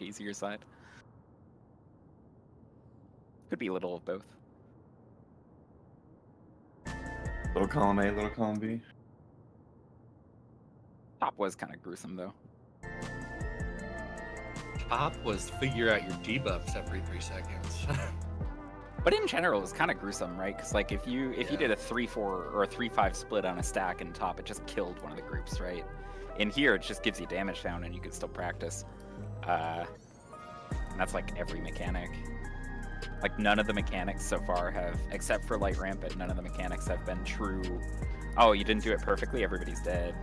easier side. Could be a little of both. Little column A, little column B. Top was kind of gruesome though. Top was figure out your debuffs every 3 seconds. But in general, it was kind of gruesome, right? Because like if you did a 3-4 or a 3-5 split on a stack in top, it just killed one of the groups, right? In here, it just gives you damage down, and you can still practice. And that's like every mechanic. Like none of the mechanics so far have, except for light rampant, none of the mechanics have been true. Oh, you didn't do it perfectly, everybody's dead.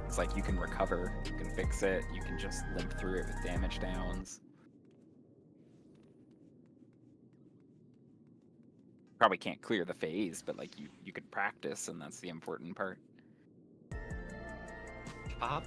It's like you can recover, you can fix it, you can just limp through it with damage downs. Probably can't clear the phase, but like you could practice, and that's the important part. Top.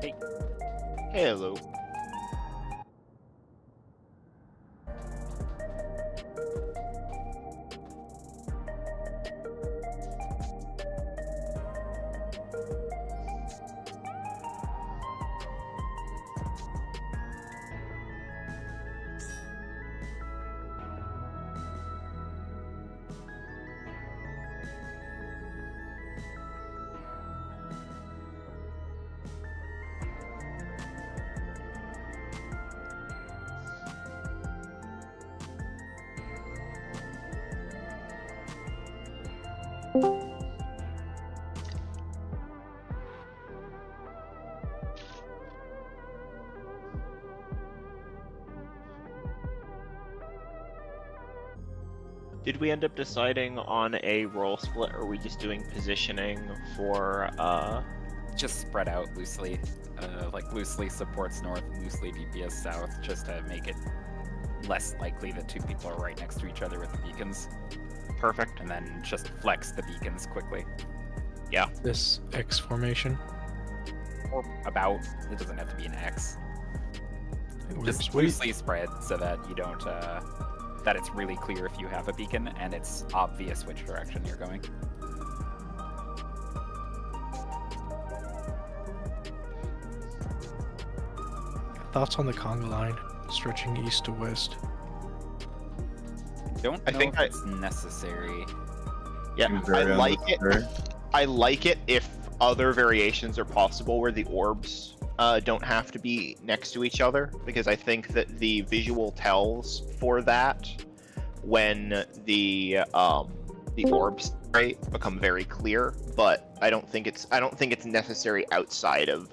Hey. Hello. Did we end up deciding on a role split, or are we just doing positioning for Just spread out loosely, like loosely supports north, loosely DPS south, just to make it less likely that two people are right next to each other with the beacons, perfect? and then just flex the beacons quickly. Yeah. This X formation. Or about, it doesn't have to be an X. We're Just sweet. loosely spread so that you don't, that it's really clear if you have a beacon and it's obvious which direction you're going. Thoughts on the conga line stretching east to west? Don't I know think if it's necessary. Yeah, Seems I very like it. unnecessary. I like it if other variations are possible where the orbs don't have to be next to each other, because I think that the visual tells for that when the orbs become very clear. But I don't think it's necessary outside of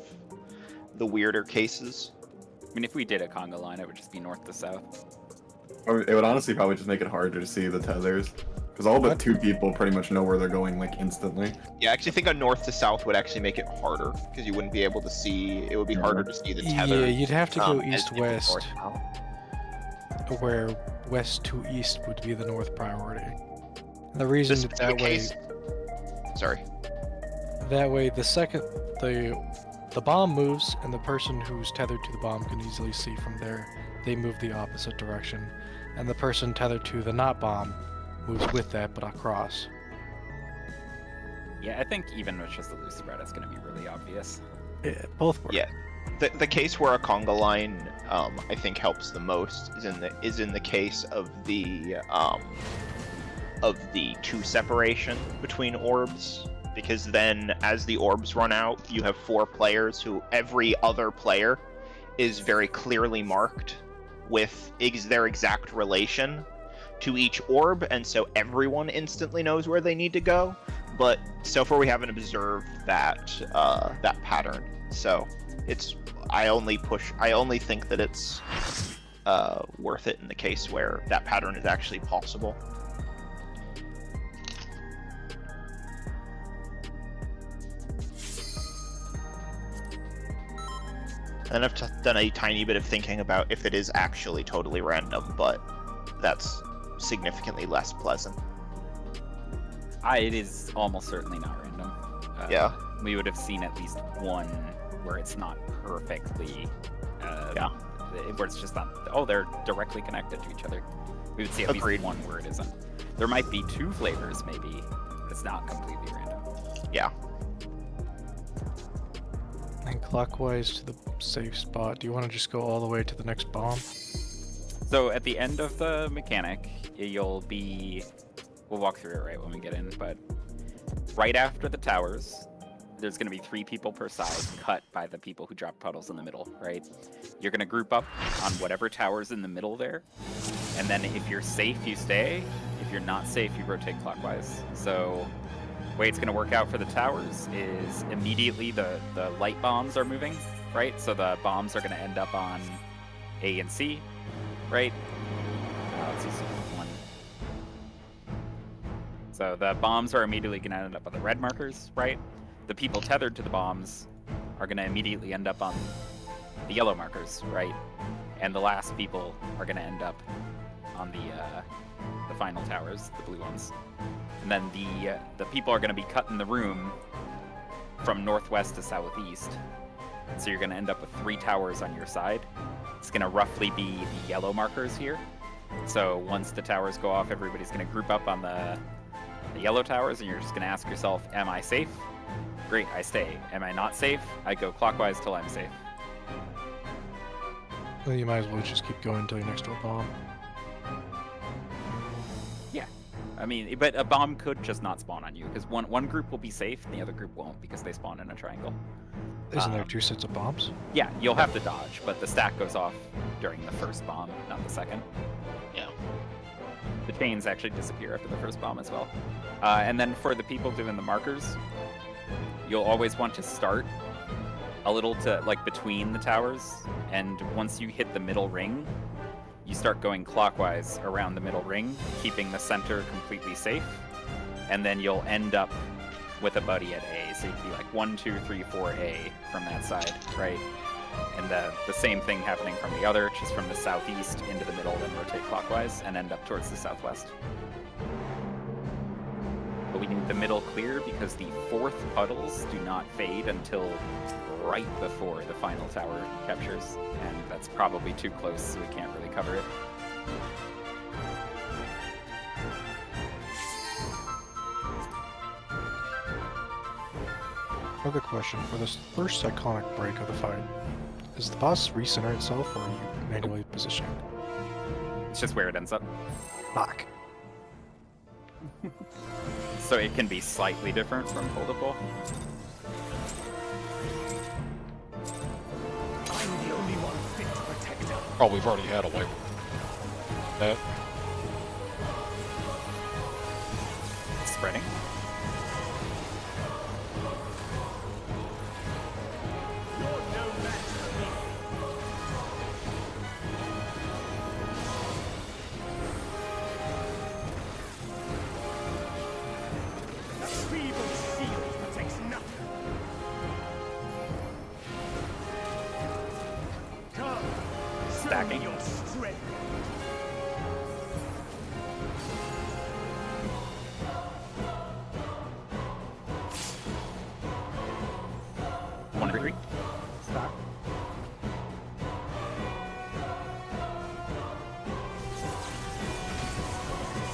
the weirder cases. I mean, if we did a conga line, it would just be north to south. Or it would honestly probably just make it harder to see the tethers. Because all but two people pretty much know where they're going, like, instantly. Yeah, I actually think a north to south would actually make it harder, because you wouldn't be able to see. It would be harder to see the tether. Yeah, you'd have to go as east you move west, north-south. where west to east would be the north priority. And the reason This that way, case- Sorry. that way, the second the bomb moves and the person who's tethered to the bomb can easily see from there, they move the opposite direction, and the person tethered to the not bomb moves with that but across. Yeah, I think even with just a loose spread, it's going to be really obvious. Yeah, both work. Yeah. The case where a conga line I think helps the most is in the case of the two separation between orbs, because then as the orbs run out, you have 4 players who every other player is very clearly marked with their exact relation to each orb, and so everyone instantly knows where they need to go. But so far we haven't observed that that pattern. So I only think that it's worth it in the case where that pattern is actually possible. And I've done a tiny bit of thinking about if it is actually totally random, but that's significantly less pleasant. It is almost certainly not random. Yeah. We would have seen at least one where it's not perfectly, Yeah. where it's just not, oh, they're directly connected to each other. We would see at Agreed. least one where it isn't. There might be 2 flavors, maybe, but it's not completely random. Yeah. And clockwise to the safe spot. Do you want to just go all the way to the next bomb? So at the end of the mechanic, you'll be, we'll walk through it right when we get in, but right after the towers, there's going to be 3 people per side cut by the people who drop puddles in the middle, right? You're going to group up on whatever tower's in the middle there, and then if you're safe, you stay. If you're not safe, you rotate clockwise. So the way it's going to work out for the towers is immediately the light bombs are moving, right? So the bombs are going to end up on A and C, right? Let's see, one. So the bombs are immediately going to end up on the red markers, right? The people tethered to the bombs are going to immediately end up on the yellow markers, right? And the last people are going to end up on the final towers, the blue ones. And then the people are going to be cut in the room from northwest to southeast. So you're going to end up with 3 towers on your side. It's going to roughly be the yellow markers here. So once the towers go off, everybody's going to group up on the yellow towers, and you're just going to ask yourself, am I safe? Great, I stay. Am I not safe? I go clockwise till I'm safe. Well, you might as well just keep going until you're next to a bomb. Yeah. I mean, but a bomb could just not spawn on you, because one group will be safe and the other group won't, because they spawn in a triangle. Isn't there 2 sets of bombs? Yeah, you'll have to dodge, but the stack goes off during the first bomb, not the second. Yeah. The chains actually disappear after the first bomb as well. And then for the people doing the markers, you'll always want to start a little to, like, between the towers, and once you hit the middle ring, you start going clockwise around the middle ring, keeping the center completely safe, and then you'll end up with a buddy at A. So you'd be like 1, 2, 3, 4 A from that side, right? And the same thing happening from the other, just from the southeast into the middle, then rotate clockwise and end up towards the southwest. But we need the middle clear because the 4th puddles do not fade until right before the final tower captures, and that's probably too close, so we can't really cover it. Another question, for this first iconic break of the fight, is the boss recenter itself, or are you manually positioning? It's just where it ends up. Fuck. So it can be slightly different from pole to pole. I'm the only one fit to protect her. Oh, we've already had a wipe. That Spreading. You're no match for me. A feeble shield protects nothing. Come, show Stacking. me your strength. One, three. Stack.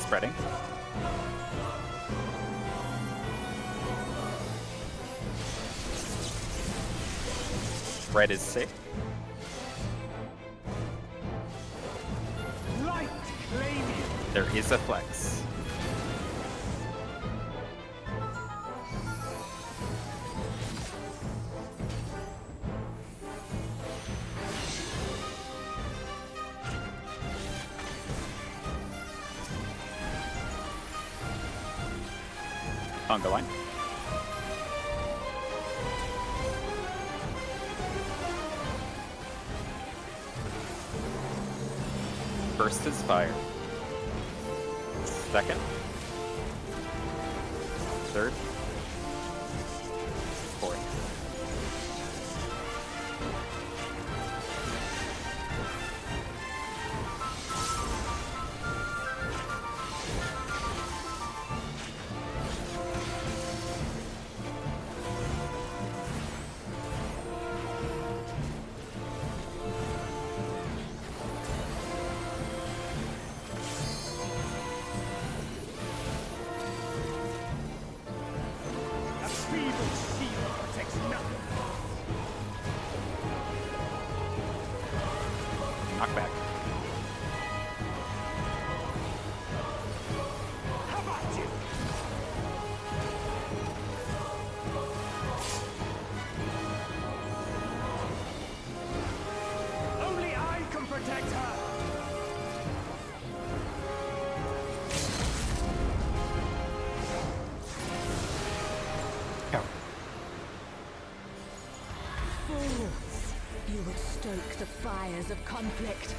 Spreading. Red is safe. Light claim you. There is a flex. Conga line. First is fire. Second. Third. Fourth. A feeble shield protects nothing. Knockback. How about you? Only I can protect her. Count. Fools! You would stoke the fires of conflict.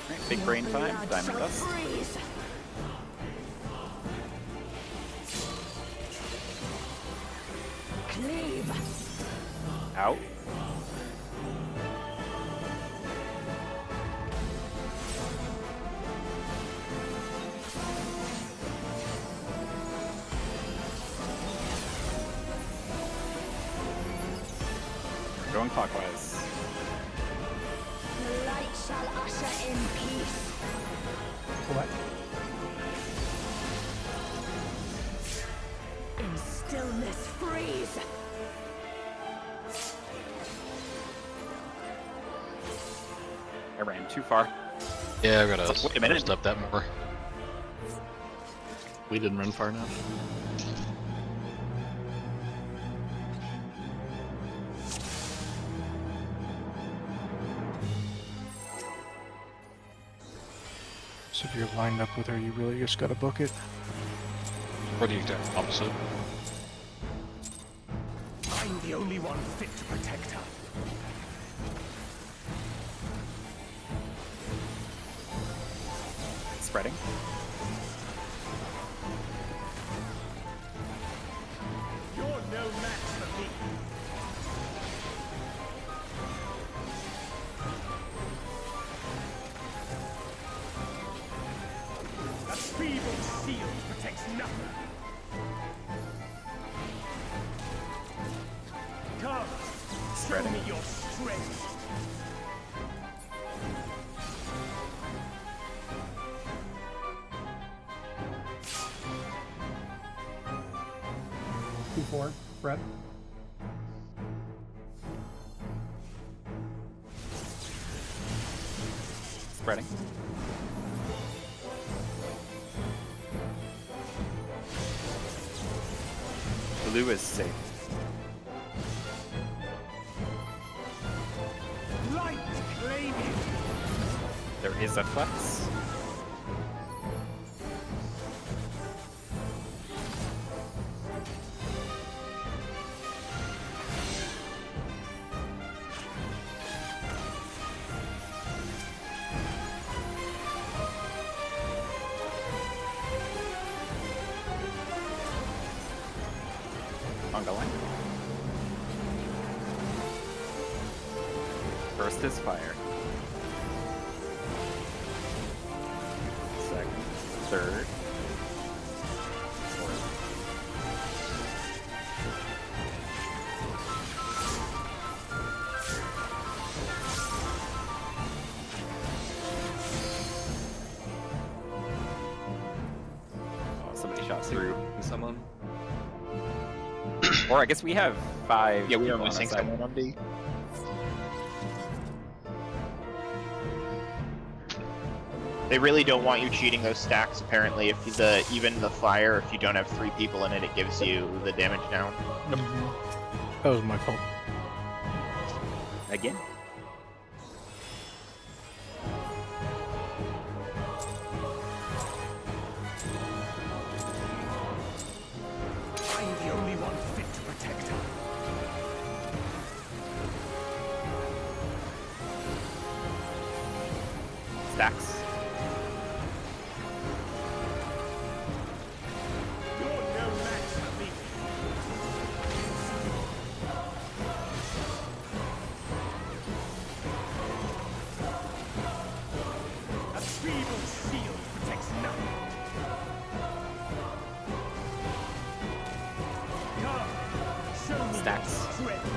Right, big brain Your time. blood Diamond shall dust. freeze. Cleave. Out. Going clockwise. The light shall usher in peace. What? In stillness freeze. I ran too far. yeah, I gotta Wait a minute. step that more. We didn't run far enough. So if you're lined up with her, you really just gotta book it. Or the exact opposite. I'm the only one fit to protect her. Spreading. You're no match for me. A feeble shield protects nothing. Come, show Spreading. me your strength. Q4, Brett. Spreading. Blue is safe. Light claim you. There is a flex. Conga line. First is fire. Second, third, fourth. Oh, somebody shot through. Someone. Or I guess we have 5. Yeah, we are people on missing our side. someone on D. They really don't want you cheating those stacks. Apparently, if even the fire, if you don't have 3 people in it, it gives you the damage down. That was my fault. Again. I'm the only one fit to protect her. Stacks. You're no match for me. A feeble shield protects nothing. Come, show me Stacks. your strength.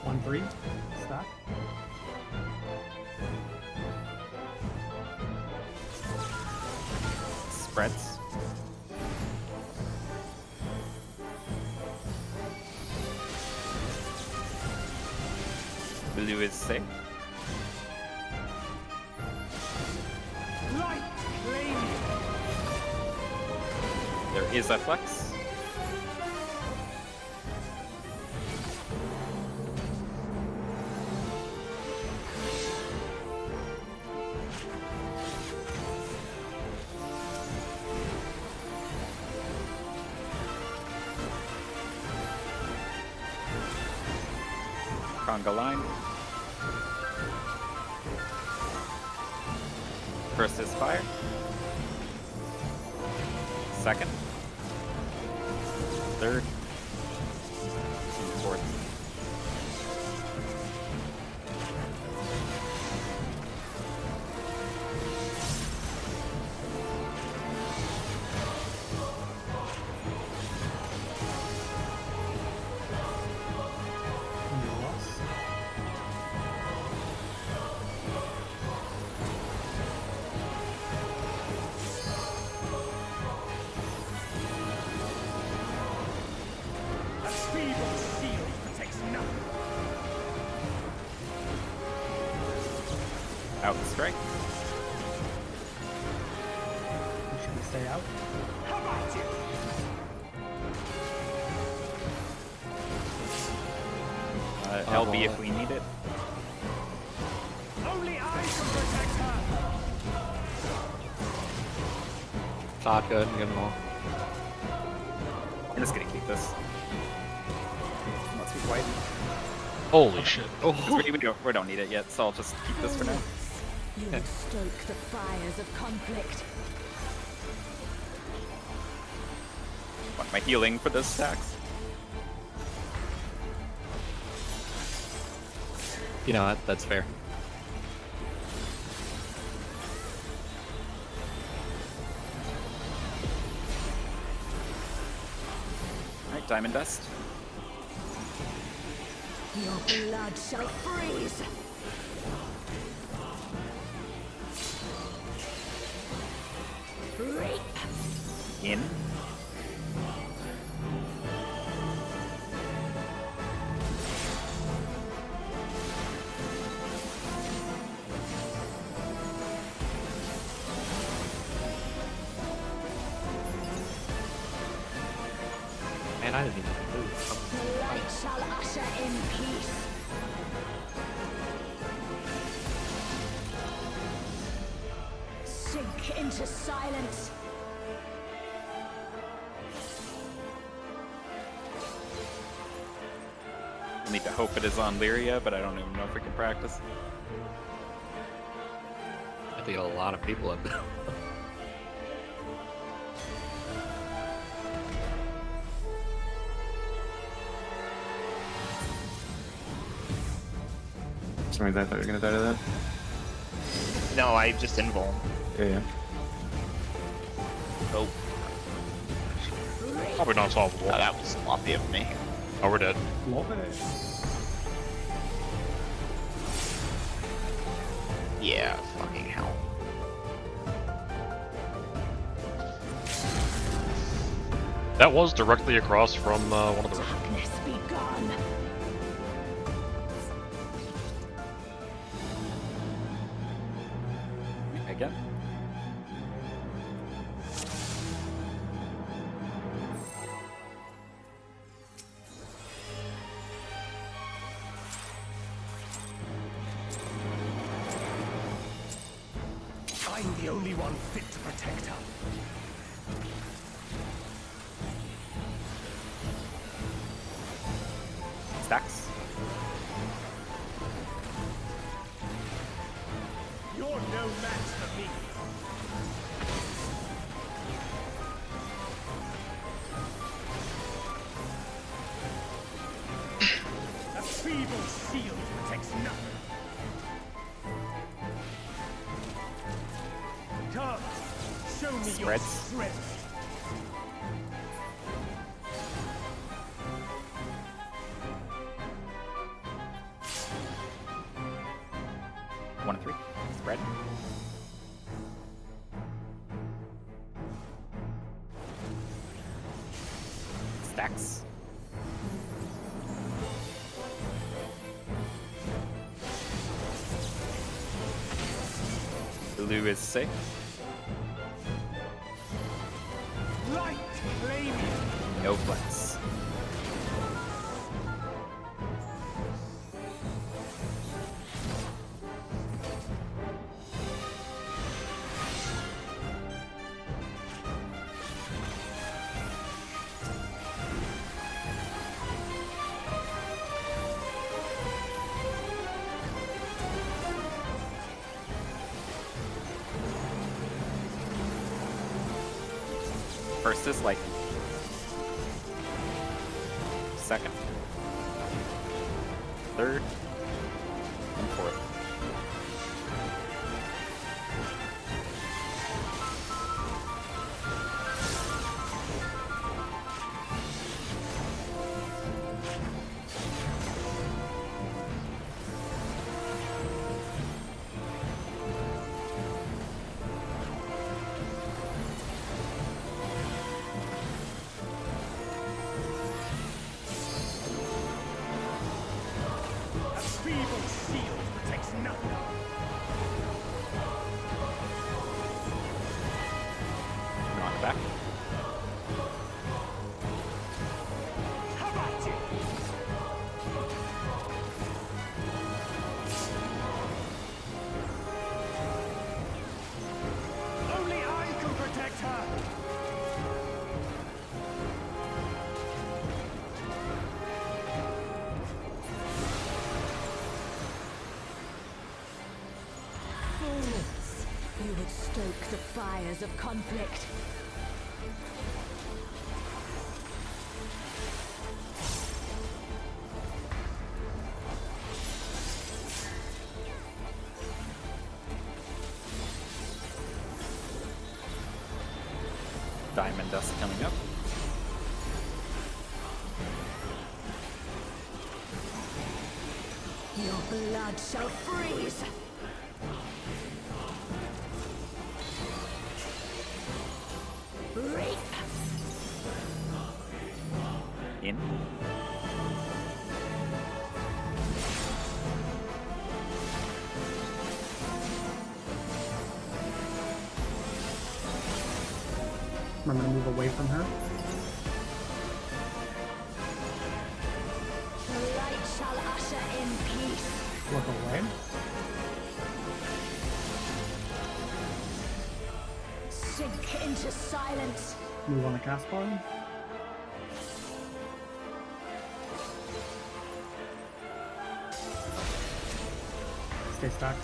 On 3. Stack. Spreads. Blue is safe. Light claim you. There is a flex. Conga line. First is fire. Second. Third. Fourth. Loss. A feeble shield protects nothing. Out strike. Should we stay out? How about you? LB if we need it. Only I can protect her. Not good. Get them all. I'm just gonna keep this. Unless we white. Holy shit. Oh, We don't need it yet, so I'll just keep this for now. You would stoke the fires of conflict. Want my healing for those stacks. You know what? That's fair. Alright, Diamond Dust. Your blood shall freeze. Reap. In. Man, I didn't even move. The light shall usher in peace. Sink into silence. We'll need to hope it is on Lyria, but I don't even know if we can practice. I think a lot of people have. Sorry, I thought you were gonna die to that. No, I just invuln. Yeah. Oh, probably not solvable. that was sloppy of me. Oh, we're dead. Love it. Yeah, fucking hell. That was directly across from one of the. Darkness be gone. Again. I'm the only one fit to protect her. Stacks. You're no match for me. A feeble shield protects nothing. Come, show me your Spreads. strength. One and three. Spread. Stacks. Blue is safe. Light claim you. No flex. First is lightning. Second. Third. And fourth. A feeble shield protects fires of conflict. Diamond dust coming up. Your blood shall freeze. Reap. In. I'm gonna move away from her. The light shall usher in peace. Look away. Sink into silence. Move on the cast bar. Stay stacked.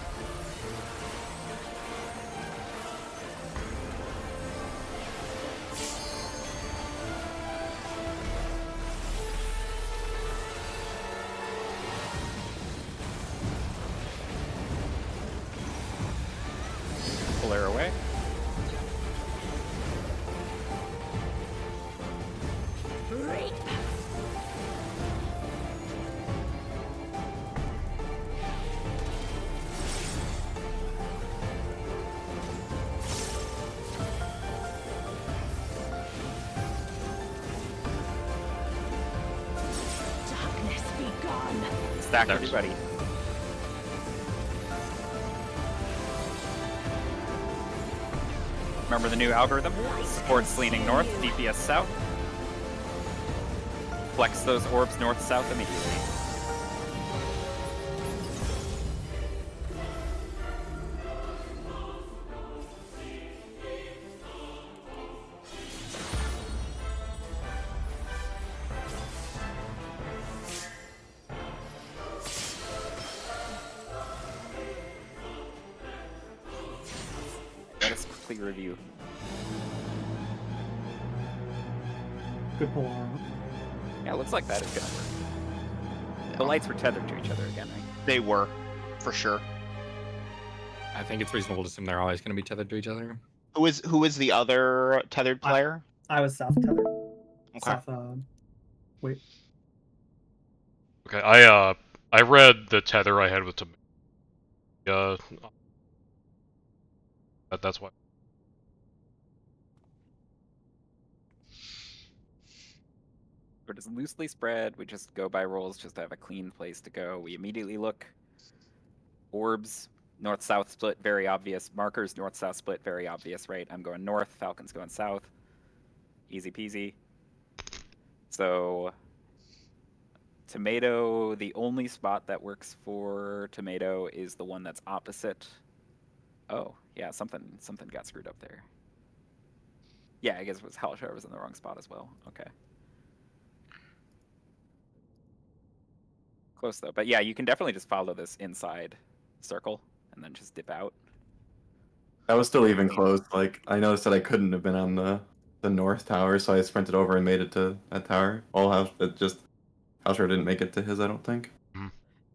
Pull her away. Reap. Darkness be gone. Stack There's- everybody. Remember the new algorithm? Supports leaning north, DPS south. Flex those orbs north-south immediately. Let us quickly review. Good pull arm. Yeah, looks like that is gonna work. The lights were tethered to each other again, right? They were, for sure. I think it's reasonable to assume they're always going to be tethered to each other. Who is the other tethered player? I was south tether. Okay. South, wait. Okay, I read the tether I had with that's why. We're just loosely spread. We just go by rolls just to have a clean place to go. We immediately look. Orbs, north-south split, very obvious. Markers, north-south split, very obvious, right? I'm going north, Falcon's going south. Easy peasy. So, Tomato, the only spot that works for Tomato is the one that's opposite. Oh, yeah, something got screwed up there. Yeah, I guess it was Hellshire was in the wrong spot as well. Okay. Close though, but yeah, you can definitely just follow this inside circle and then just dip out. That was still even close. Like, I noticed that I couldn't have been on the north tower, so I sprinted over and made it to that tower. All house, it just Houser didn't make it to his, I don't think.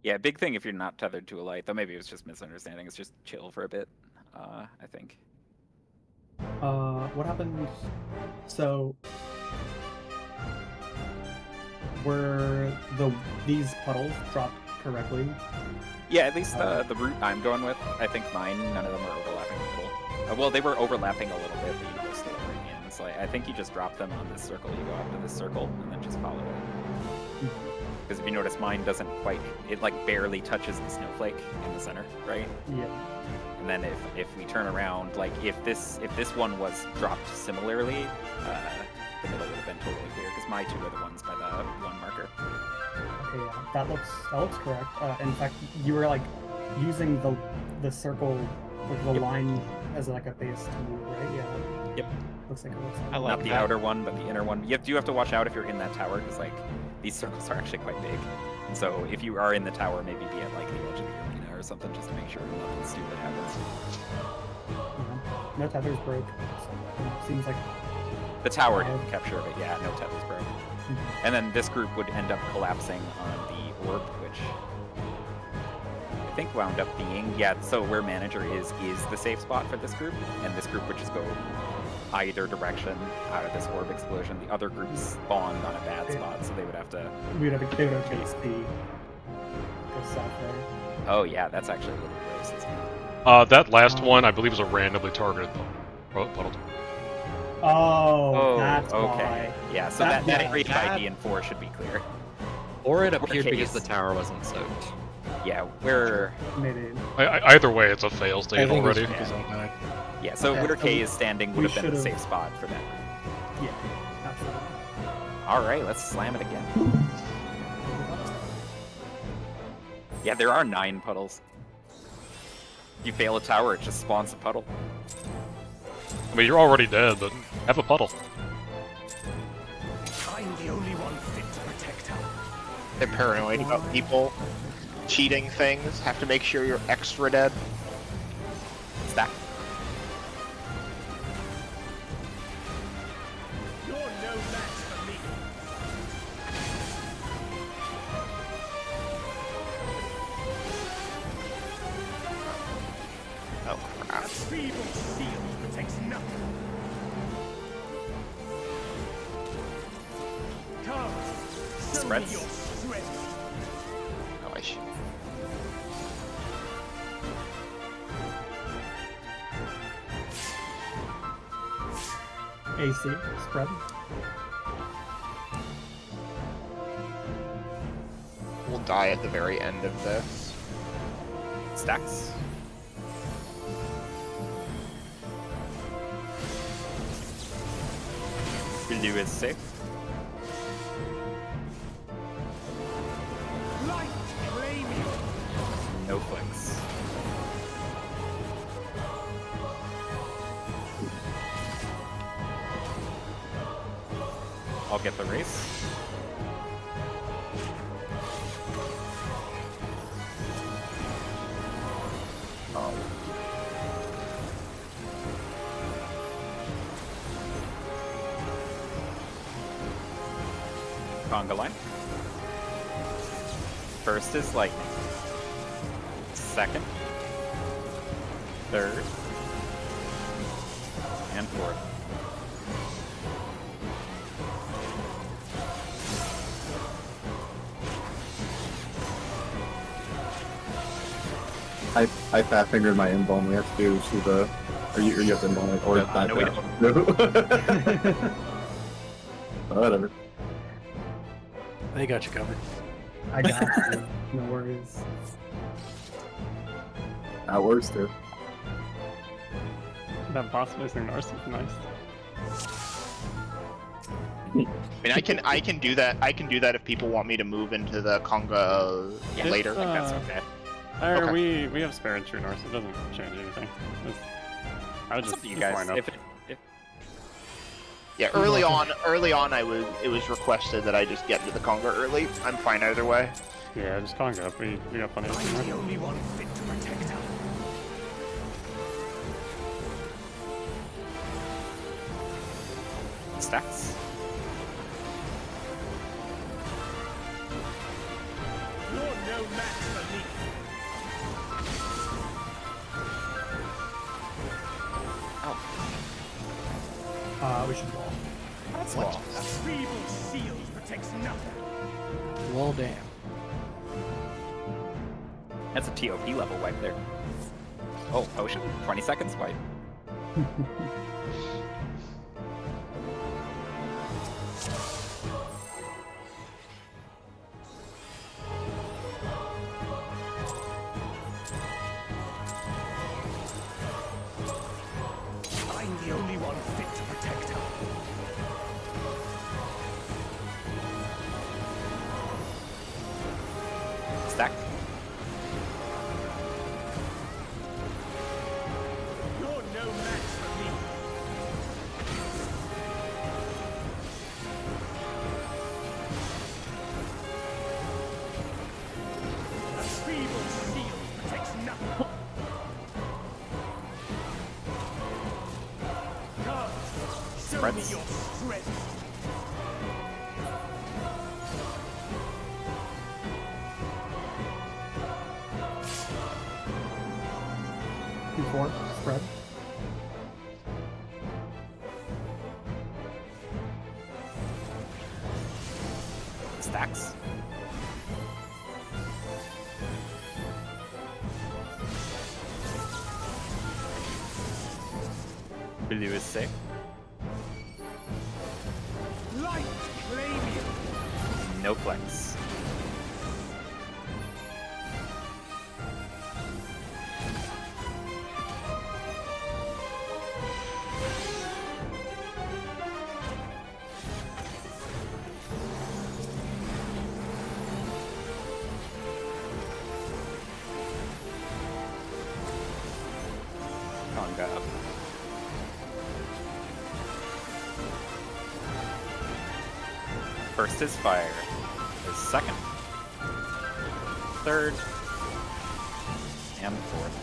Yeah, big thing if you're not tethered to a light, though maybe it was just misunderstanding. It's just chill for a bit, I think. What happened? So, were these puddles dropped correctly? Yeah, at least the route I'm going with, I think mine, none of them are overlapping a little. Well, they were overlapping a little bit, but you go still right in. So I think you just drop them on this circle, you go up to this circle, and then just follow it. Because if you notice, mine doesn't quite, it like barely touches the snowflake in the center, right? Yeah. And then if we turn around, like if this one was dropped similarly, the middle would have been totally clear, because my two are the ones by the one marker. Okay, yeah, that looks correct. In fact, you were like using the circle, like the line as like a base to move, right? Yeah. Yep. Looks like it looks. I like Not the that. outer one, but the inner one. You do have to watch out if you're in that tower, because like these circles are actually quite big. And so if you are in the tower, maybe be at like the edge of the arena or something, just to make sure nothing stupid happens. Yeah. no tethers broke. So it seems like The tower didn't capture it, yeah, no tethers broke. Mhm. And then this group would end up collapsing on the orb, which I think wound up being, yeah, so where manager is the safe spot for this group, and this group would just go either direction out of this orb explosion. The other group spawned on a bad spot, so they would have to... they would have chased the south there. Oh yeah, that's actually a little gross, isn't it? That last one, I believe, was a randomly targeted puddle. Oh, that's okay. why. Yeah, so That- that yeah, area that- ID in 4 should be clear. Or it Worst appeared because case. the tower wasn't soaked. Yeah, we're... Maybe. Either way, it's a fail I state think already. it's because I died. Yeah, so Okay, where so K is standing would we have been the should've- safe spot for that group. Yeah, absolutely. Alright, let's slam it again. Yeah, there are 9 puddles. You fail a tower, it just spawns a puddle. I mean, you're already dead, but have a puddle. I'm the only one fit to protect her. They're paranoid about people cheating things. Have to make sure you're extra dead. Stack. You're no match for me. Oh crap. A feeble shield protects nothing. Come, show Spreads. me your strength. Oh, I should. AC spread. We'll die at the very end of this. Stacks. Blue is safe. Light, claim you. No flicks. I'll get the race. Oh. Conga line. First is lightning. Second. Third. And fourth. I fat fingered my inbone. We have to do Shiva. Or you have to inbone it, or No, we don't. Whatever. They got you covered. I got you. No worries. That works too. That boss missing Norse is nice. I mean, I can do that. I can do that if people want me to move into the Conga Yeah, later. I think that's okay. Okay. We have spare True Norse. It doesn't change anything. I would It's just up to you just guys. line up. If Yeah, early on, it was requested that I just get into the Conga early. I'm fine either way. Yeah, just Conga up. We got plenty of I'm the time. only one fit to protect her. stacks. You're no match for me. We should roll. That's What? well. A feeble shield protects nothing. Well, damn. That's a TOP level wipe there. Oh, potion? 20 seconds wipe. I'm the only one fit to protect her. Stack. You're no match for me. A feeble shield protects nothing. splits. your strength. Q4 spread. Stacks. Blue is safe. Light claim you. No flex. Conga up. First is fire. His second, third, and fourth.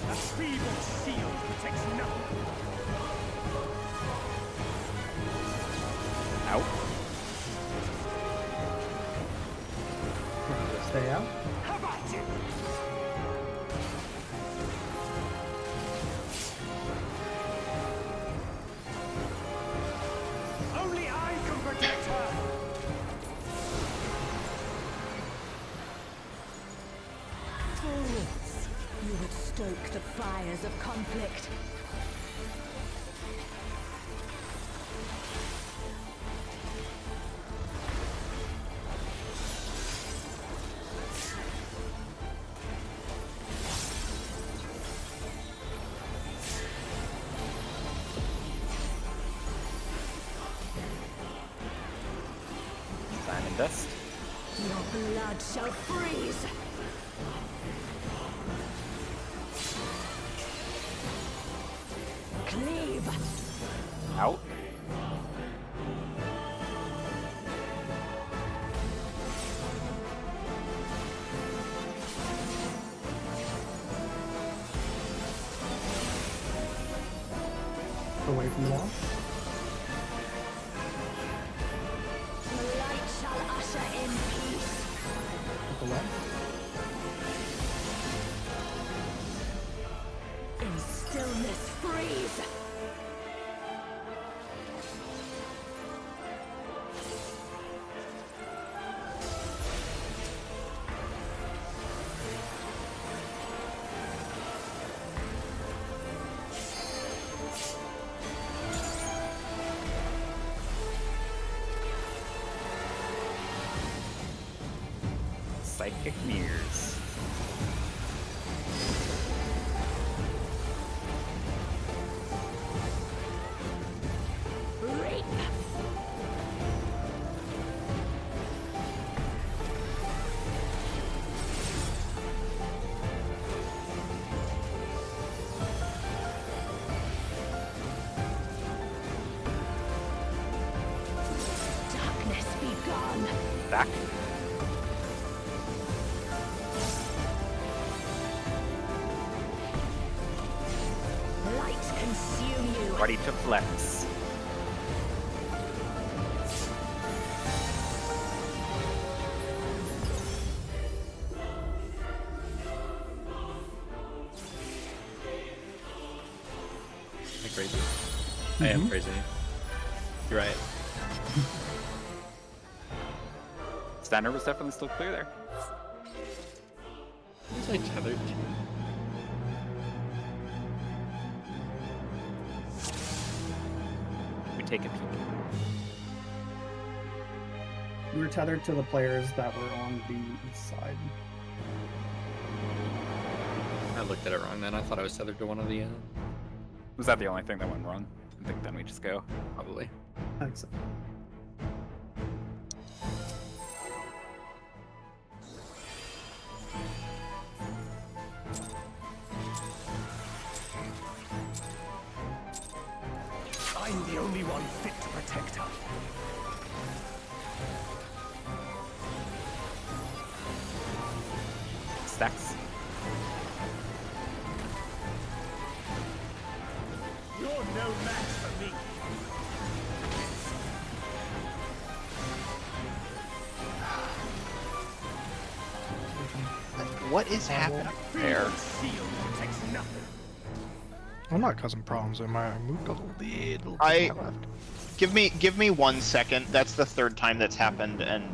A feeble shield protects nothing. Out. Stay out. How about it? Only I can protect her. Fools! You would stoke the fires of conflict. Time and dust. Your blood shall freeze! Cleave! Out. Away from the wall. The light shall usher in peace. At the left. In stillness freeze! Psychic mirrors. Reap! Darkness be gone! Back. Light consume you! Ready to flex. I'm crazy. I am crazy. You're right. Standard was definitely still clear there. Who's I tethered to? We take a peek. You were tethered to the players that were on the east side. I looked at it wrong then. I thought I was tethered to one of the, Was that the only thing that went wrong? I think then we just go. probably. I think so. stacks. You're no match for me. What is happening there? Seal protects nothing. I'm not causing problems. I moved a little to I- my left. Give me 1 second. That's the 3rd time that's happened, and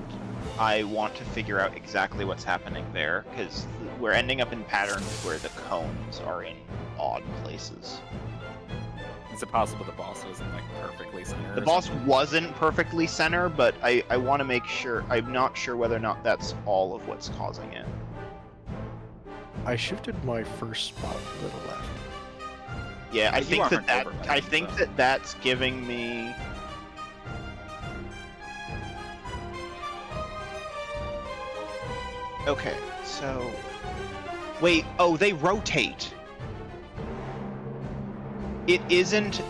I want to figure out exactly what's happening there, because we're ending up in patterns where the cones are in odd places. Is it possible the boss wasn't like perfectly centered? The or boss something? wasn't perfectly center, but I want to make sure. I'm not sure whether or not that's all of what's causing it. I shifted my first spot a little left. Yeah, I You think aren't that over I by think so. that that's giving me. Okay, so wait. Oh, they rotate. It isn't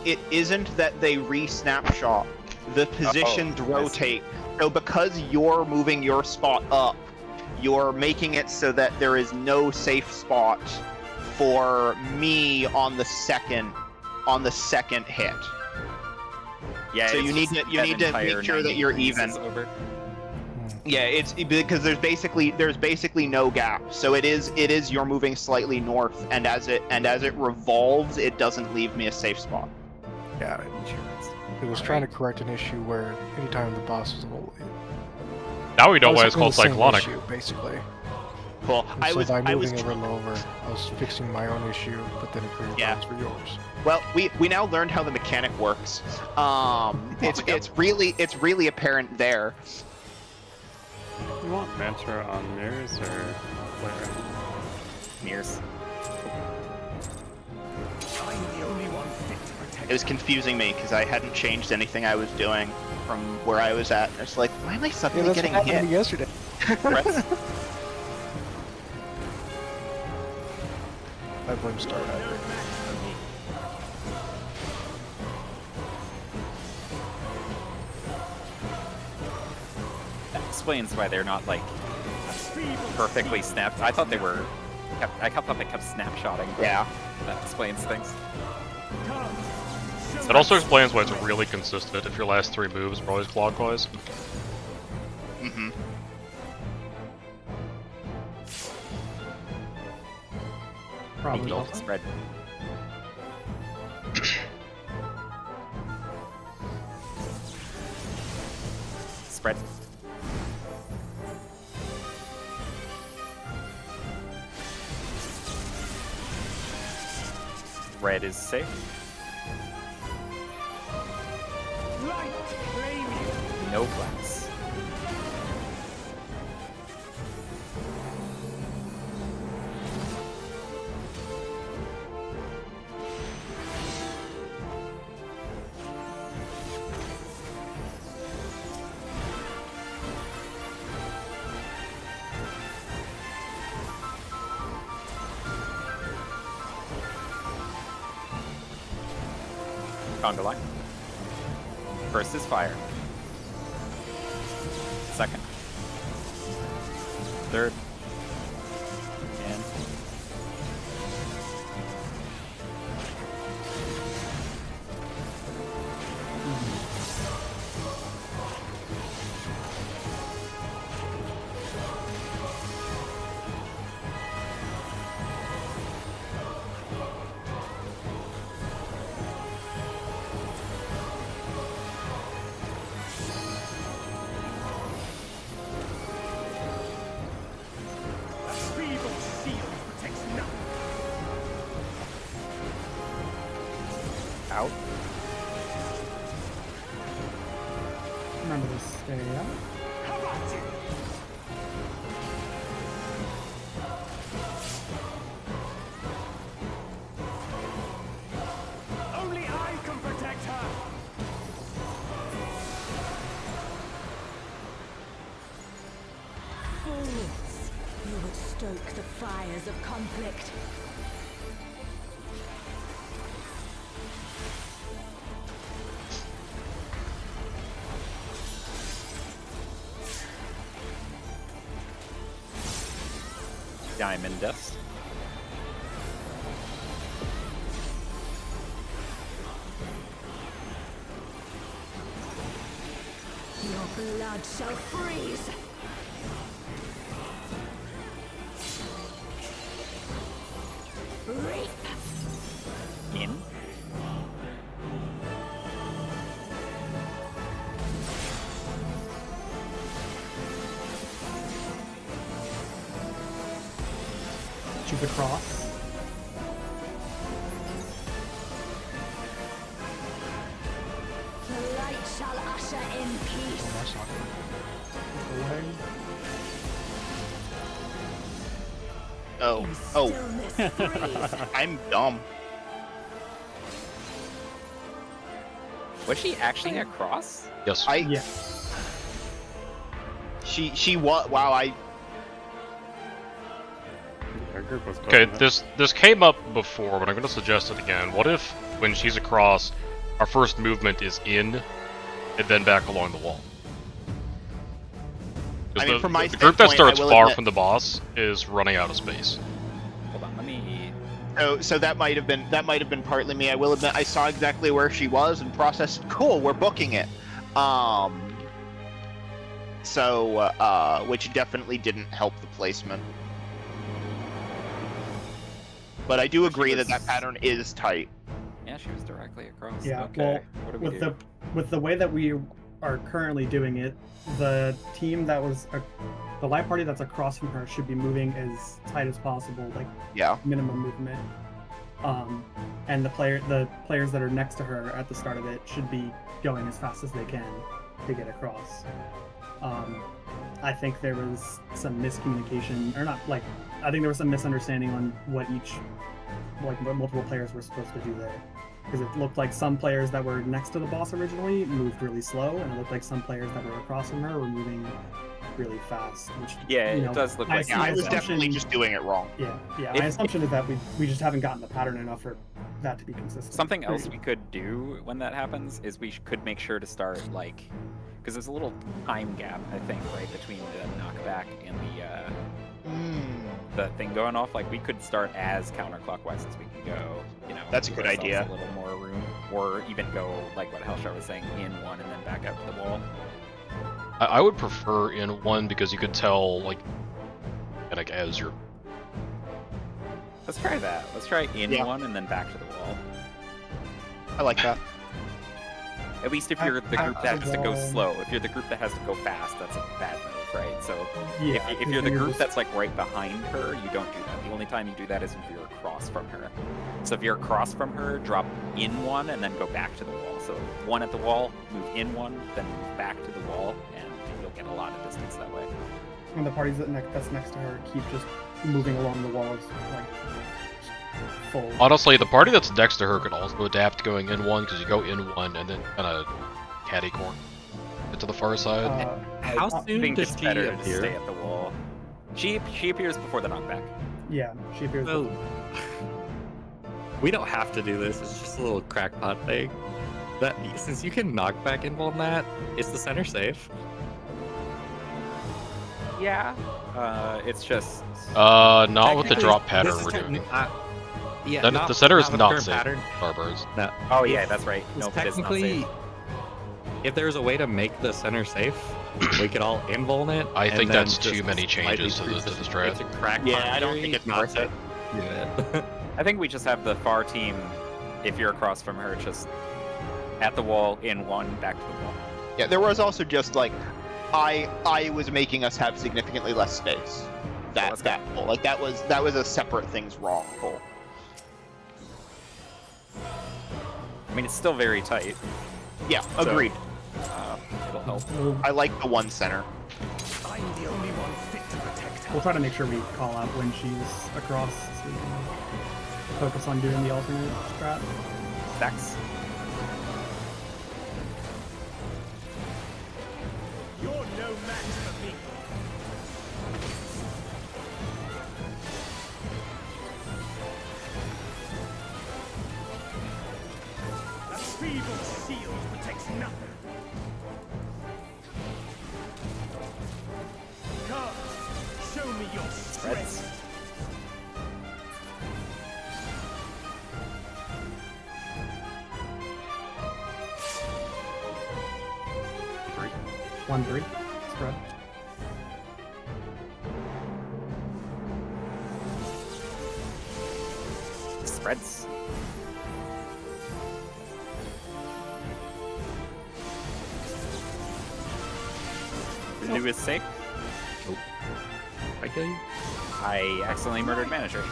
that they re-snapshot. The positions I see. rotate. So because you're moving your spot up, you're making it so that there is no safe spot for me on the second hit. Yeah. So it's you need just to that make entire sure that 90 you're degrees even. is over. Yeah, it's because there's basically no gap. So it is you're moving slightly north, and as it revolves, it doesn't leave me a safe spot. Yeah, it was trying to correct an issue where anytime the boss was a little late. Now we know I was why it's having called the same cyclonic. issue, basically. Cool. And I so was by I was moving a little over, I was fixing my own issue, but then it created Yeah. problems for yours. Well, we now learned how the mechanic works. It's really apparent there. You want Mantra on mirrors or where? Mirrors. I'm the only one fit to protect. It was confusing me because I hadn't changed anything I was doing from where I was at. It's like, why am I Yeah, suddenly that's getting what happened to hit? me yesterday. Threats. I blame Star No Diver. match for me. That explains why they're not like A feeble perfectly snapped. I thought they were. I thought they kept snapshotting. but Yeah. That explains things. come. Show It also us. explains why it's really consistent if your last 3 moves are always clockwise. Mm-hmm. Probably Eagle not. spread. Spread. Red is safe. Light claim you. No blacks. Conga line. First is fire. Second. Third. And A feeble shield protects nothing. out. Remember to stay up. How about you? Only I can protect her. Fools! You would stoke the fires of conflict. diamond dust. Your blood shall freeze. Reap. In. Shoot across. The light shall usher in peace. Oh, that's not good. Away. Oh, In oh, stillness freeze. I'm dumb. Was she actually across? Yes. Yeah. She what? Wow, Our group was Okay, close enough. this came up before, but I'm going to suggest it again. What if, when she's across, our first movement is in, and then back along the wall? 'Cause I mean, the, from my the group that standpoint, starts I will far admit- from the boss is running out of space. Hold on, let me. so that might have been partly me. I will admit I saw exactly where she was and processed. Cool, we're booking it. Which definitely didn't help the placement. But I do agree that that pattern is tight. Yeah, she was directly across. Yeah, Okay. What do we With do? with the way that we are currently doing it, the team that was the light party that's across from her should be moving as tight as possible, like Yeah. minimum movement. And the players that are next to her at the start of it should be going as fast as they can to get across. I think there was some miscommunication, or not like, I think there was some misunderstanding on what multiple players were supposed to do there. Because it looked like some players that were next to the boss originally moved really slow, and it looked like some players that were across from her were moving really fast. Which, Yeah, you it know, does look like. Yeah, I was assumption- definitely just doing it wrong. Yeah. If- My assumption is that we just haven't gotten the pattern enough for that to be consistent. Something else we could do when that happens is we could make sure to start like, because there's a little time gap I think right between the knockback and the thing going off. Like we could start as counterclockwise as we can go. You know, That's a give good ourselves idea. A little more room, or even go like what Hellshot was saying, in one and then back out to the wall. I would prefer in one because you could tell, like as you're. Let's try that. Let's try in Yeah. one and then back to the wall. I like that. At least if you're the I- group that has to go I- slow. If you're the group that has to go fast, that's a bad move, right? So Yeah, if because you're the then group just- that's like right behind her, you don't do that. The only time you do that is if you're across from her. So if you're across from her, drop in one and then go back to the wall. So one at the wall, move in one, then move back to the wall, and you'll get a lot of distance that way. And the parties that's next to her keep just moving along the walls like full. Honestly, the party that's next to her could also adapt going in one because you go in one and then kind of catty corner it to the far side. How I think it's better to stay at the wall. She appears before the knockback. Yeah, she appears. Well, we don't have to do this. It's just a little crackpot thing. That since you can knock back involve that, is the center safe? Yeah. It's just. Not with the Technically, drop pattern this we're is doing. Yeah, The center is with not current safe. pattern. Starbirds. No. Oh yeah, that's right. It's No, it is not technically, safe. if there's a way to make the center safe, we could all invuln it. I and think then that's too just many changes slightly to the freeze strat. It's a crackpot Yeah, I don't theory, think it's not worth it. to do it. I think we just have the far team, if you're across from her, just at the wall, in one, back to the wall. Yeah, there was also just like I was making us have significantly less space. let's That goal. Like that was a separate things wrong goal. I mean, it's still very tight. Yeah, So- agreed. It'll help. I like the one center. I'm the only one fit to protect her. We'll try to make sure we call out when she's across, so we can focus on doing the alternate strat. Stacks. You're no match for me. A feeble shield protects nothing. Come, show me your strength. 1-3. Spread. Spreads. Blue is safe. I kill you? I accidentally murdered manager.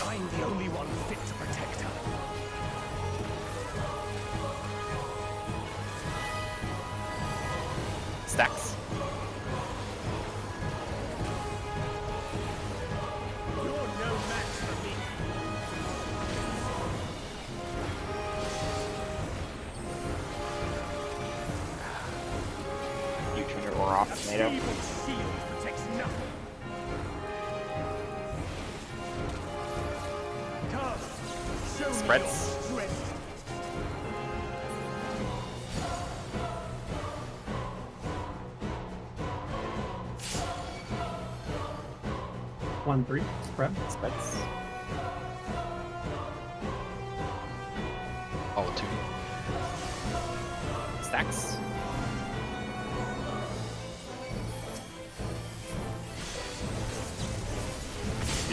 I'm the only one fit to protect her. Stacks. You're no match for me. You turn your ore off, tomato. Evil shield protects nothing. Come, show me Spreads. your strength. One, 3. Spread. Spreads. Oh, 2. Stacks.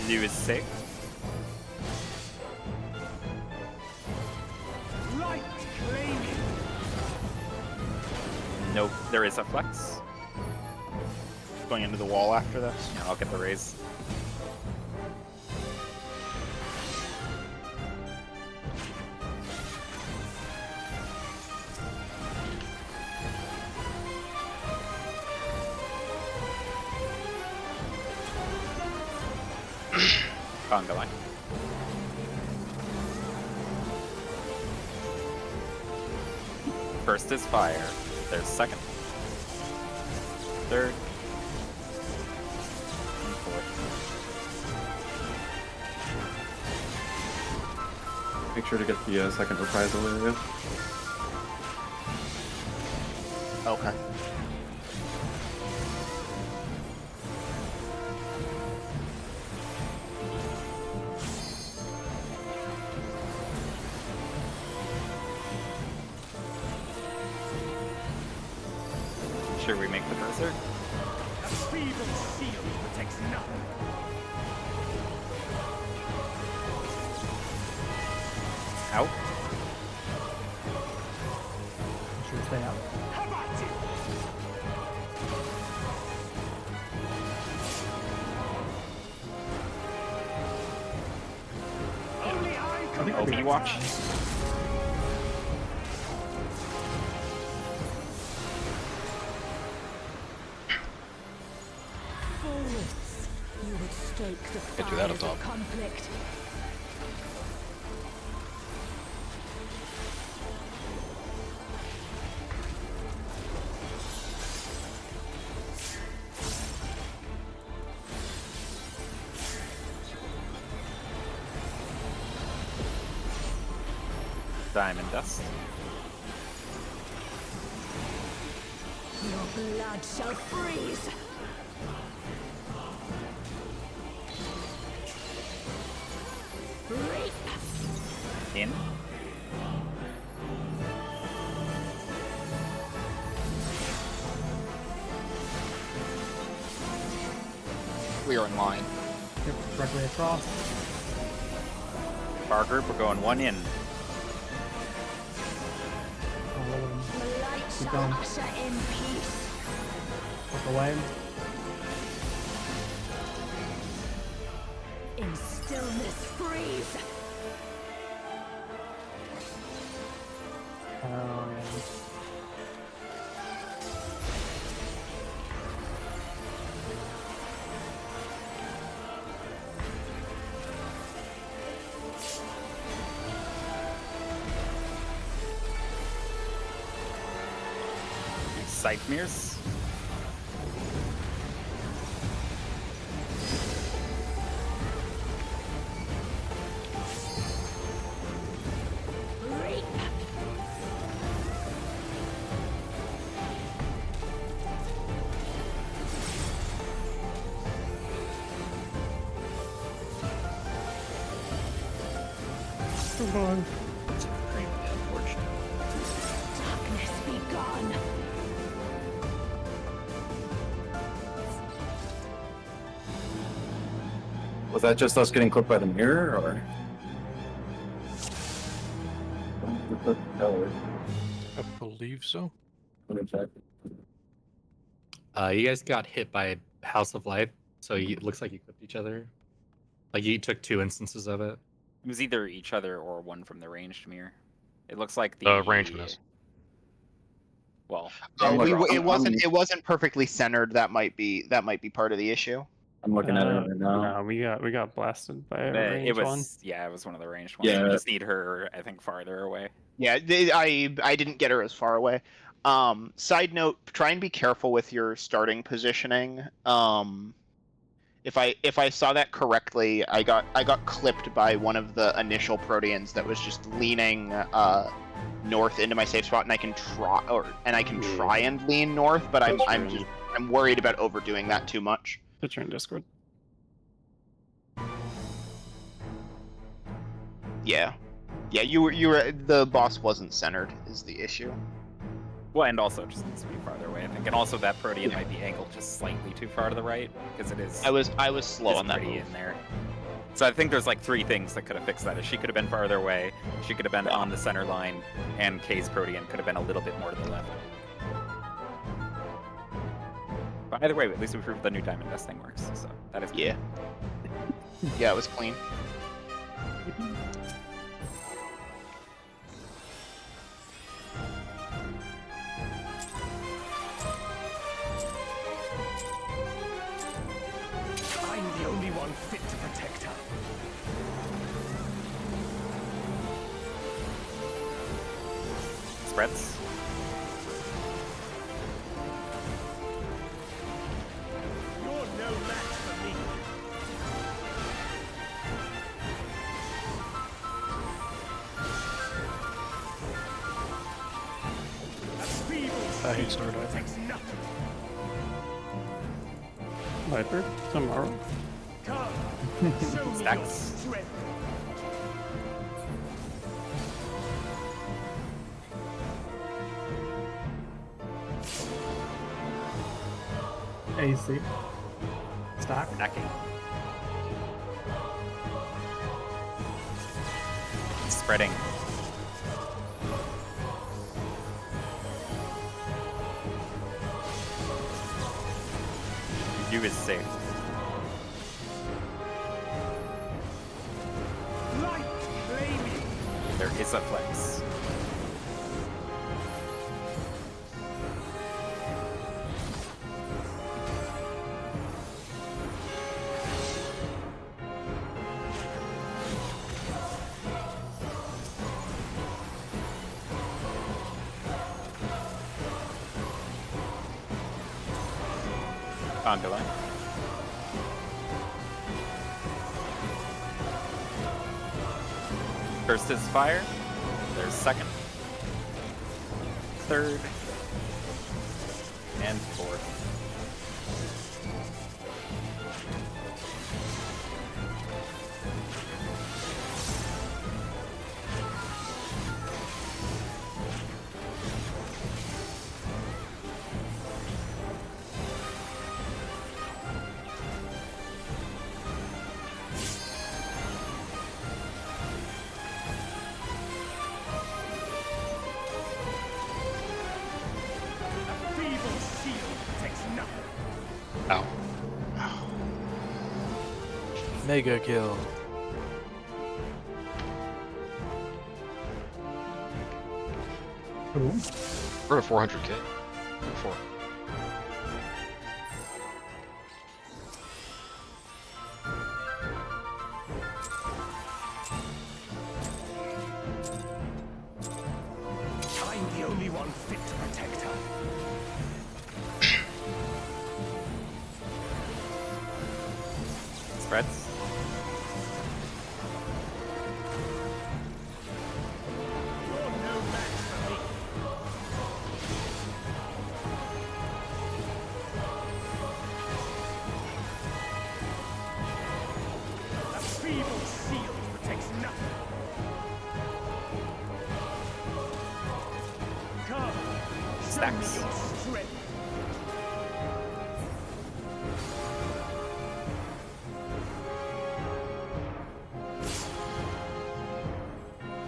Blue is safe. Light claiming. Nope, there is a flex. Going into the wall after this. Yeah, I'll get the raise. Conga line. First is fire. There's second. Third. And fourth. Make sure to get the second reprisal area. Okay. Sure we make the berserk. A feeble shield protects nothing. Out. Should stay out. How about it? Only I can think OB protect watch. her. Fools! You would stoke the Can't do that up fires of top. conflict. Diamond dust. Your blood shall freeze! Reap! In. We are in line. Yep, directly across. Bar group, we're going one in. All of them. The light Keep shall going. usher in peace. Look away. In stillness freeze! Oh, yeah. Sightmeres. Extremely unfortunate. Darkness be gone. Was that just us getting clipped by the mirror, or? I believe so. You guys got hit by House of Light, so it looks like you clipped each other. Like you took 2 instances of it. It was either each other or one from the ranged mirror. It looks like The range miss. Well, it wasn't perfectly centered. That might be part of the issue. I'm looking at it right now. No, we got blasted by a it range was one. yeah, it was one of the ranged ones. Yeah. We just need her, I think, farther away. Yeah, I didn't get her as far away. Side note: try and be careful with your starting positioning. If I saw that correctly, I got clipped by one of the initial Proteans that was just leaning north into my safe spot, and I can try and lean north, but I'm worried about overdoing that too much. Picture in Discord. Yeah, you were the boss wasn't centered is the issue. Well, and also it just needs to be farther away, I think. And also that Protean might be angled just slightly too far to the right, because it is. I was slow on that pretty move. in there. So I think there's like 3 things that could have fixed that. She could have been farther away, she could have been on the center line, and Kay's Protean could have been a little bit more to the left. But either way, at least we proved the new diamond dust thing works, so that is good. Yeah. Yeah, it was clean. I'm the only one fit to protect her. Spreads. You're no match for me. A feeble He started. shield takes nothing. Viper, tomorrow. Come, show me your Stacks. strength. AC. Stack. Stacking. Spreading. You is safe. Light flaming. There is a flex. Conga line. First is fire. There's second. Third. And fourth. A feeble shield takes nothing. Ow. Mega kill. We're at 400k. 4. I'm the only one fit to protect her. Spreads. You're no match for me. A feeble shield protects nothing. stacks. Your strength.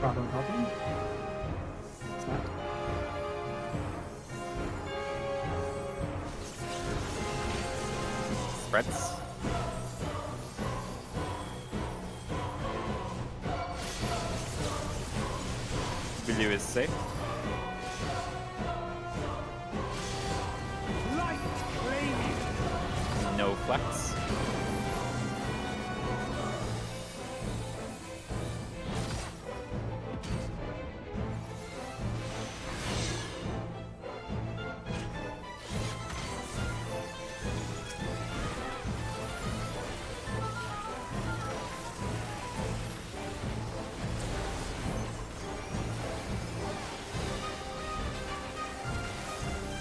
Bravo helping. It's not. Spreads. Blue is safe. Light claiming. No flex.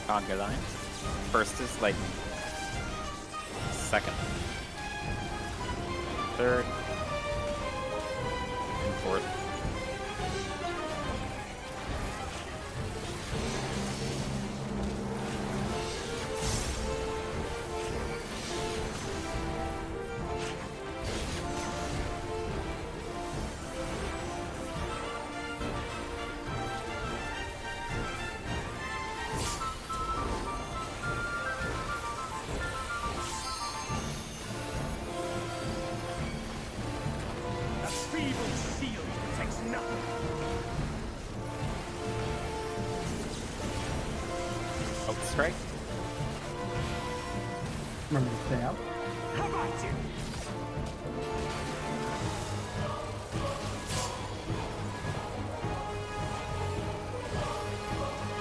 Conga lines. First is lightning. Second. Third. And fourth. A feeble shield protects nothing. Oh, strike. Remember to stay out. How about you?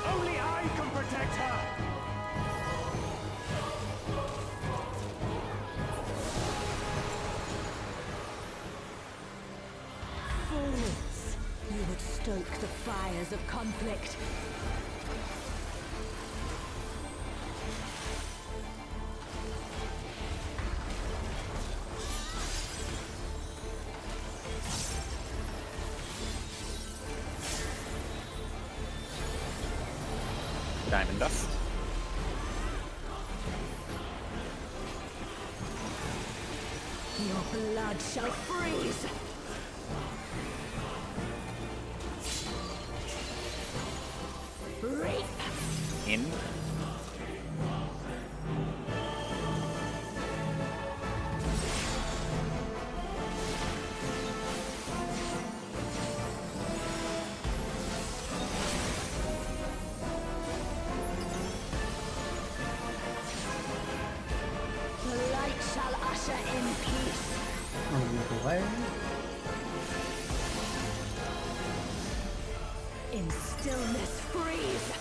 Only I can protect her. Fools! You would stoke the fires of conflict. Diamond dust. Your blood shall freeze! Reap! In. The light shall usher in peace. I'm gonna move away. In stillness freeze.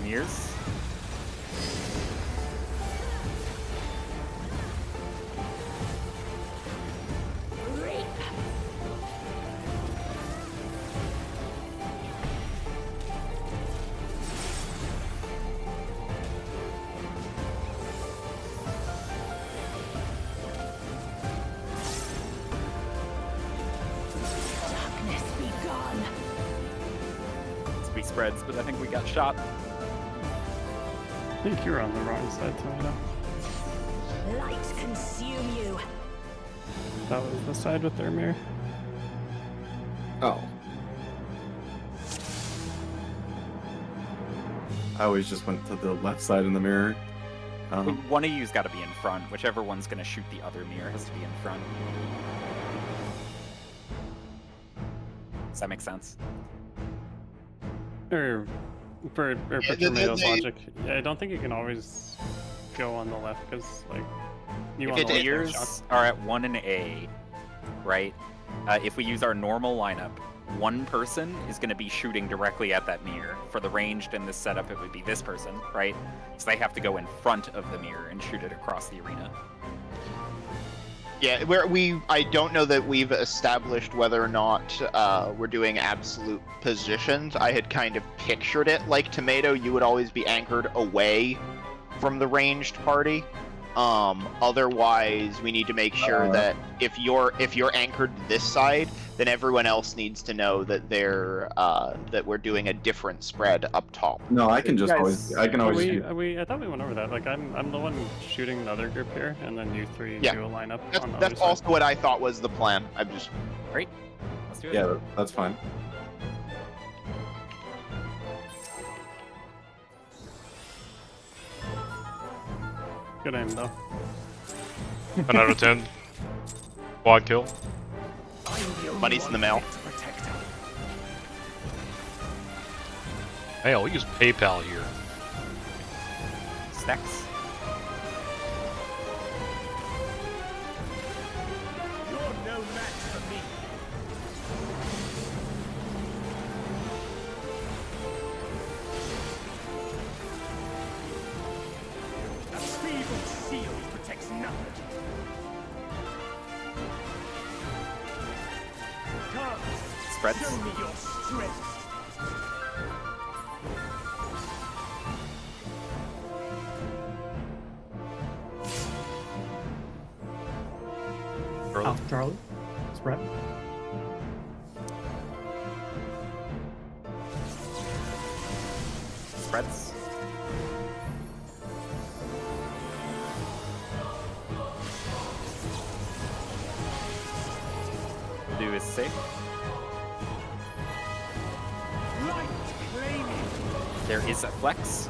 Mirrors. Reap! Darkness be gone. Sweet spreads, but I think we got shot. I think you're on the wrong side, Tomato. Light consume you. That was the side with their mirror. Oh. I always just went to the left side in the mirror. One of you's got to be in front. Whichever one's going to shoot the other mirror has to be in front. Does that make sense? Or for Yeah, Tomato's they- logic, yeah, I don't think you can always go on the left because like you want If to the mirrors are at 1 and A, right? If we use our normal lineup, one person is going to be shooting directly at that mirror. For the ranged in this setup, it would be this person, right? So they have to go in front of the mirror and shoot it across the arena. Yeah, I don't know that we've established whether or not we're doing absolute positions. I had kind of pictured it like Tomato. You would always be anchored away from the ranged party. Otherwise, we need to make sure that if you're anchored this side, then everyone else needs to know that that we're doing a different spread up top. No, I can just Guys, always. I can always. I thought we went over that. Like I'm the one shooting the other group here, and then you three Yeah. do a lineup That's, on the that's other side. also what I thought was the plan. I'm just Great. Let's do it. Yeah, that's fine. Good aim though. 10 out of 10. Quad kill. money's in the mail. Hey, I'll use PayPal here. Stacks. You're no match for me. A feeble shield protects nothing. Come, Spreads. show me your strength. Charlie. Alpha Charlie. Spread. Spreads. Do is safe. Light claiming. There is a flex.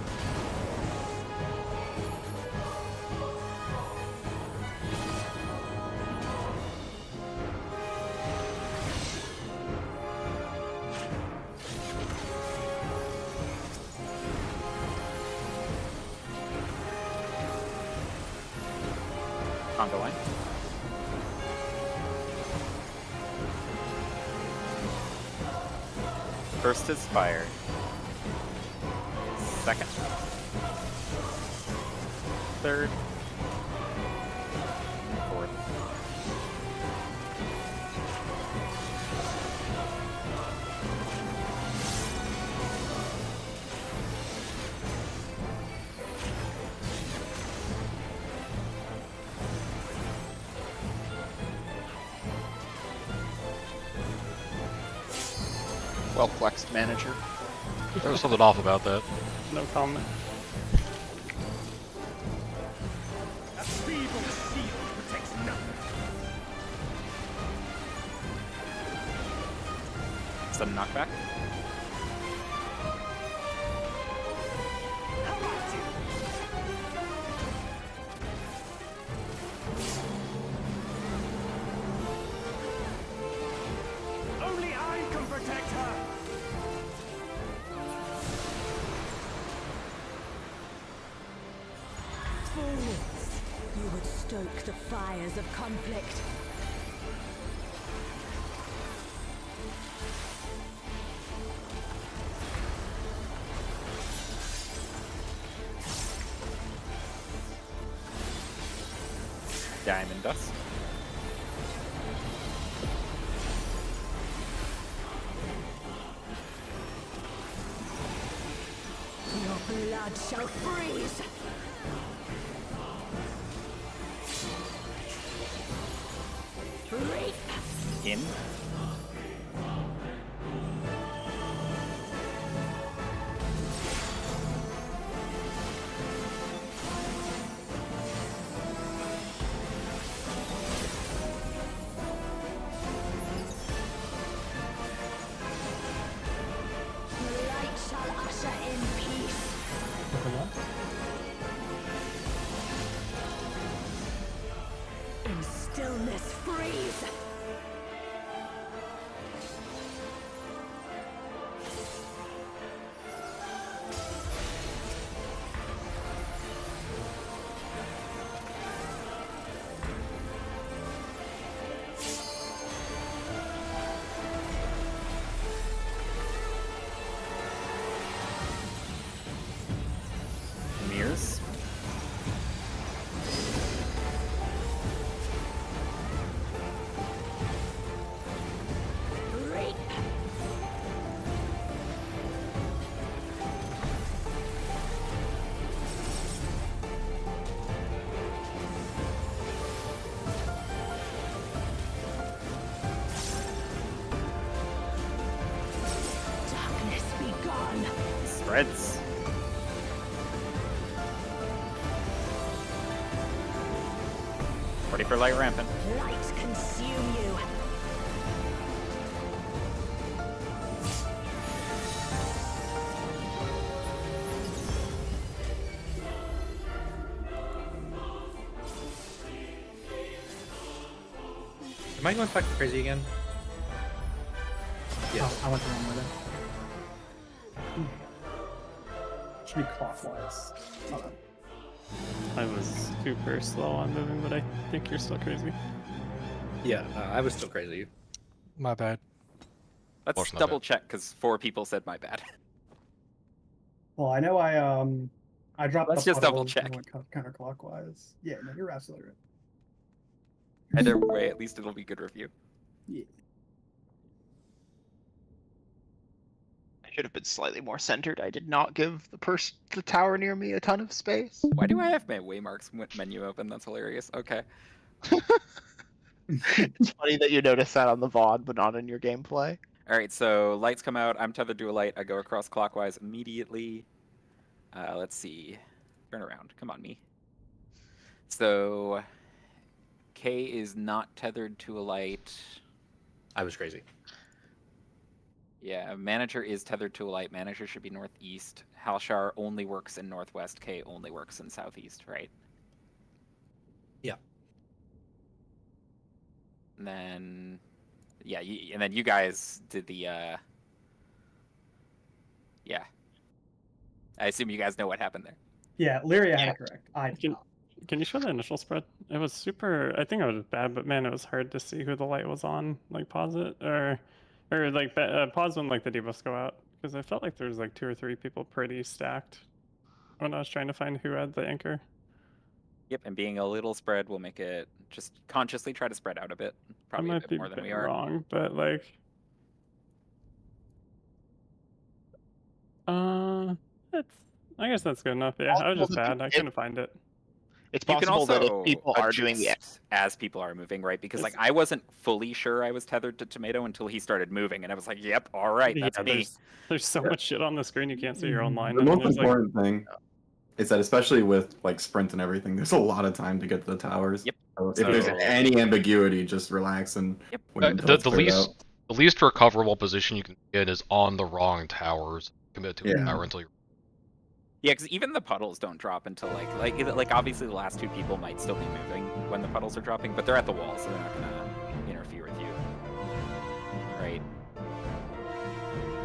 Conga line. First is fire. Second. Third. Fourth. Well flexed, manager. There was something off about that. No comment. A feeble shield protects nothing. Some knockback. How about you? Only I can protect her. Fools! You would stoke the fires of conflict. Diamond dust. Your blood shall freeze! Reap! In. Light shall usher in peace. Look at that. In stillness freeze! Mirrors. Spreads. Ready for light rampant. Lights consume you. Am I going fucking crazy again? Oh, I went the wrong way then. Should be clockwise. Hold on. I was super slow on moving, but I think you're still crazy. Yeah, I was still crazy. My bad. Let's Course not double bad. check because 4 people said my bad. Well, I know I dropped Let's the just double puddles check. and went counterclockwise. Yeah, no, you're absolutely right. Either way, at least it'll be good review. Yeah. I should have been slightly more centered. I did not give the tower near me a ton of space. Why do I have my waymarks menu open? That's hilarious. Okay. It's funny that you notice that on the VOD, but not in your gameplay. All right, so lights come out. I'm tethered to a light. I go across clockwise immediately. Let's see. Turn around. Come on, me. So K is not tethered to a light. I was crazy. Yeah, manager is tethered to a light. Manager should be northeast. Halshar only works in northwest. K only works in southeast, right? Yeah. And then, yeah, and then you guys did the, yeah. I assume you guys know what happened there. Yeah, Lyria had it correct. I did Can, not. can you show the initial spread? It was super. I think it was bad, but man, it was hard to see who the light was on. Like pause it or like pause when like the debuffs go out, because I felt like there was like 2 or 3 people pretty stacked when I was trying to find who had the anchor. Yep, and being a little spread will make it just consciously try to spread out a bit. Probably I a might bit be more than we are. wrong, but like, that's. I guess that's good enough. Yeah, I was just bad. I couldn't find it. It's You can possible that if also people are doing the adjust as people are moving, right? Because like I wasn't fully sure I was tethered to Tomato until he started moving, and I was like, "Yep, all right, that's Yeah, me." there's so much shit on the screen you can't see your own line. The and most there's, like, important thing is that, especially with like sprint and everything, there's a lot of time to get to the towers. Yep. So if there's So- any ambiguity, just relax and Yep. wait until The, it's the cleared least out. the least recoverable position you can get is on the wrong towers. Commit to a Yeah. tower until you're. Yeah, because even the puddles don't drop until like obviously the last 2 people might still be moving when the puddles are dropping, but they're at the wall, so they're not gonna interfere with you, right?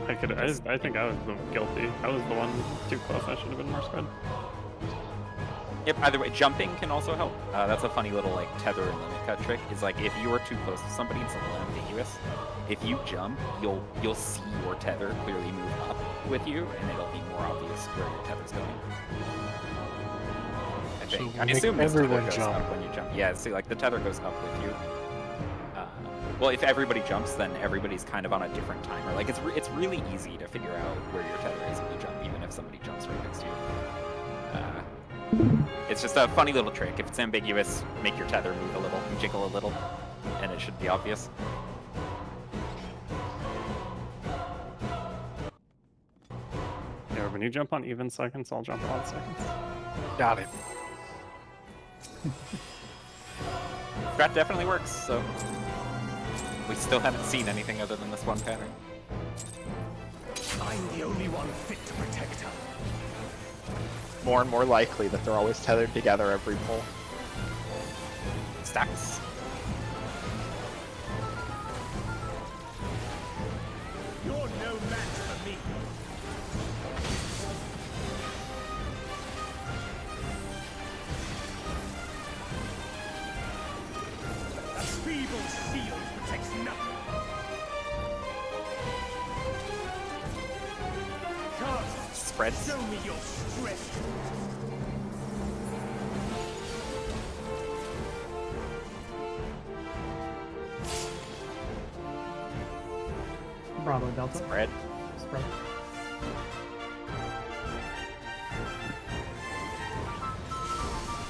I think I was the guilty. I was the one too close. I should have been more spread. Yep. Either way, jumping can also help. That's a funny little like tether and limit cut trick. Is like if you are too close to somebody, it's a little ambiguous. If you jump, you'll see your tether clearly move up with you, and it'll be more obvious where your tether's going. I So think. we'll I make assume this tether everyone goes jump. up when you jump. Yeah. See, like the tether goes up with you. Well, if everybody jumps, then everybody's kind of on a different timer. Like it's really easy to figure out where your tether is if you jump, even if somebody jumps right next to you. It's just a funny little trick. If it's ambiguous, make your tether move a little, jiggle a little, and it should be obvious. Yeah, when you jump on even seconds, I'll jump on seconds. Got it. Strat definitely works, so we still haven't seen anything other than this one pattern. I'm the only one fit to protect her. more and more likely that they're always tethered together every pull. Stacks. You're no match for me. A feeble shield protects nothing. Cast, Spreads. show me your strength. Bravo Delta. Spread. Spread.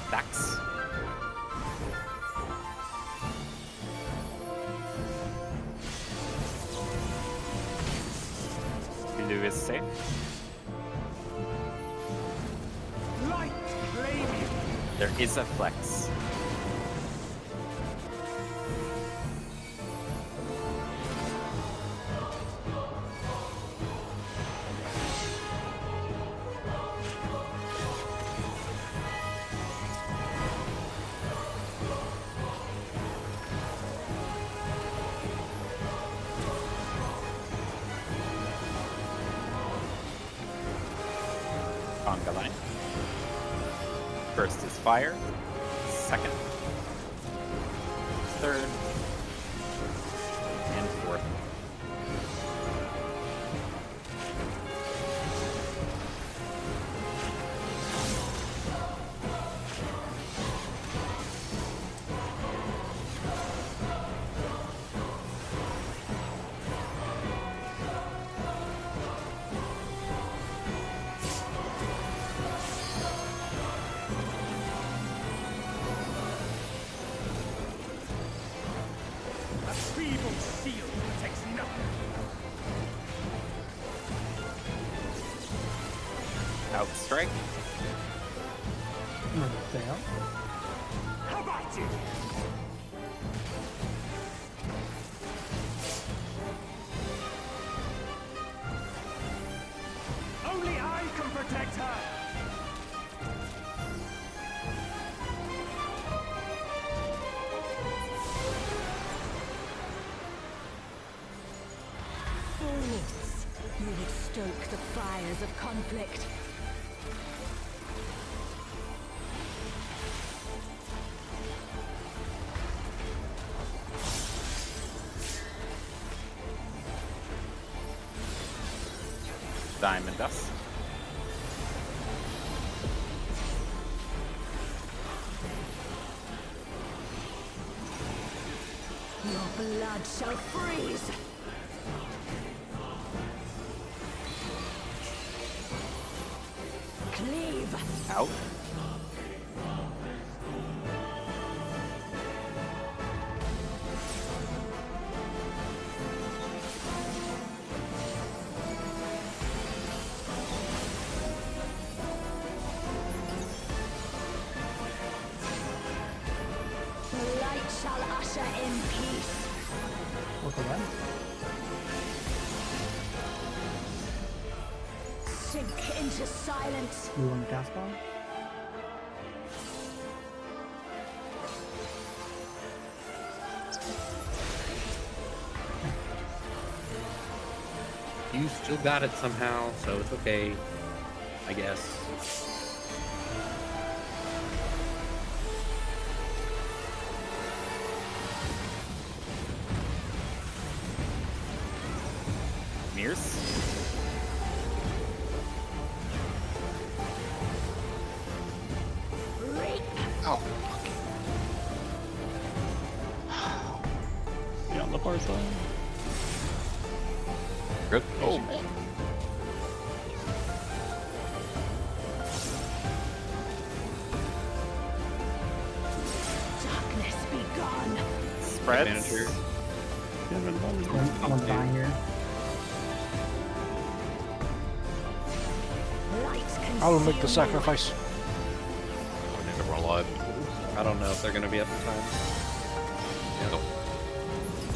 Stacks. Blue is safe. There is a flex. Conga line. First is fire. Second. Third. And fourth. A feeble shield protects nothing. Outstrike. Down. How about you? Only I can protect her. Fools, you would stoke the fires of conflict. Diamond Dust. Your blood shall freeze. Cleave. Out. The light shall usher in peace. Look away. Sink into silence. You want to cast bomb? You still got it somehow, so it's okay, I guess. Mears. Reap. Yeah, on the far side. Good. Oh. Darkness be gone. Spreads. Manager. One's dying here. Light I will make the consume you. sacrifice. I need to run alive. I don't know if they're gonna be up in time. Yeah.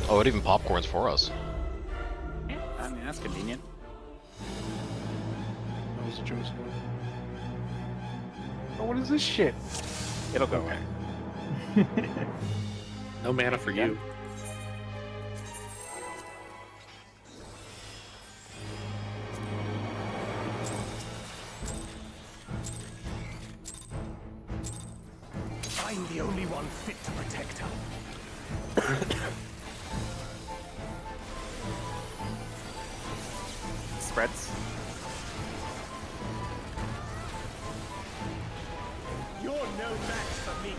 Oh, it even popcorns for us. Yeah, I mean, that's convenient. That was a choice. Oh, what is this shit? It'll go away. No mana for you. I'm the only one fit to protect her. Spreads. You're no match for me.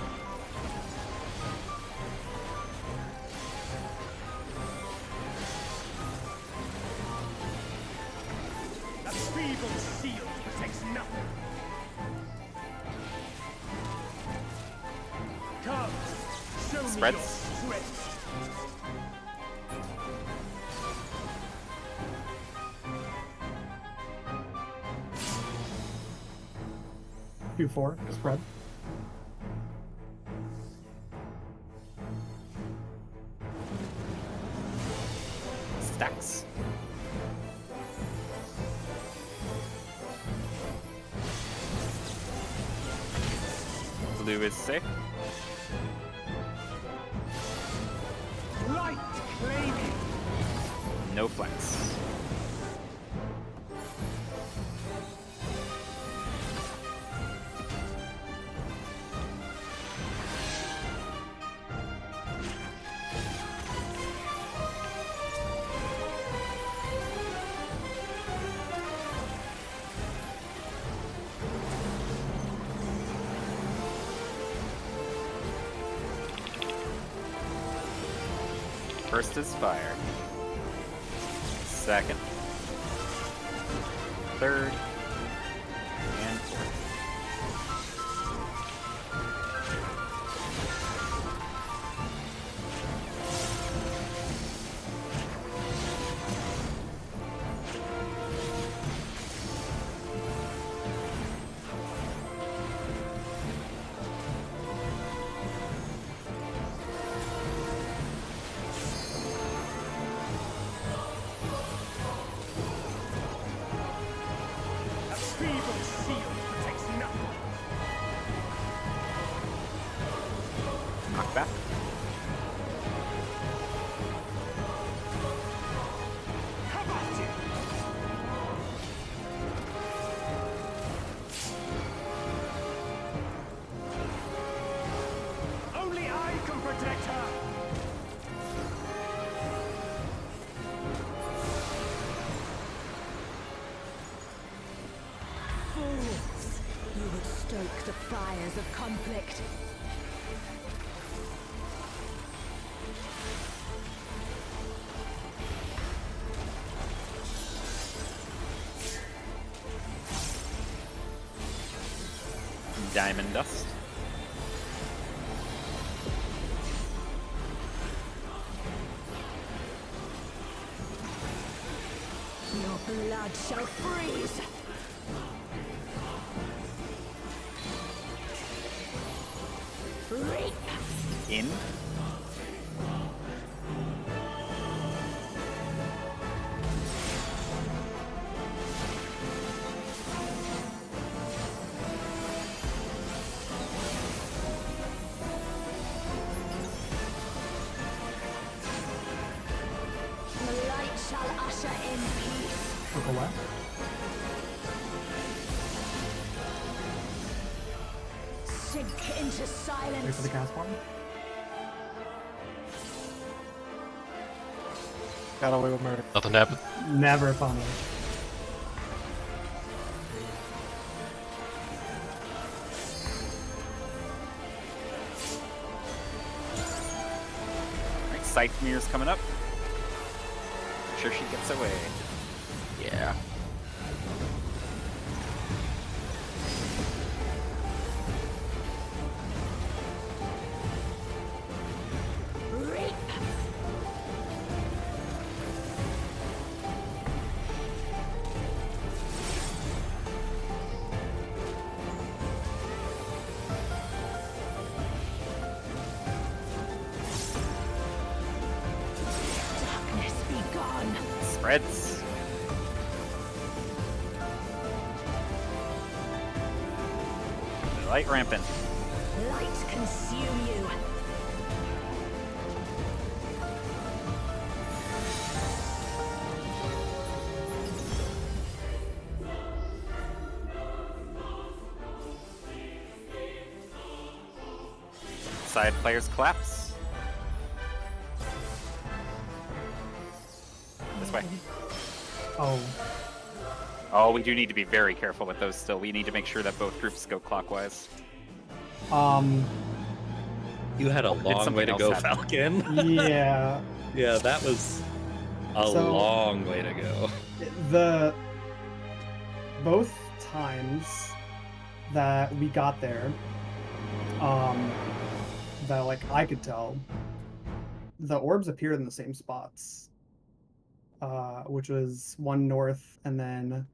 A feeble shield protects nothing. Come, show me Spreads. your strength. 2-4 spread. stacks. Blue is safe. Light claiming. No flex. First is fire. Second. Third. And fourth. A feeble shield protects nothing. Knockback. How about it? Only I can protect her. Fools! You would stoke the fires of conflict. Diamond dust. Your blood shall freeze! Reap! In. The light shall usher in peace. Circle left. Sink into Wait silence. for the cast one. Got away with murder. Nothing happened. Never funny. Alright, Scythe Mirror's coming up. Make sure she gets away. Yeah. Reap! Darkness be gone. Spreads. Light rampant. Light consume you. Side players collapse. This way. Oh, Oh, we do need to be very careful with those still. We need to make sure that both groups go clockwise. You had a did long way something to else go, happen? Falcon. yeah. Yeah, that was a So- long way to go. The both times that we got there, that like I could tell, the orbs appeared in the same spots, which was one north and then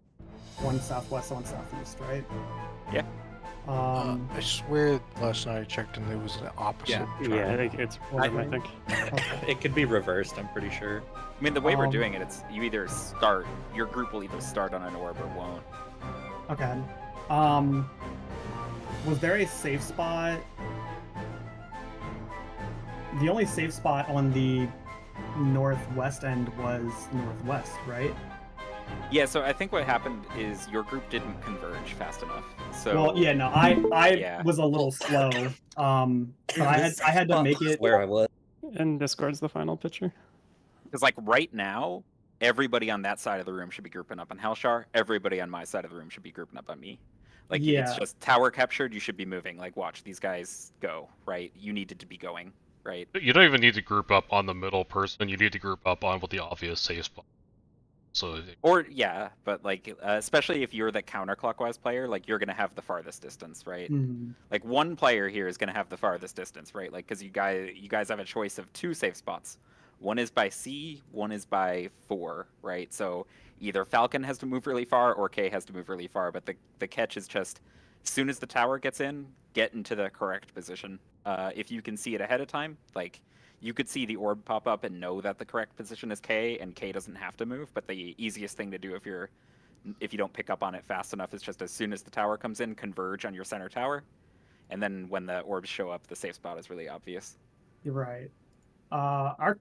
one southwest and one southeast, right? Yeah. I swear last night I checked and it was the opposite. Yeah, I think it's random, I think. It could be reversed, I'm pretty sure. I mean, the way we're doing it, it's you either start, your group will either start on an orb or won't. Okay. Was there a safe spot? The only safe spot on the northwest end was northwest, right? Yeah, so I think what happened is your group didn't converge fast enough. So Well, yeah, no, I Yeah. was a little slow. But I had to make it. Where I was. And Discord's the final picture. because like right now, everybody on that side of the room should be grouping up on Helshar. Everybody on my side of the room should be grouping up on me. Like it's Yeah. just tower captured. You should be moving. Like watch these guys go. Right, you needed to be going. Right. You don't even need to group up on the middle person. You need to group up on what the obvious safe spot. So Or yeah, but like especially if you're the counterclockwise player, like you're gonna have the farthest distance, right? Mhm. Like one player here is gonna have the farthest distance, right? Like because you guys have a choice of two safe spots. One is by C, one is by 4, right? So either Falcon has to move really far or K has to move really far. But the catch is just as soon as the tower gets in, get into the correct position. If you can see it ahead of time, like you could see the orb pop up and know that the correct position is K, and K doesn't have to move. But the easiest thing to do if you don't pick up on it fast enough is just as soon as the tower comes in, converge on your center tower, and then when the orbs show up, the safe spot is really obvious. You're right. Our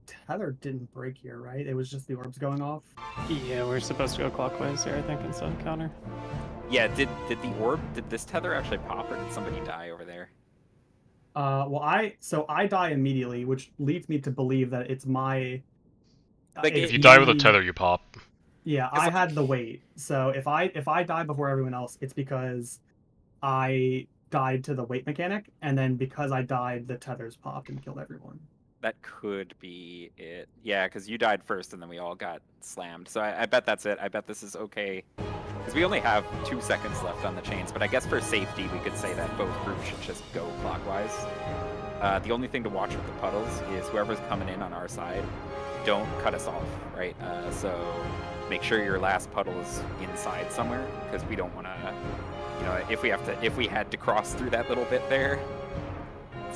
tether didn't break here, right? It was just the orbs going off. Yeah, we're supposed to go clockwise here, I think, instead of counter. Yeah, did this tether actually pop, or did somebody die over there? Well, I die immediately, which leads me to believe that it's my. Like, if you die with a me- tether, you pop. Yeah, I had the weight. So if I die before everyone else, it's because I died to the weight mechanic, and then because I died, the tethers popped and killed everyone. That could be it. Yeah, because you died first, and then we all got slammed. So I bet that's it. I bet this is okay. Because we only have 2 seconds left on the chains, but I guess for safety, we could say that both groups should just go clockwise. The only thing to watch with the puddles is whoever's coming in on our side, don't cut us off, right? So make sure your last puddle is inside somewhere, because we don't want to, if we had to cross through that little bit there.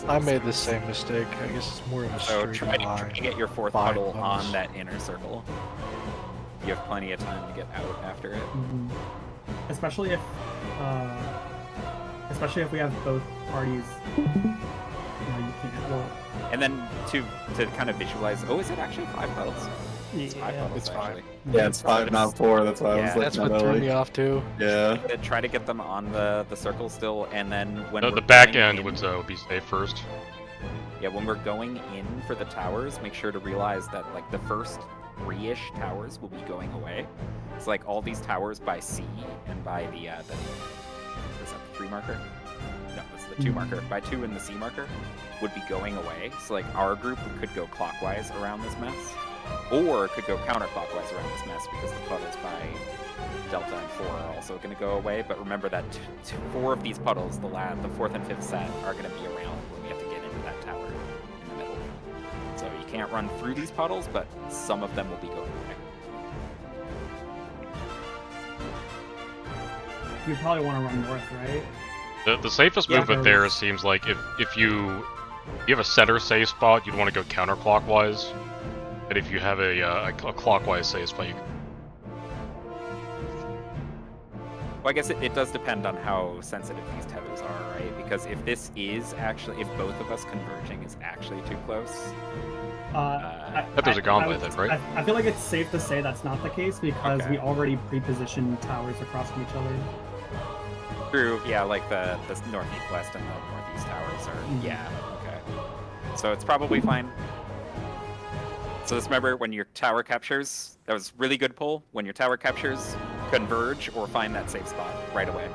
I made the same mistake. I guess it's more of a So straight try line. to get your 4th Five puddle puddles. on that inner circle. You have plenty of time to get out after it. Especially if we have both parties. You can't. Well, And then to kind of visualize, oh, is it actually 5 puddles? It's 5 Yeah, puddles, it's 5. actually. Yeah, it's 5, not 4. That's why I was Yeah. looking That's at what it threw like- me off too. Yeah. Try to get them on the circle still, and then when The we're back going end in- would be safe first. Yeah, when we're going in for the towers, make sure to realize that like the first 3-ish towers will be going away. It's like all these towers by C and by the is that the 3 marker? No, it's the 2 marker. By 2 and the C marker would be going away. So like our group could go clockwise around this mess, or could go counterclockwise around this mess because the puddles by Delta and 4 are also going to go away. But remember that 4 of these puddles, the 4th and 5th set, are going to be around when we have to get into that tower in the middle. So you can't run through these puddles, but some of them will be going away. you probably want to run north, right? The safest Yeah, movement there there was- seems like if you have a center safe spot, you'd want to go counterclockwise. And if you have a clockwise safe spot, you can... Well, I guess it does depend on how sensitive these tethers are, right? Because if this is actually, if both of us converging is actually too close, Tethers are gone by would- then, right? I feel like it's safe to say that's not the case because Okay. we already pre-positioned towers across from each other. true, yeah, like the northeast and the northeast towers are, yeah, okay. So it's probably fine. So just remember, when your tower captures, that was really good pull. When your tower captures, converge or find that safe spot right away.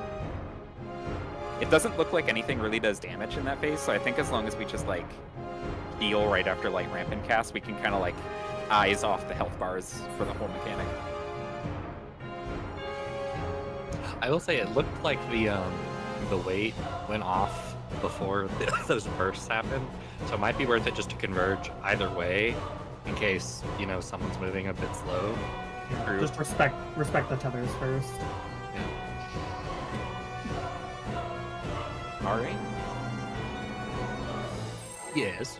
It doesn't look like anything really does damage in that phase, so I think as long as we just like heal right after light rampant cast, we can kind of like eyes off the health bars for the whole mechanic. I will say it looked like the weight went off before those bursts happened, so it might be worth it just to converge either way, in case someone's moving a bit slow. Just respect the tethers first. All right. Yes.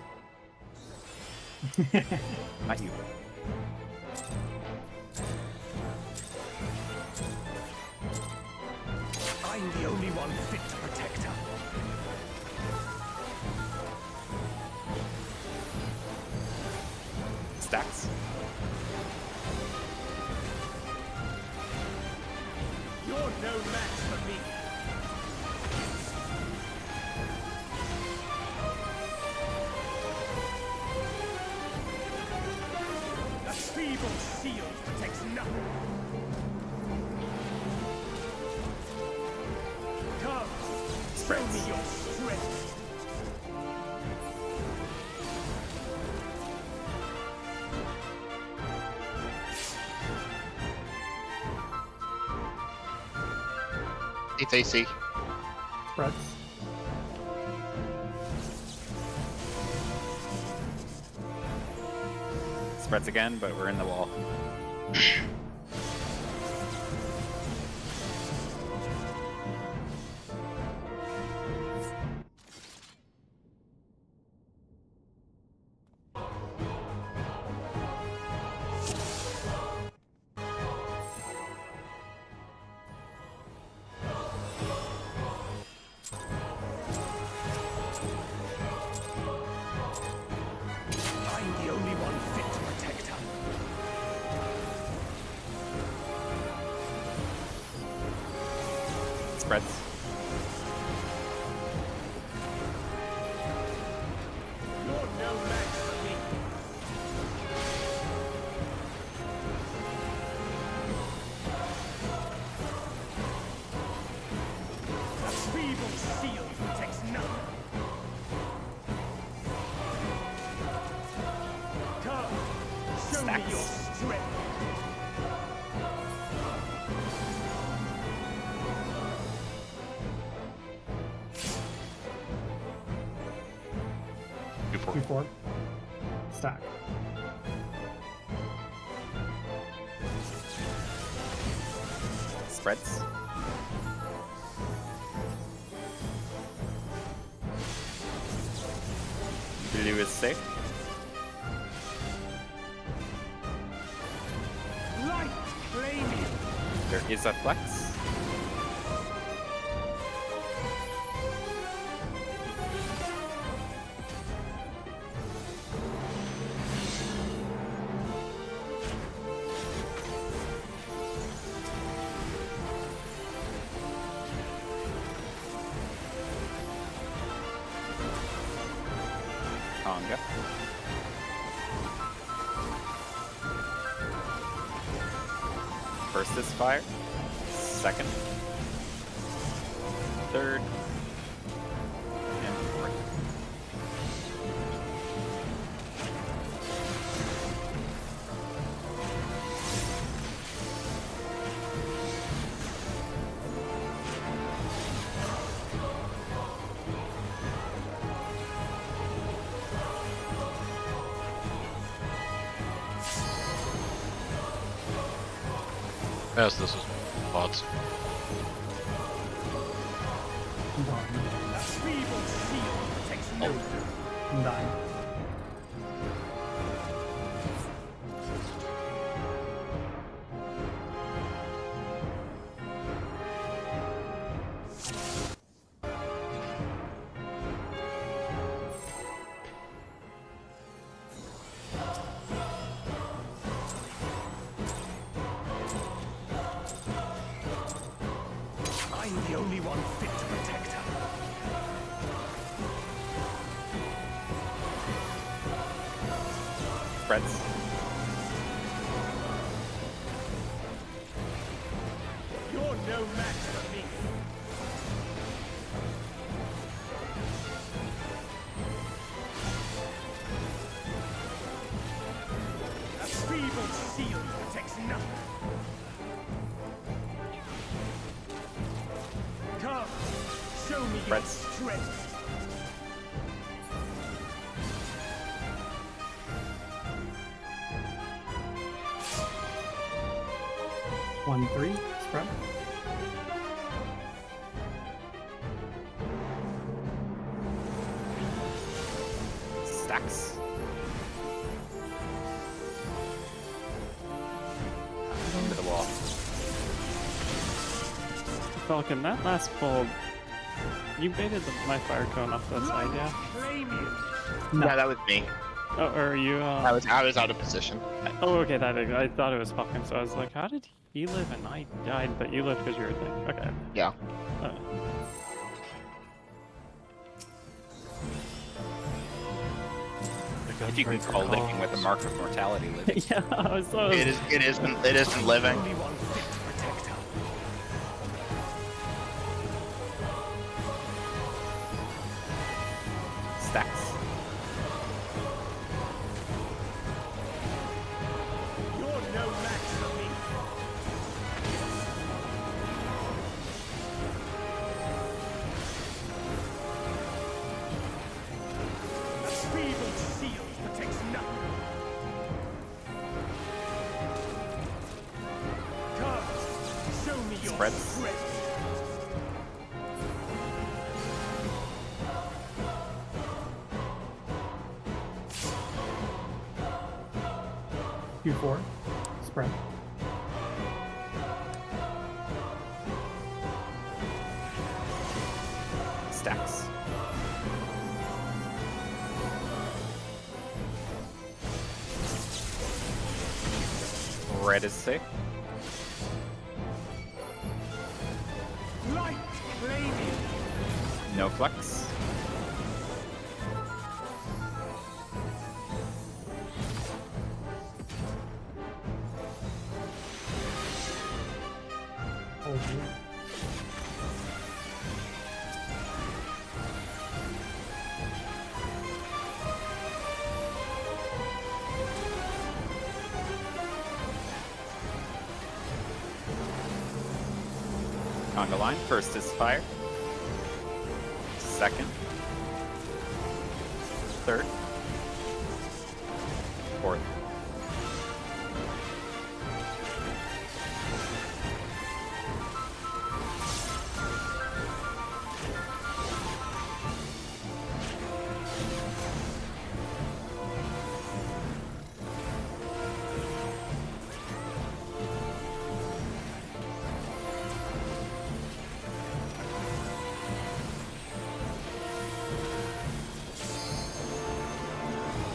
Not you. I'm the only one fit to protect her. Stacks. You're no match for me. A feeble shield protects nothing. Come, show me your strength. It's AC. Spreads. Spreads again, but we're in the wall. I'm the only one fit to protect her. Spreads. You're no match for me. A feeble shield protects nothing. Come, show me your strength. Q4. Stack. Spreads. Blue is safe. Light flaming. There is a flex. Tonga. First is fire. Second. Third. And fourth. Yes, this is bots. A feeble shield protects nothing. I'm dying. I'm the only one fit to protect her. Spreads. You're no match for me. A feeble shield protects nothing. Come, show me your Spreads. strength. 1-3. Spread. Stacks. Into the wall. Falcon, that last pull, you baited my fire cone off that side, yeah? No. Yeah, that was me. Oh, or are you? I was out of position. Oh, okay. I thought it was Falcon, so I was like, how did he live and I died, but you lived because you were thing. Okay. Yeah. If you can call living with a mark of mortality living. Yeah, I was. It isn't living. Only one fit to protect her. Stacks. You're no match for me. A feeble shield protects nothing. Cards, show me your Spreads. strength. Q4. Spread. Stacks. Red is safe. Light claiming. No flex. Hold you. Conga line. First is fire. Second. Third. Fourth.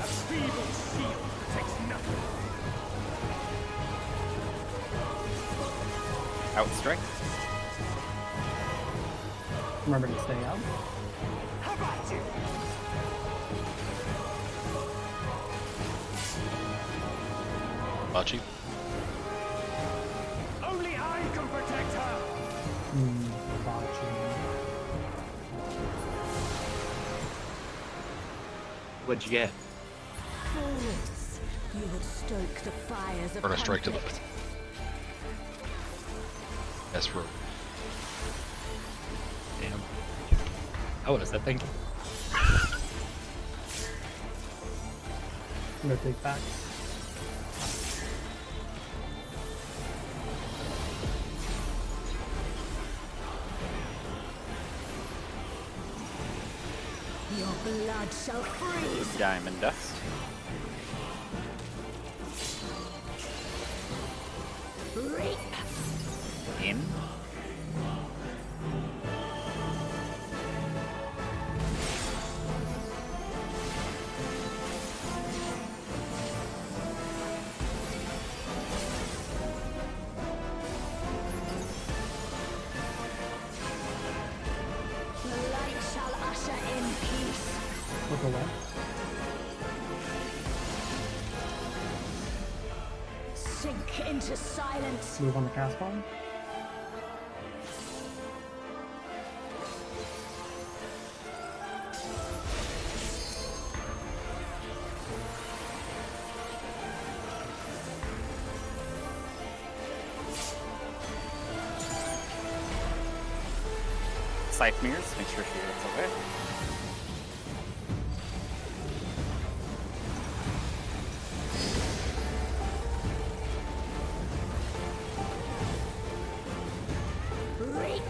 A feeble shield protects nothing. Outstrike. Remember to stay out. How about you? Bachi. Only I can protect her. Botching. What'd you get? Fools, you would stoke the fires of Burn a strike to the conflict. FRU. Damn. I would have said thank you. No take backs. Your blood shall freeze. Diamond dust. Reap. In. The light shall usher in peace. Look away. Sink into silence. Move on the cast bomb. Scythe mirrors. Make sure she gets away. Reap.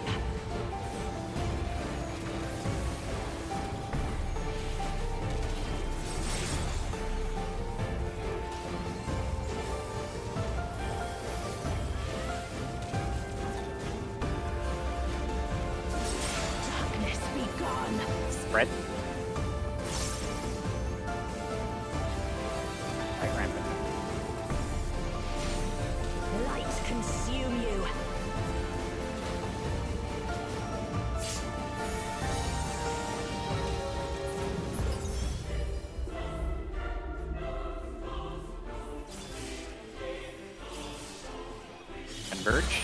converge.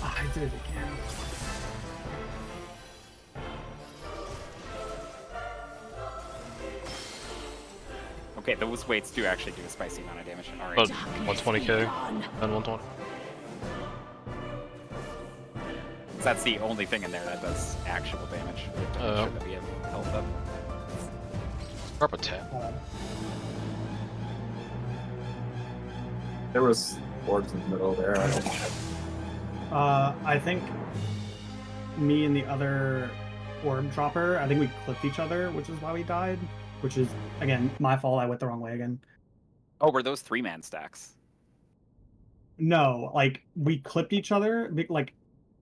Oh, I did it again. Okay, those weights do actually do a spicy amount of damage. All About right. 120k and 120. So that's the only thing in there that does actual damage. We have to make sure that we have health up. Drop a 10. There was orbs in the middle there. I think me and the other orb dropper, I think we clipped each other, which is why we died. Which is, again, my fault. I went the wrong way again. Oh, were those 3-man stacks? No, like, we clipped each other. Like,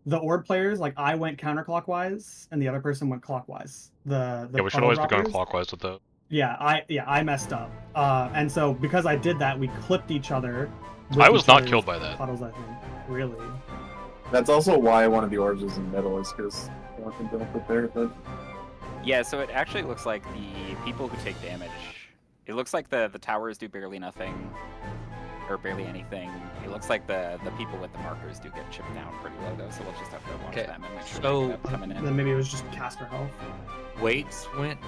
the orb players, like, I went counterclockwise, and the other person went clockwise. The Yeah, we should puddle always be going droppers- clockwise with that. Yeah, I messed up. And so, because I did that, we clipped each other. with I was each not other's killed by that. Puddles, I think. Really? That's also why one of the orbs was in the middle, is because no one can jump up there. But Yeah, so it actually looks like the people who take damage, it looks like the towers do barely nothing, or barely anything. It looks like the people with the markers do get chipped down pretty low though, so we'll just have to watch Okay, them and make sure so- they end up coming in. Then maybe it was just caster health. Weights went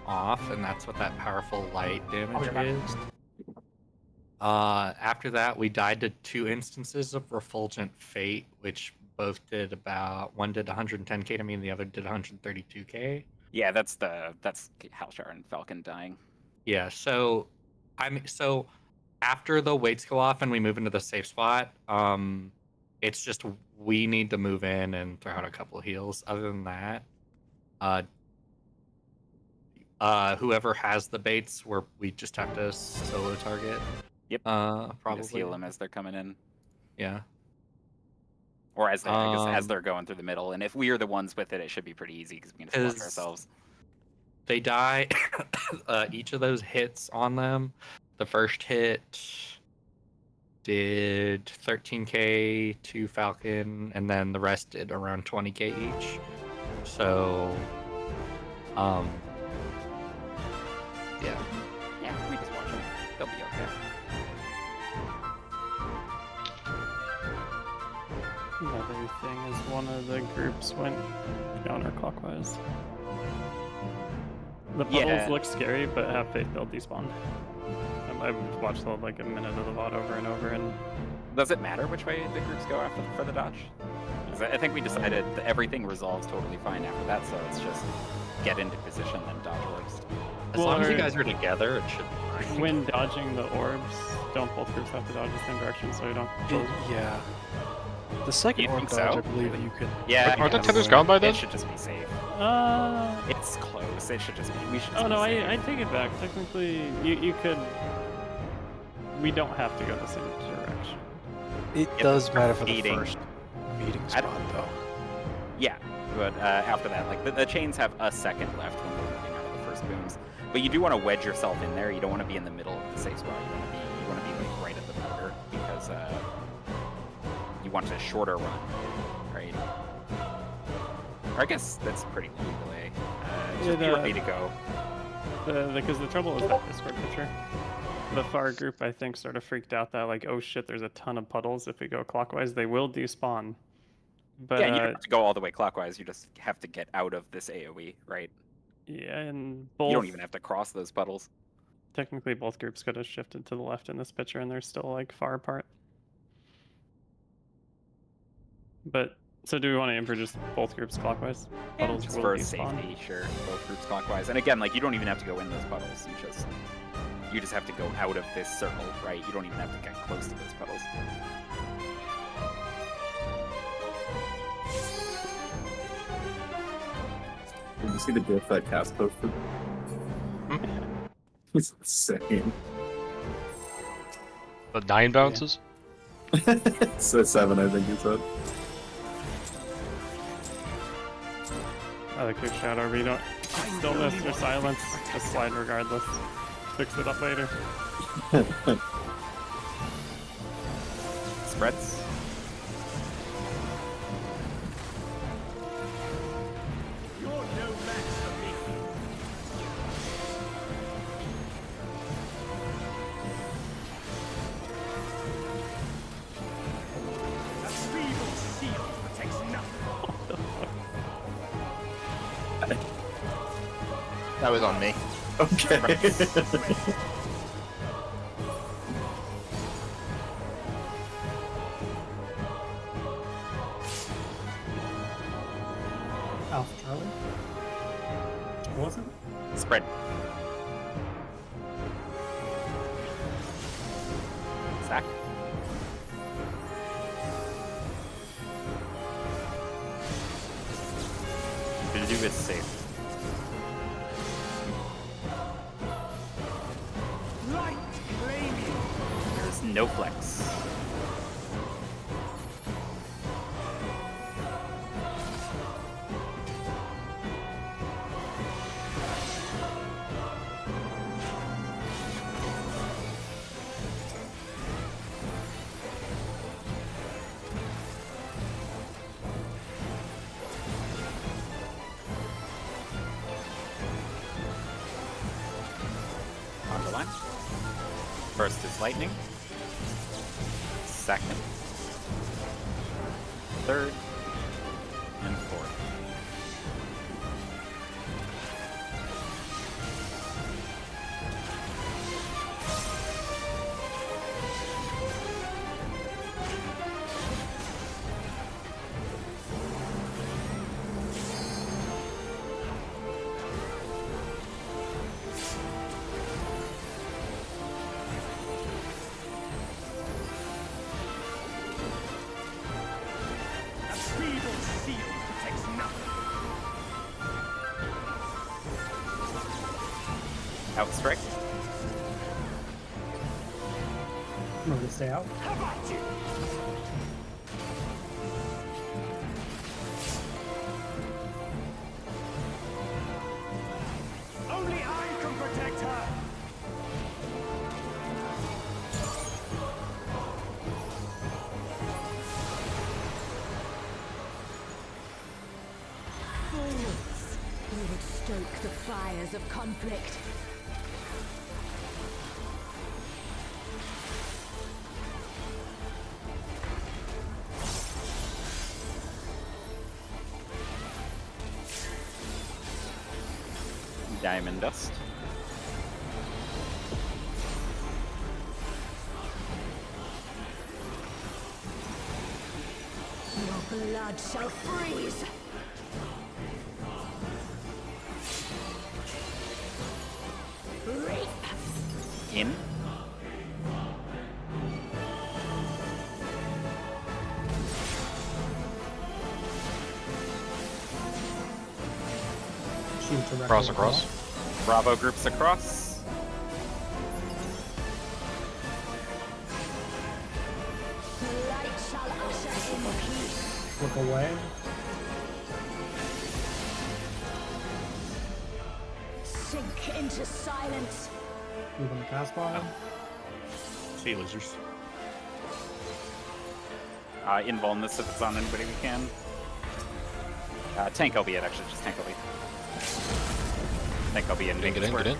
off, and that's what that powerful light damage is. After that, we died to 2 instances of Refulgent Fate, which both did one did 110k to me, and the other did 132k. Yeah, that's Halshar and Falcon dying. Yeah, so after the weights go off and we move into the safe spot, it's just we need to move in and throw out a couple of heals. Other than that, whoever has the baits, we just have to solo target. Yep. Probably Just heal them as they're coming in, Yeah. or as as they're going through the middle. And if we are the ones with it, it should be pretty easy because we can just block ourselves. They die. Each of those hits on them. The first hit did 13k to Falcon, and then the rest did around 20k each. So, yeah. Yeah, we just watch them. They'll be okay. Another thing is one of the groups went counterclockwise. The puddles Yeah. look scary, but have faith they'll despawn. I've watched like a minute of the VOD over and over, and Does it matter which way the groups go after for the dodge? 'Cause I think we decided that everything resolves totally fine after that, so it's just get into position and dodge works. As long as you guys are together, it should be fine. when dodging the orbs, don't both groups have to dodge the same direction so you don't. Yeah. The second You orb think dodge, so? I believe you could. Yeah, Aren't the yes. tethers gone by then? It should just be safe. Uh, It's close. It should just be. We should. oh just no, be safe. I take it back. Technically, you could. We don't have to go the same direction. It Yep, does matter for the feeding. first meeting I spot, don't- though. Yeah, but after that, like the chains have a second left when we're moving out of the first booms. But you do want to wedge yourself in there. You don't want to be in the middle of the safe spot. You want to be like right at the border because you want a shorter run, right? Or I guess that's pretty long delay. Just be ready to go. Because the trouble is that Discord picture. The far group, I think, sort of freaked out that like, oh shit, there's a ton of puddles. If we go clockwise, they will despawn. But Yeah, and you don't have to go all the way clockwise. You just have to get out of this AoE, right? yeah, and both You don't even have to cross those puddles. technically both groups could have shifted to the left in this picture, and they're still like far apart. But so do we want to aim for just both groups clockwise? Yeah, Puddles just will for despawn. safety, sure. Both groups clockwise. And again, like you don't even have to go in those puddles. You just have to go out of this circle, right? You don't even have to get close to those puddles. did you see the GIF that Cass posted? It's insane. The 9 bounces? So 7, I think you said. I like your shadow read out. Stillness or silence, just slide regardless. Fix it up later. Spreads. You're no match for me. That was on me. Okay. Alpha Charlie. What was it? Spread. Sack. Blue is safe. Light flaming. There's no flex. On the line. First is lightning. Second. Third. And fourth. A feeble shield protects nothing. Outstrike. I'm going to stay out. How about you? Only I can protect her. Fools! You would stoke the fires of conflict. Diamond dust. Your blood shall freeze! Reap! In. Shoot directly Cross across. Bravo groups across. The light shall usher in peace. Look away. Sink into silence. Move on the cast bar. See, losers. Invuln this if it's on anybody we can. Tank LB it actually, just tank LB. Tank LB and Get in, get in.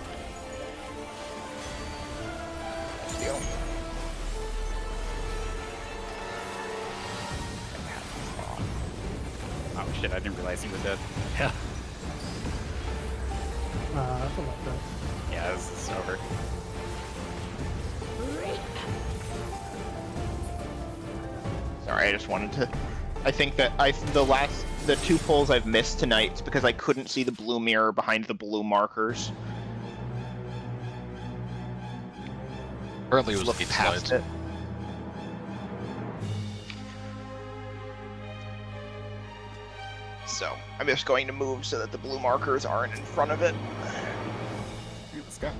Deal. Oh shit, I didn't realize you were dead. Yeah. That's a lot good. Yeah, this is over. Reap! Sorry, I just wanted to. I think that the two pulls I've missed tonight is because I couldn't see the blue mirror behind the blue markers. Apparently it was Look 8 past slides. it. So I'm just going to move so that the blue markers aren't in front of it. Let's go.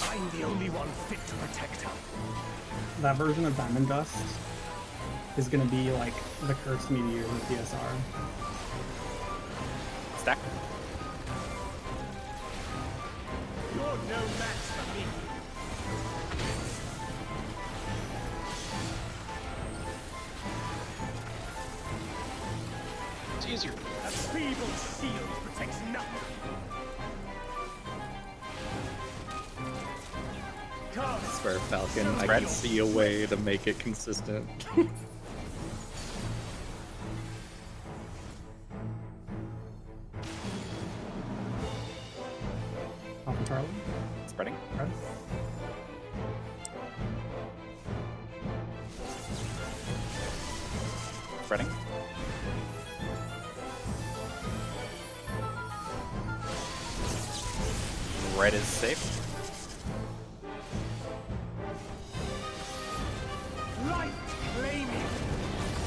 I'm the only one fit to protect her. That version of Diamond Dust is going to be like the Cursed Meteor with DSR. Stack. You're no match for me. It's easier. A feeble shield protects nothing. comes. I swear, Falcon, I Spread. can see a way to make it consistent. Off of Charlie. Spreading. Red. Spreading. Red is safe. Light claiming.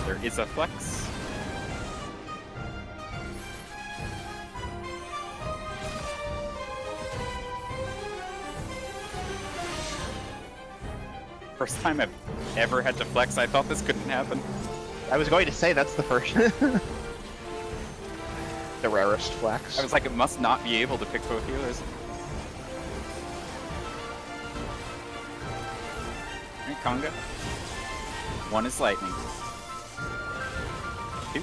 There is a flex. First time I've ever had to flex. I thought this couldn't happen. I was going to say that's the first. The rarest flex. I was like, it must not be able to pick both healers. Alright, Conga. One is lightning. 2,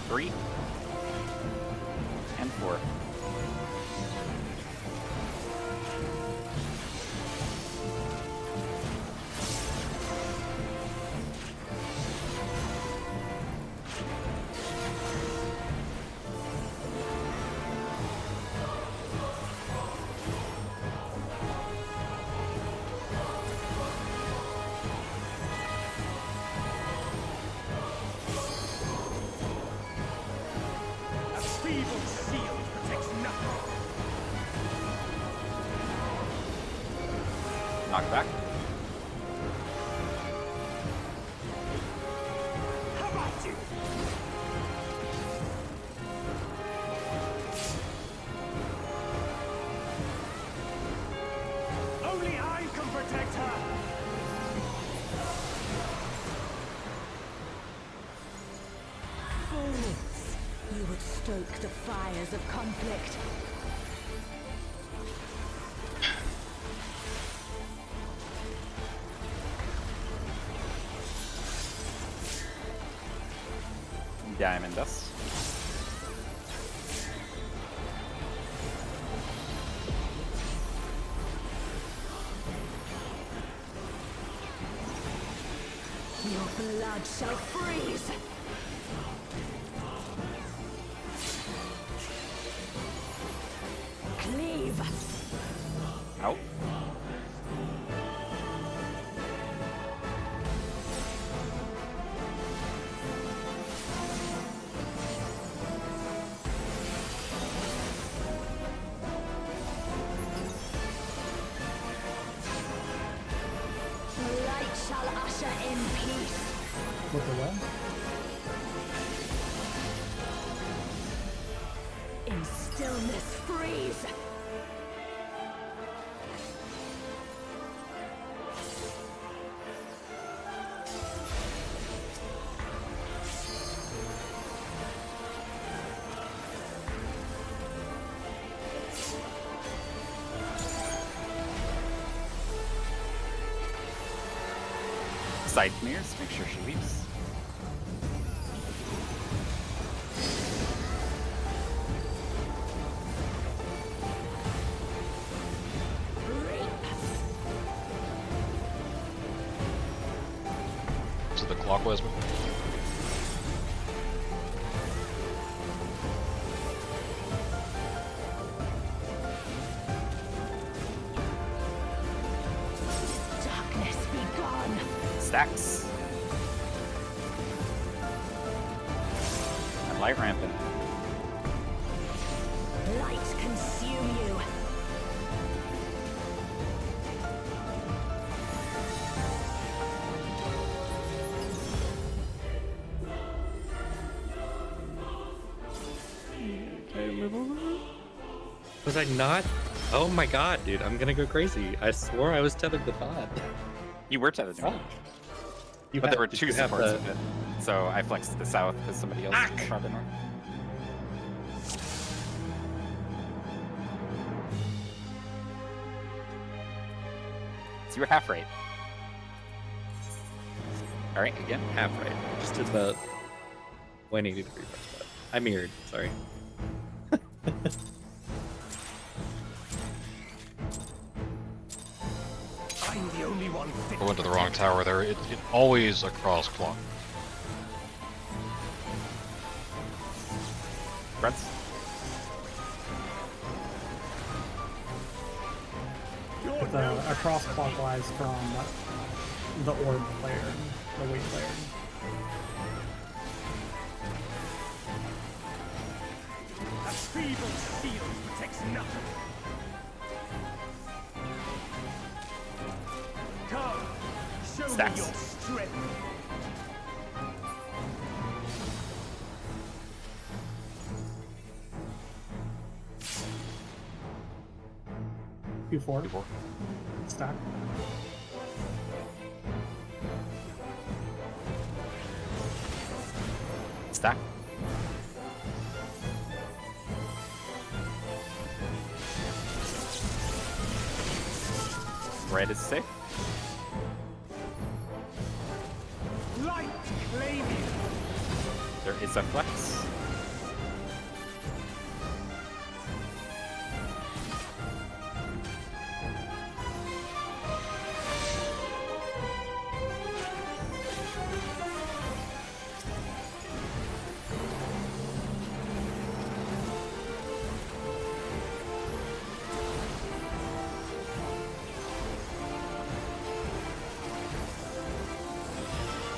3, and 4. A feeble shield protects nothing. Knockback. How about you? Only I can protect her. Fools! You would stoke the fires of conflict. Diamond Dust. Your blood shall freeze! Cleave! Out. Light shall usher in peace! With the web. In stillness freeze! Side mirrors, make sure she leaves. To the clockwise one. Darkness be gone! Stacks. And light rampant. Light consume you! Okay, move over. Was I not? Oh my god, dude, I'm gonna go crazy. I swore I was tethered to pod. You were tethered to me. You But had- there were did 2 you have supports the- of it. So I flexed to the south because somebody else was farther north. So you were half right. Alright, again. Half right. Just did the 180 degree press button. I mirrored, sorry. I'm the only one fit. I went to the wrong tower there. It always across clock. Reds. It's across clockwise from the orb player, the weight player. A feeble shield protects nothing. Come, show Stacks. me your strength. Q4. Q4. Stack. Stack. Red is safe. Light claim you. There is a flex.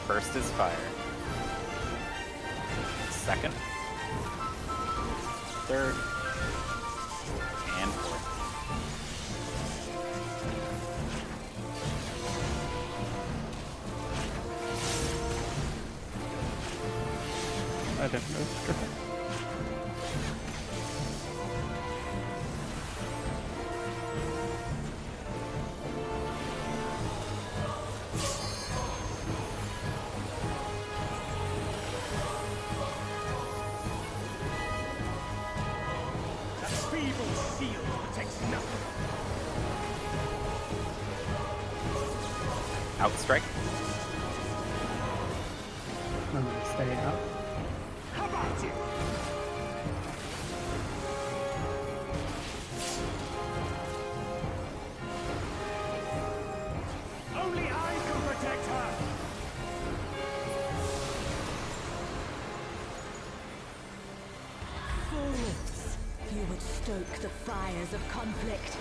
First is fire. Second. Third. And fourth. I didn't move. A feeble shield protects nothing. Outstrike. I'm gonna stay up. How about you? Only I can protect her. Fools! You would stoke the fires of conflict.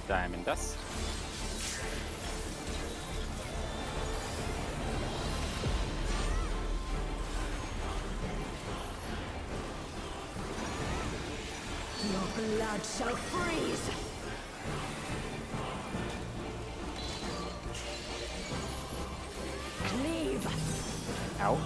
Diamond dust. Your blood shall freeze! Cleave! Out.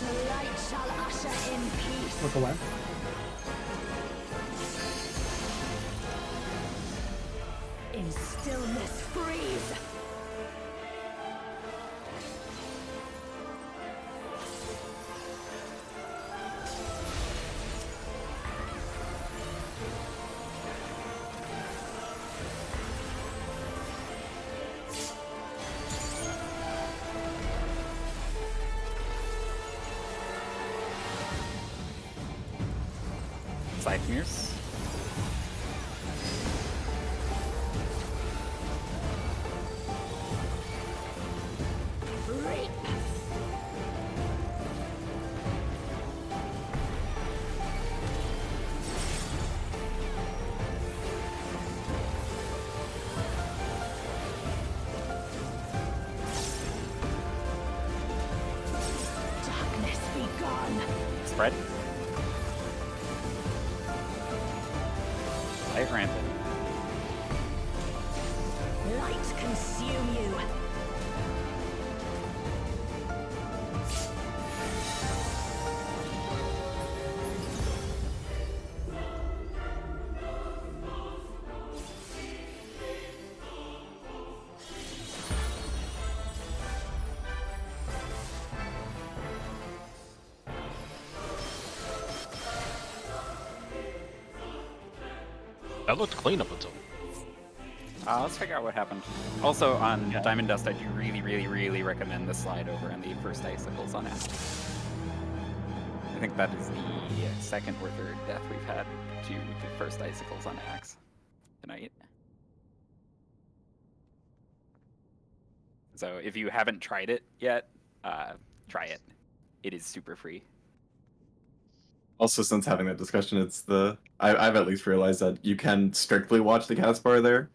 The light shall usher in peace. Look away. In stillness freeze! Scythe Mirrors. Reap! Darkness be gone! Spread. Light rampant. Light consume you! That looked clean up until. Let's figure out what happened. Also, on Diamond Dust, I do really recommend the slide over and the first icicles on Axe. I think that is the second or third death we've had to the first icicles on Axe tonight. So if you haven't tried it yet, try it. It is super free. Also, since having that discussion, I've at least realized that you can strictly watch the cast bar there,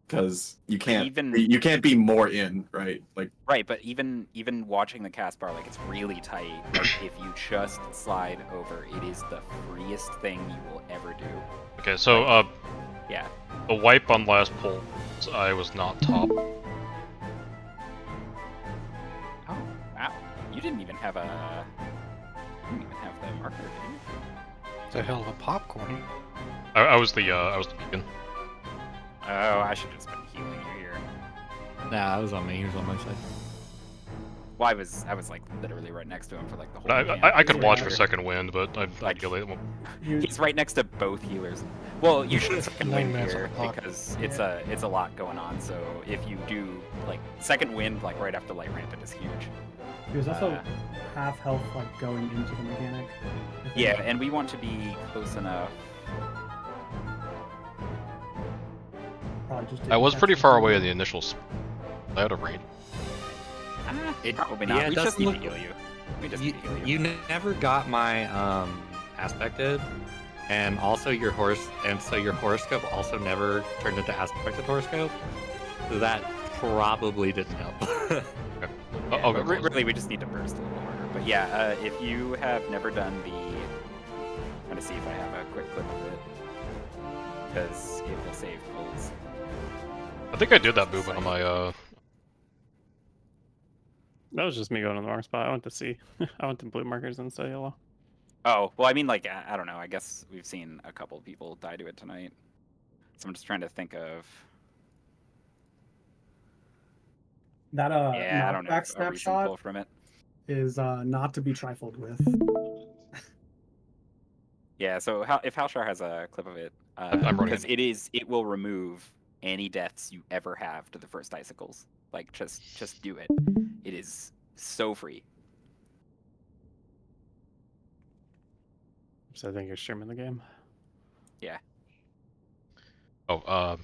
because you can't be more in, right? Like right, but even watching the cast bar, like it's really tight. Like if you just slide over, it is the freest thing you will ever do. Okay, so yeah, the wipe on last pull, I was not top. Oh wow, you didn't even have the marker, did you? It's a hell of a popcorn. I was the beacon. Oh, I should have just been healing you here. Nah, that was on me. He was on my side. Well, I was like literally right next to him for like the whole. I could watch for second wind, but I'd get late. He's right next to both healers. Well, you should second wind 9 minutes on here the clock. because it's a lot going on. So if you do like second wind like right after light ramp, it is huge. He was also half health like going into the mechanic. Yeah, and we want to be close enough. Just I was pretty far away in the initial. I had a range. Probably not. Yeah, We it just need doesn't to look- heal you. We just need to heal you. You never got my aspected, and also your your horoscope also never turned into aspected horoscope. So that probably didn't help. Yeah, I'll but go close. really, we just need to burst a little harder. But yeah, if you have never done I'm gonna see if I have a quick clip of it, because it will save pulls. I think I did that movement on my That was just me going to the wrong spot. I went to C. I went to blue markers instead of yellow. Oh, well, I mean, like, I don't know. I guess we've seen a couple people die to it tonight. So I'm just trying to think of. That Yeah, I don't know. knockback A recent snapshot pull from it. is not to be trifled with. Yeah. So if Halshar has a clip of it, I'm running because it will remove any deaths you ever have to the first icicles. Like, just do it. It is so free. So I think you're streaming the game. Yeah. oh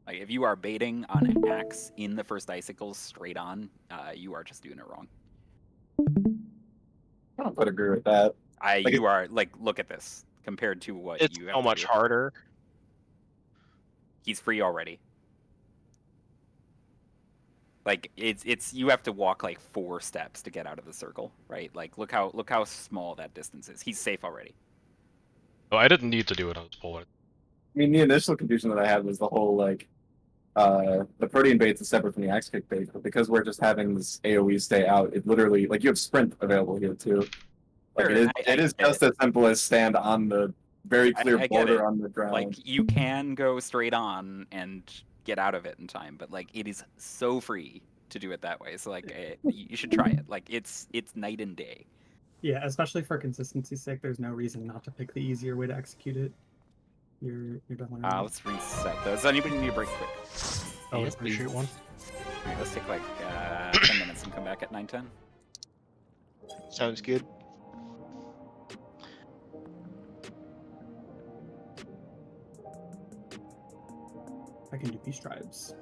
Like, if you are baiting on an axe in the first icicles straight on, you are just doing it wrong. I don't quite agree with that. You are like, look at this compared to what It's you have so to much do. harder. He's free already. Like it's you have to walk like 4 steps to get out of the circle, right? Like look how small that distance is. He's safe already. Oh, I didn't need to do it. I was pulling. I mean, the initial confusion that I had was the whole like, the protein baits is separate from the axe kick bait, but because we're just having this AOE stay out, it literally like you have sprint available here too. Like Sure, it is just as simple as stand on the very clear I get border it. on the ground. Like you can go straight on and get out of it in time, but like it is so free to do it that way. So like you should try it. Like it's night and day. Yeah, especially for consistency's sake, there's no reason not to pick the easier way to execute it. You're definitely right. Let's reset those. Does anybody need a break quick? I would appreciate one. All right, let's take like 10 minutes and come back at 9:10. Sounds good. I can do peace tribes.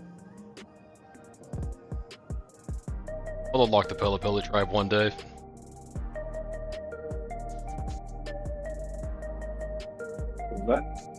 I'll unlock the Pele tribe one day. Is that?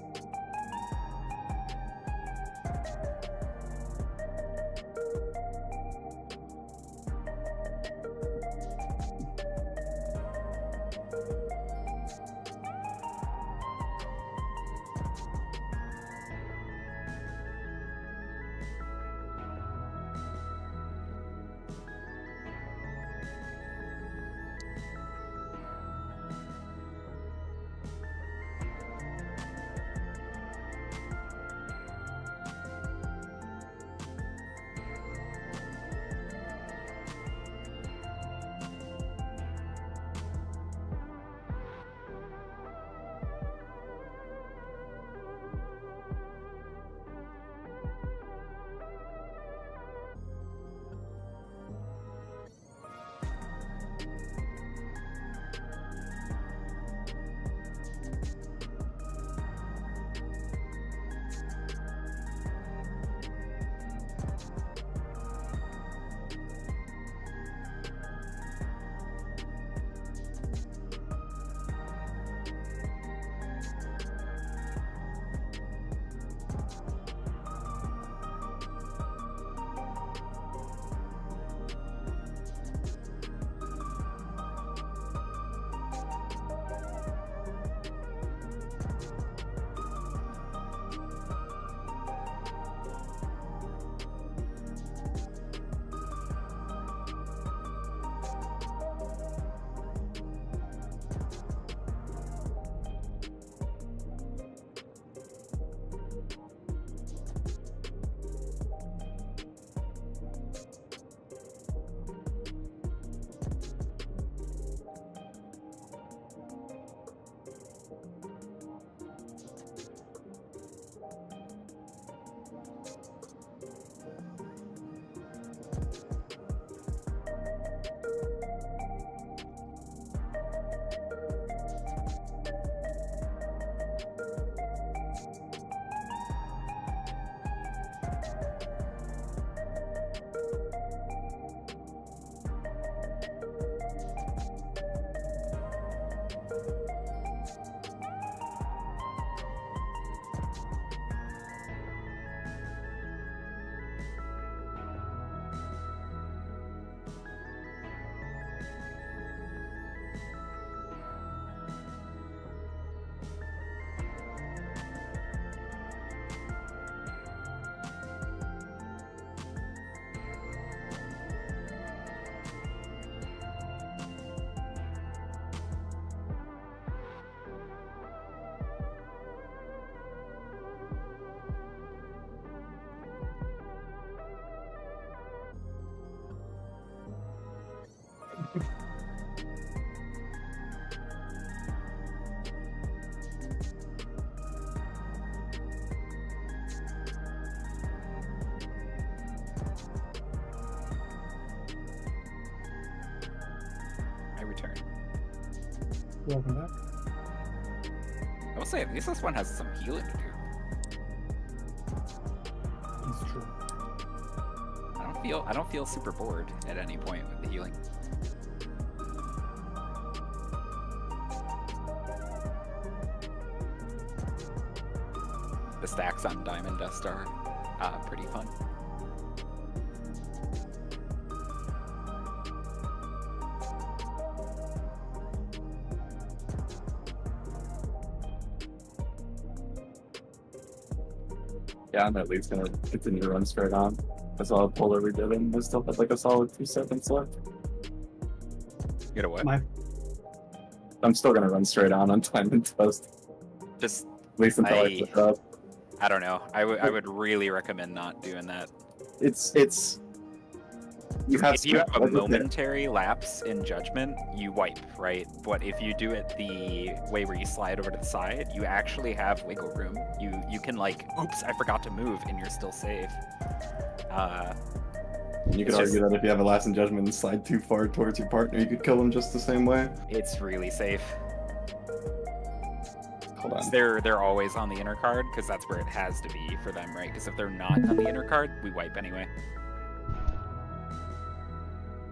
I return. Welcome back. I will say, at least this one has some healing to do. It's true. I don't feel super bored at any point with the healing. The stacks on Diamond Dust are pretty fun. Yeah, I'm at least gonna continue to run straight on. I saw a polar we did, and I still had like a solid 2 seconds left. You know what? I'm still gonna run straight on Diamond Dust. Just At least until I flip up. I don't know. I would really recommend not doing that. It's you have if you have a momentary lapse in judgment, you wipe, right? But if you do it the way where you slide over to the side, you actually have wiggle room. You can like, oops, I forgot to move, and you're still safe. You could argue that if you have a last in judgment and slide too far towards your partner, you could kill them just the same way. It's really safe. Hold on. They're always on the inner card because that's where it has to be for them, right? Because if they're not on the inner card, we wipe anyway.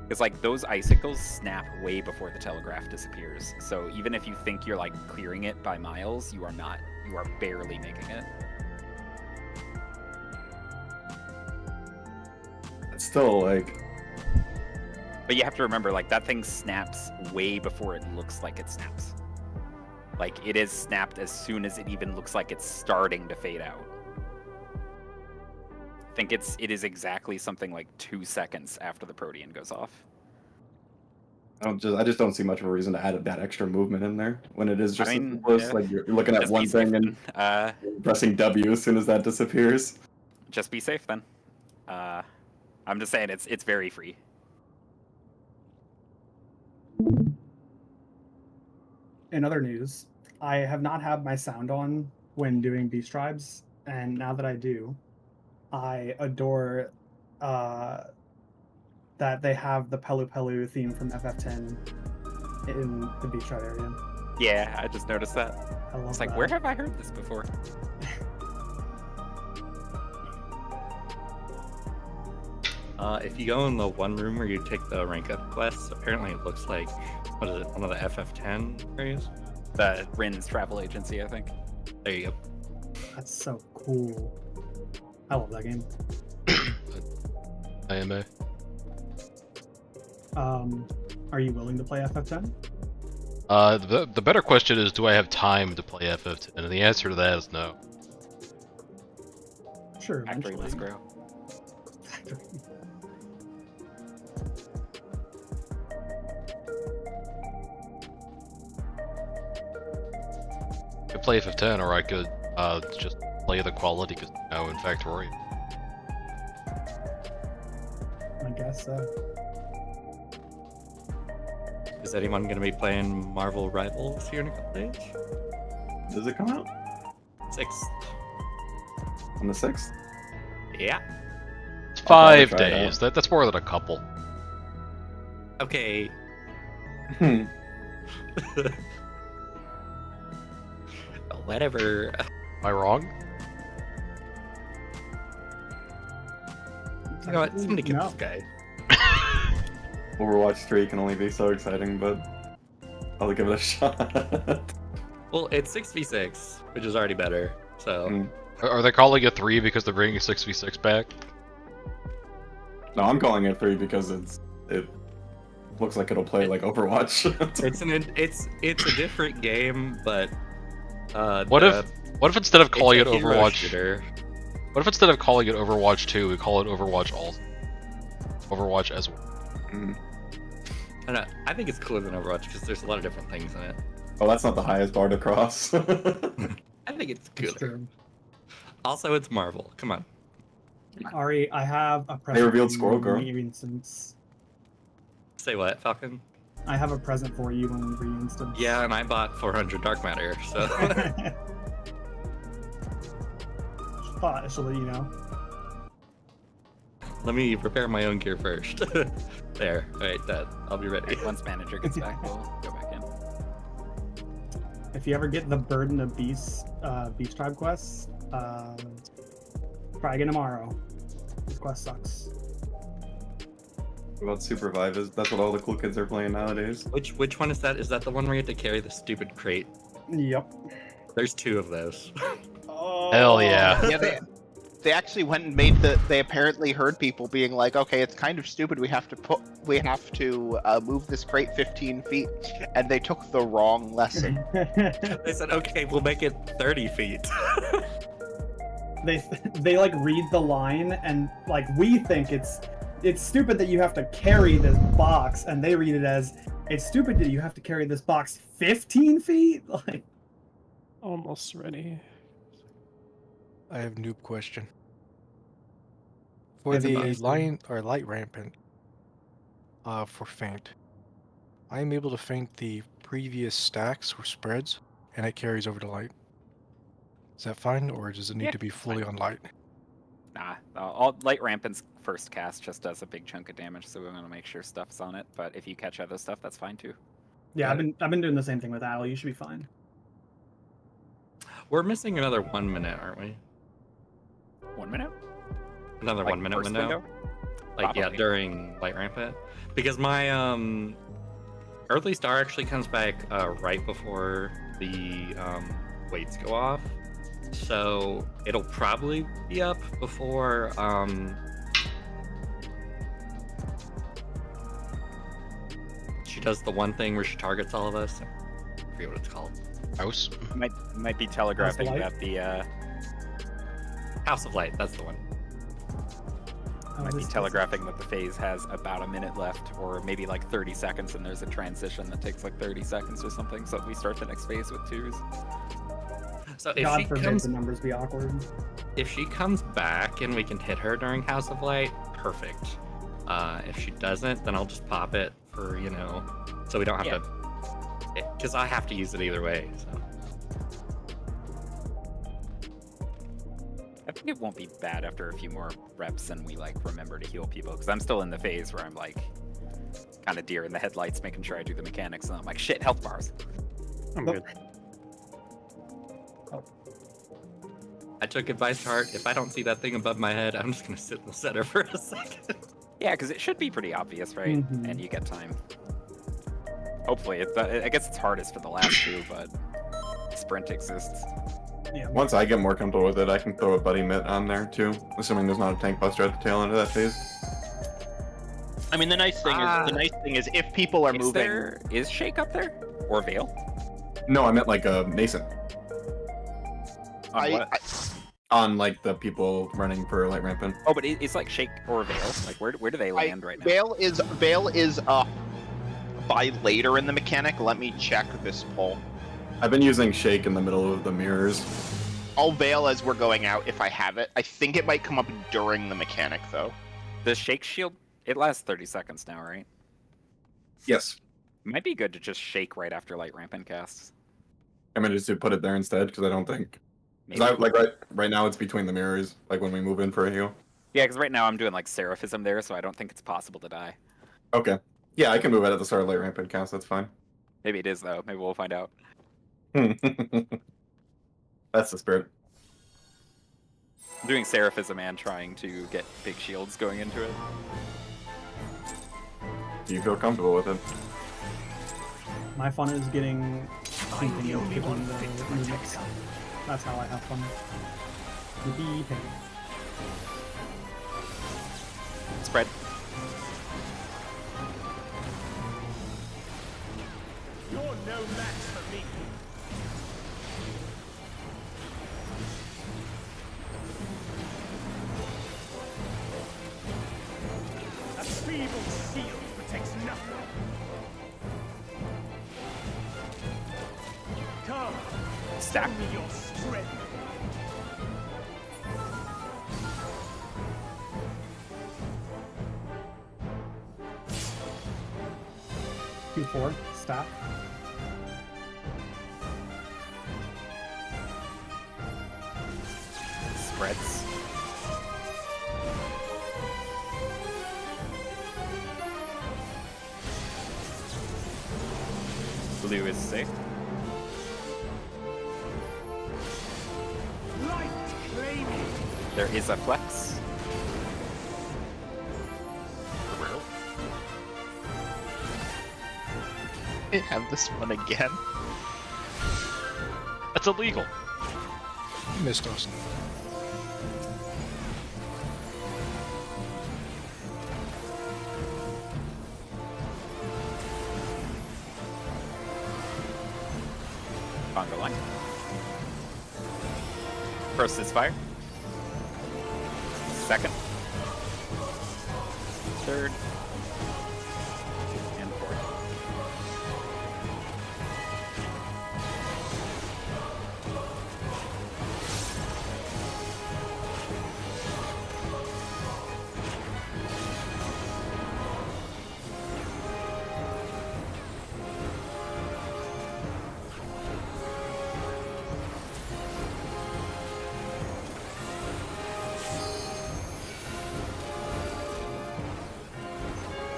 Because like those icicles snap way before the telegraph disappears. So even if you think you're like clearing it by miles, you are not. You are barely making it. It's still like. But you have to remember, like that thing snaps way before it looks like it snaps. Like it is snapped as soon as it even looks like it's starting to fade out. I think it is exactly something like 2 seconds after the protean goes off. I just don't see much of a reason to add that extra movement in there when it is just I mean, close. yeah. Like you're looking at Just one be safe thing and then. pressing W as soon as that disappears. Just be safe then. I'm just saying it's very free. In other news, I have not had my sound on when doing Beast Tribes, and now that I do, I adore that they have the Pelu Pelu theme from FF10 in the Beast Tribe area. Yeah, I just noticed that. I love It's like, that. where have I heard this before? If you go in the one room where you take the rank up quests, apparently it looks like, what is it, one of the FF10 areas? The Rin's travel agency, I think. There you go. That's so cool. I love that game. AMA. Are you willing to play FF10? The better question is, do I have time to play FF10? And the answer to that is no. Sure, Factory eventually. Let's Grow. I could play FF10, or I could just play the quality casino in Factorio. I guess so. Is anyone going to be playing Marvel Rivals here in a couple days? Does it come out 6th. on the 6th? Yeah. It's probably 5 try it days. out. That's more than a couple. Okay. Hmm. Whatever. Am I wrong? You know what? Somebody get No. this guy. Overwatch 3 can only be so exciting, but I'll give it a shot. Well, it's 6v6, which is already better. So Mm. Are they calling it 3 because they're bringing 6v6 back? No, I'm calling it 3 because it looks like it'll play like Overwatch. it's a different game, but What if instead of calling it it's a hero Overwatch, shooter. what if instead of calling it Overwatch 2, we call it Overwatch Overwatch as well? Mm. I don't know. I think it's cooler than Overwatch because there's a lot of different things in it. Well, that's not the highest bar to cross. I think it's It's cooler. true. Also, it's Marvel. Come on. Ari, I have a present. revealed for you Squirrel Girl. when we reinstance. Say what, Falcon? I have a present for you when we reinstance. Yeah, and I bought 400 Dark Matter, so Thought I should let you know. let me prepare my own gear first. There, alright, that I'll be ready. Once manager gets back, we'll go back in. If you ever get the Burden of Beast Beast Tribe quest, try again tomorrow. This quest sucks. About Supervive is that's what all the cool kids are playing nowadays. Which one is that? Is that the one where you have to carry the stupid crate? Yep. There's 2 of those. Hell yeah. Yeah, they actually went and made they apparently heard people being like, okay, it's kind of stupid, we have to move this crate 15 feet, and they took the wrong lesson. They said, okay, we'll make it 30 feet. they like read the line and like we think it's stupid that you have to carry this box, and they read it as it's stupid that you have to carry this box 15 feet. Like, Almost ready. I have a noob question. For Is it the nice? light rampant, for feint, I am able to feint the previous stacks or spreads, and it carries over to light. Is that fine, or does it need Yeah, to be it's fully fine. on light? Nah, all light rampant's first cast just does a big chunk of damage, so we want to make sure stuff's on it. But if you catch other stuff, that's fine too. yeah, I've been doing the same thing with Al. You should be fine. We're missing another 1 minute, aren't we? 1 minute? Another Like 1 minute first window? Like, yeah, Probably. during light rampant. Because my Earthly Star actually comes back right before the weights go off. So it'll probably be up before she does the one thing where she targets all of us. I forget what it's called. House? Might be telegraphing Light? that the House of Light, that's the one. might be telegraphing that the phase has about a minute left, or maybe like 30 seconds, and there's a transition that takes like 30 seconds or something. So we start the next phase with 2s. So if God she forbid comes the numbers be awkward. if she comes back and we can hit her during House of Light, perfect. If she doesn't, then I'll just pop it for, so we don't have to, because I have to use it either way. So I think it won't be bad after a few more reps and we like remember to heal people, because I'm still in the phase where I'm like kind of deer in the headlights, making sure I do the mechanics, and I'm like, shit, health bars. I'm Nope. good. I took advice to heart. If I don't see that thing above my head, I'm just gonna sit in the center for a second. Yeah, because it should be pretty obvious, right? Mhm. And you get time. Hopefully, I guess it's hardest for the last 2, but sprint exists. Yeah. Once I get more comfortable with it, I can throw a buddy mitt on there too, assuming there's not a tank buster at the tail end of that phase. I mean, the nice thing is if people are moving, Is Shake up there? Or Veil? No, I meant like a Mason. On I- what? On like the people running for light rampant. Oh, but it's like Shake or Veil. Like, where do they land right now? Veil is up by later in the mechanic. Let me check this poll. I've been using Shake in the middle of the mirrors. I'll Veil as we're going out if I have it. I think it might come up during the mechanic though. The Shake shield, it lasts 30 seconds now, right? Yes. Might be good to just Shake right after light rampant casts. I'm gonna just put it there instead because I don't think. Maybe. Cause right now it's between the mirrors, like when we move in for a heal. Yeah, because right now I'm doing like Seraphism there, so I don't think it's possible to die. Okay. Yeah, I can move it at the start of light rampant cast. That's fine. Maybe it is though. Maybe we'll find out. That's the spirit. I'm doing Seraphism and trying to get big shields going into it. Do you feel comfortable with it? My fun is getting syncing in between the mix. That's how I have fun. Maybe hey. Spread. You're no match for me. A feeble shield protects nothing. Come, Stack. show me your strength. Q4, stack. Spreads. Blue is safe. Light claiming. There is a flex. They have this one again. That's illegal. Missed us. Conga line. First is fire. Second. Third. And fourth.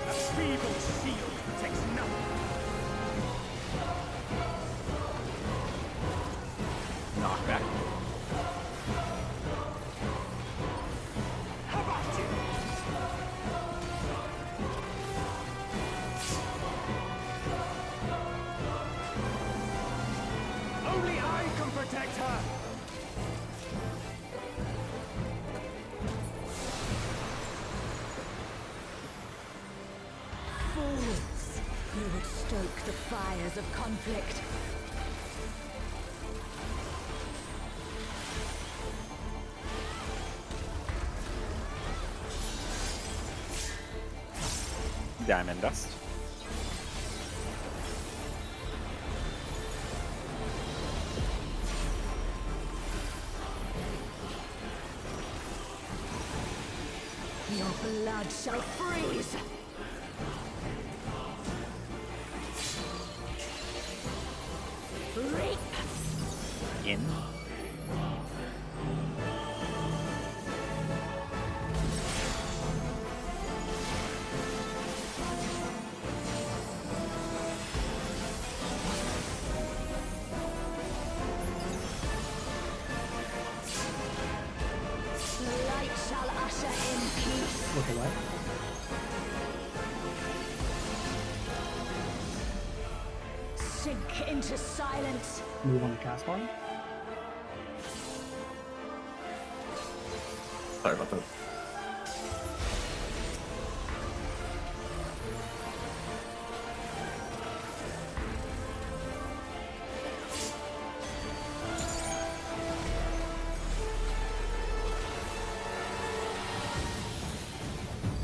A feeble shield protects nothing. Knockback. How about it? Only I can protect her. Fools! You would stoke the fires of conflict. Diamond dust. Your blood shall freeze! Reap! In. Light shall usher in peace. Look away. Sink into silence. Move on the cast bar. Sorry about that.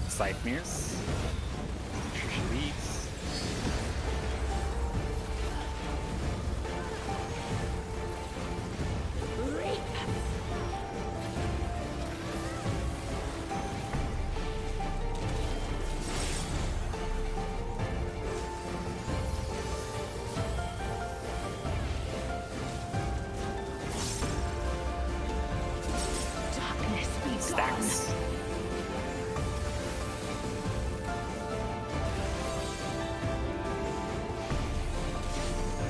Scythe Muse. Make sure she leaves. Reap! Darkness be gone. Stacks.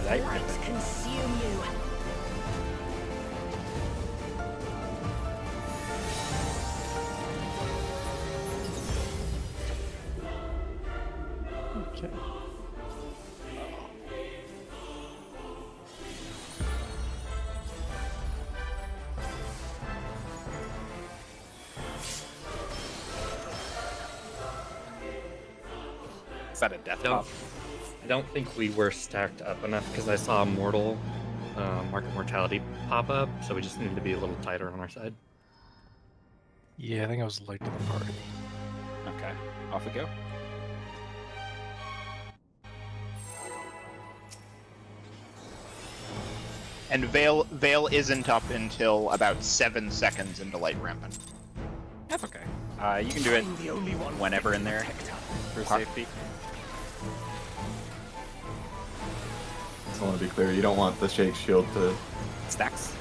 Light Light ribbon. consume you. Okay. Is that a death don't, pop? I don't think we were stacked up enough because I saw Mortal Market Mortality pop up, so we just needed to be a little tighter on our side. Yeah, I think I was late to the party. Okay, off we go. And Veil isn't up until about 7 seconds into Light Rampant. That's okay. You can do it I'm the only one whenever fit in to there protect her. for Okay. safety. Just want to be clear, you don't want the Shake Shield to... Stacks.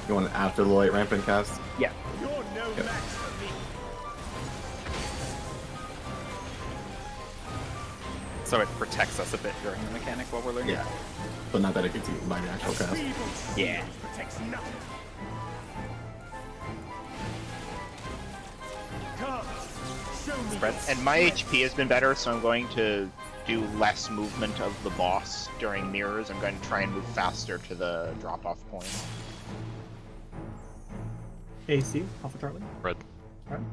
You want it after the Light Rampant cast? Yeah. You're no Yep. match for me. So it protects us a bit during the mechanic while we're learning. Yeah. But not that it gets eaten by the actual cast. Feeble Yeah. shield protects nothing. Come, show me. Spreads. And my HP has been better, so I'm going to do less movement of the boss during mirrors. I'm going to try and move faster to the drop-off point. AC, Alpha Charlie. Red. Alright.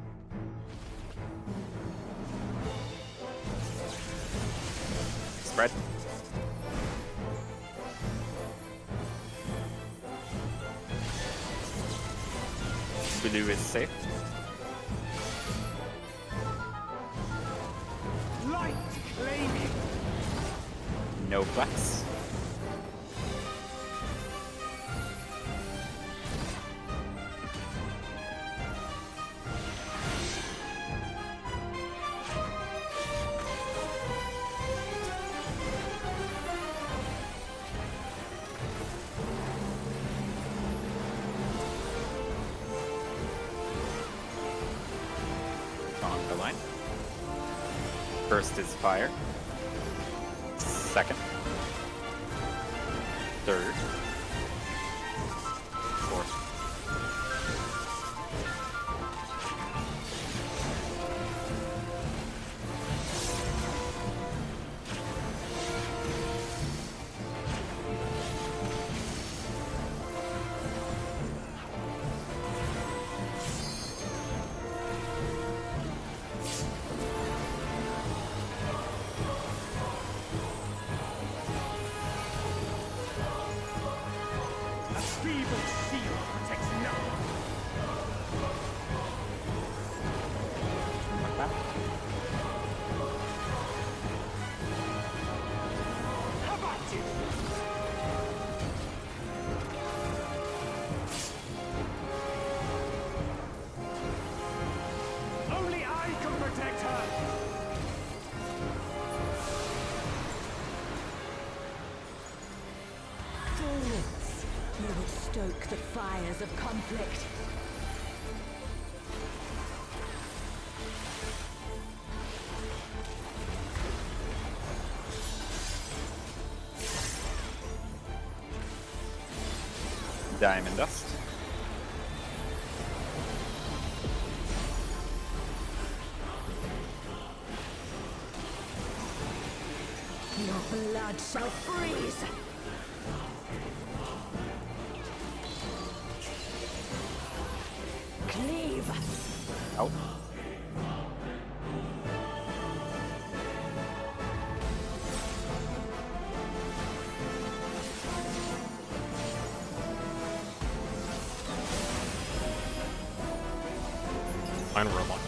Spread. Blue is safe. Light claiming. No flex. On the line. First is fire. Second. Third. Fourth. A feeble shield protects nothing. Like that. How about you? Only I can protect her. Bullets, you would stoke the fires of conflict. Diamond dust. Your blood shall freeze. Cleave. Out. Final robot.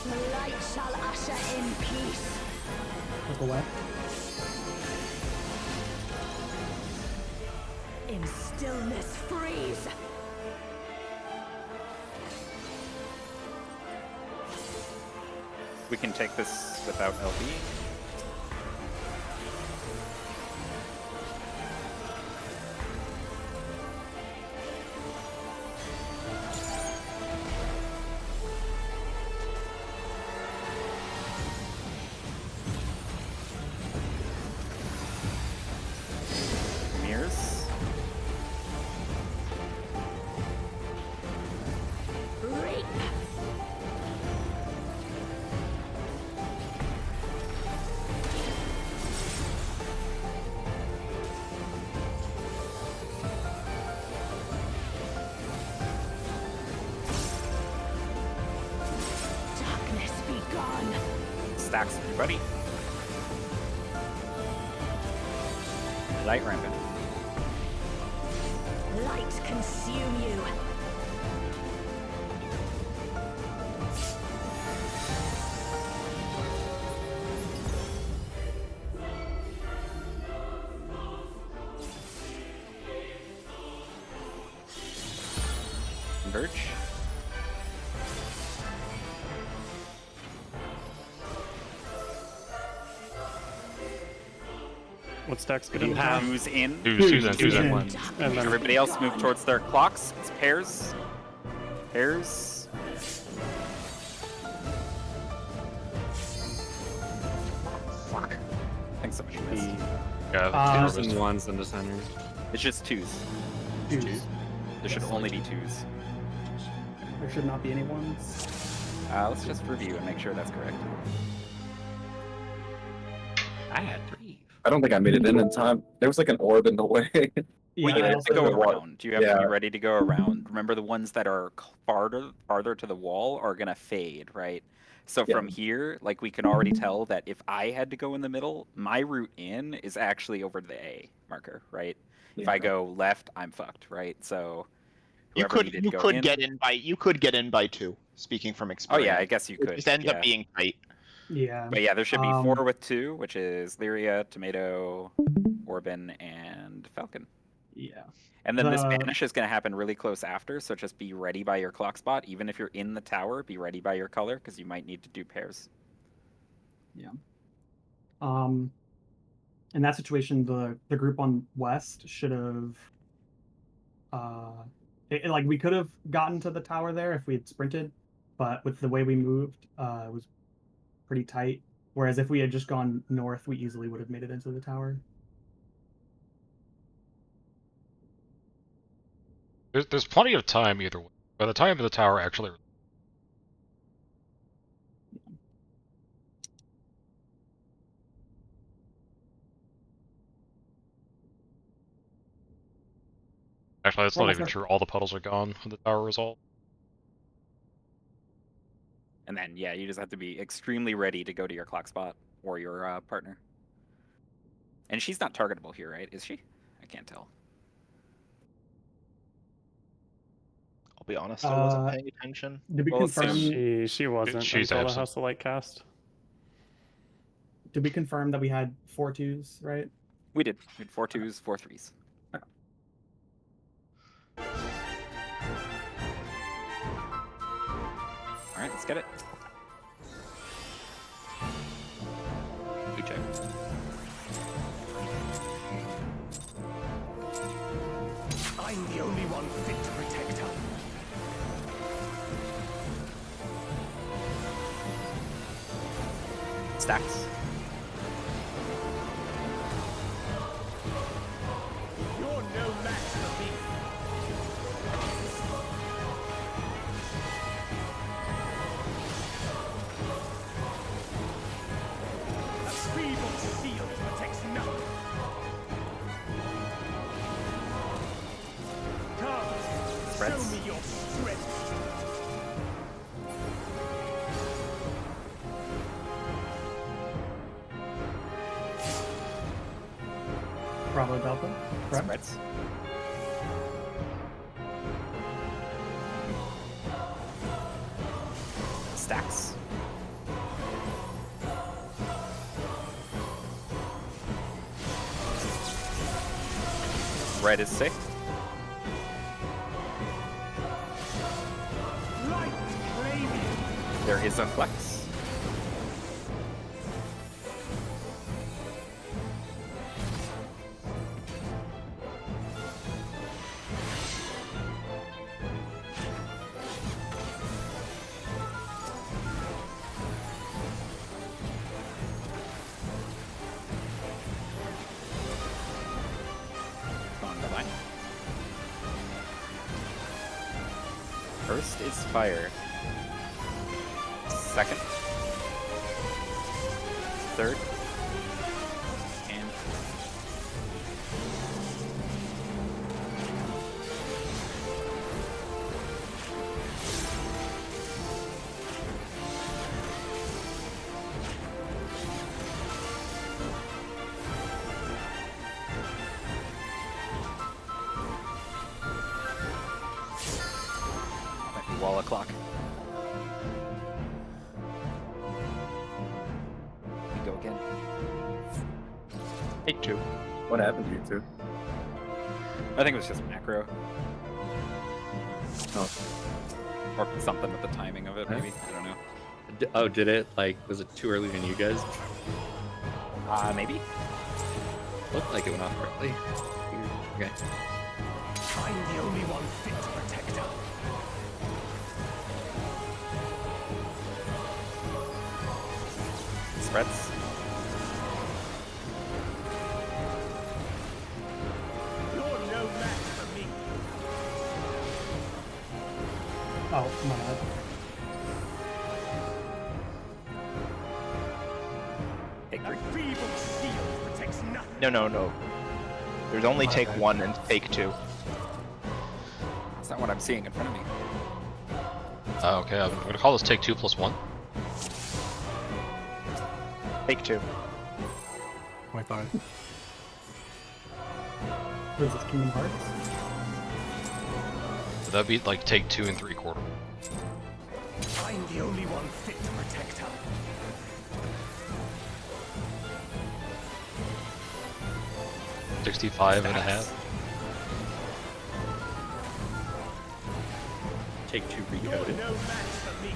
The light shall usher in peace. Look away. In stillness freeze. We can take this without LB. Mirrors. Reap. stacks with your buddy. Light rampant. Light consume you. Converge. What stacks We good in have half? twos in. Twos in. And then Everybody else move towards their clocks. It's pairs. Pairs. Fuck. Thanks so much. Miss. Yeah, Uh, Twos and ones in the center. It's just twos. Twos. There should only be twos. There should not be any ones. Let's just review and make sure that's correct. I had 3. I don't think I made it in time. There was like an orb in the way. Yeah, Well, you I have to go also- around. You have to be Yeah. ready to go around. Remember, the ones that are farther to the wall are gonna fade, right? So Yeah. from here, like we can already tell that if I had to go in the middle, my route in is actually over the A marker, right? If I Yeah. go left, I'm fucked, right? So You whoever could needed you to go could in- get in by two. Speaking from Oh experience. yeah, I guess you It could. just ends yeah. up being tight. Yeah. But yeah, there should be Um, 4 with 2, which is Lyria, Tomato, Orbin, and Falcon. Yeah. And then this The- banish is going to happen really close after, so just be ready by your clock spot. Even if you're in the tower, be ready by your color, because you might need to do pairs. In that situation, the group on west should have, like we could have gotten to the tower there if we had sprinted, but with the way we moved, it was pretty tight. Whereas if we had just gone north, we easily would have made it into the tower. there's plenty of time either way. By the time the tower actually. Actually, that's not Almost even there. true. All the puddles are gone when the tower resolved. And then, yeah, you just have to be extremely ready to go to your clock spot or your partner. And she's not targetable here, right? Is she? I can't tell. I'll be honest, I wasn't Uh, paying attention. Did we Well, so confirm? she wasn't She's until the absent. House of Light cast. Did we confirm that we had 4 twos, right? We did. We had 4 2s, 4 3s. All right, let's get it. Good check. I'm the only one fit to protect her. Stacks. You're no match for me. A feeble shield protects nothing. Come, Spreads. show me your strength. Bravo Delta. Correct? Spreads. Stacks. Red is safe. Light claim you. There is a flex. On the line. First is fire. Second. Third. And wall of clock. We go again. Take 2. What happened to you two? I think it was just macro. Oh. Or something with the timing of it, maybe. I don't know. Oh, did it? Like, was it too early on you guys? Maybe? Looked like it went off correctly. Okay. I'm the only one fit to protect her. Spreads. You're no match for me. Oh, my bad. Take A 3. feeble shield protects nothing. No. There's only take 1 and take 2. That's not what I'm seeing in front of me. Okay, I'm gonna call this take 2 plus 1. Take 2. 0.5. What is this, Kingdom Hearts? So that'd be like take 2 and 3/4. I'm the only one fit to protect her. $65.5. Take 2 You're recoded. no match for me.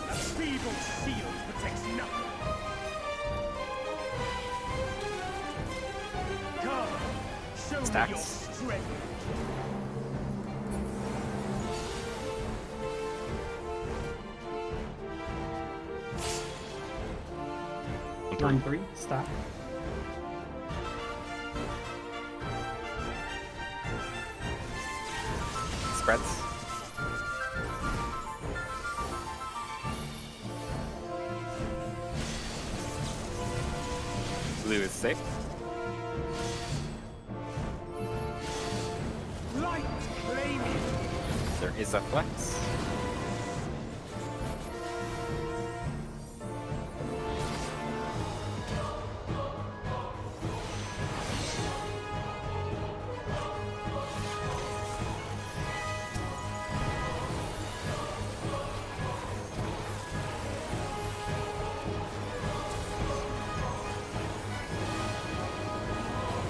A feeble shield protects nothing. Come, show me your Stacks. strength. Line 3, stack. Spreads. Blue is safe. Light claiming. There is a flex.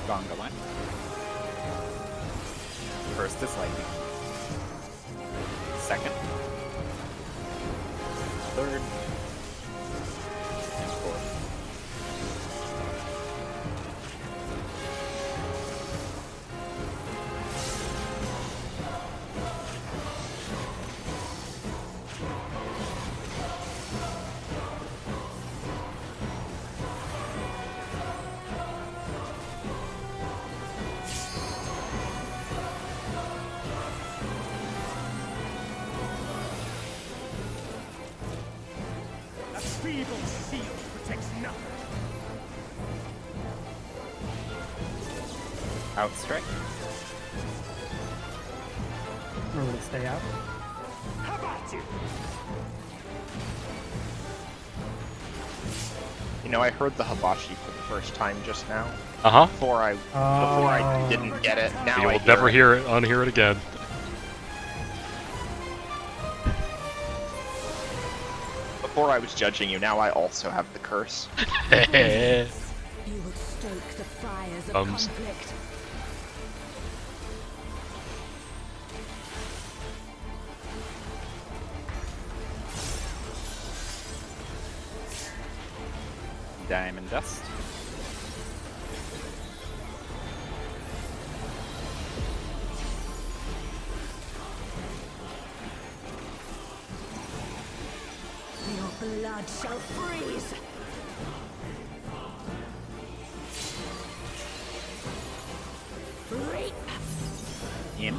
Gonga line. First is lightning. Second. Third. And fourth. A feeble shield protects nothing. Outstrike. Or will it stay out? How about you? You know, I heard the hibachi for the first time just now. Uh-huh. Before I Oh. didn't get it. Now You I will hear never it. unhear it again. Before I was judging you, now I also have the curse. You would stoke the fires of Thumbs. conflict. Diamond dust. Your blood shall freeze. Reap. In.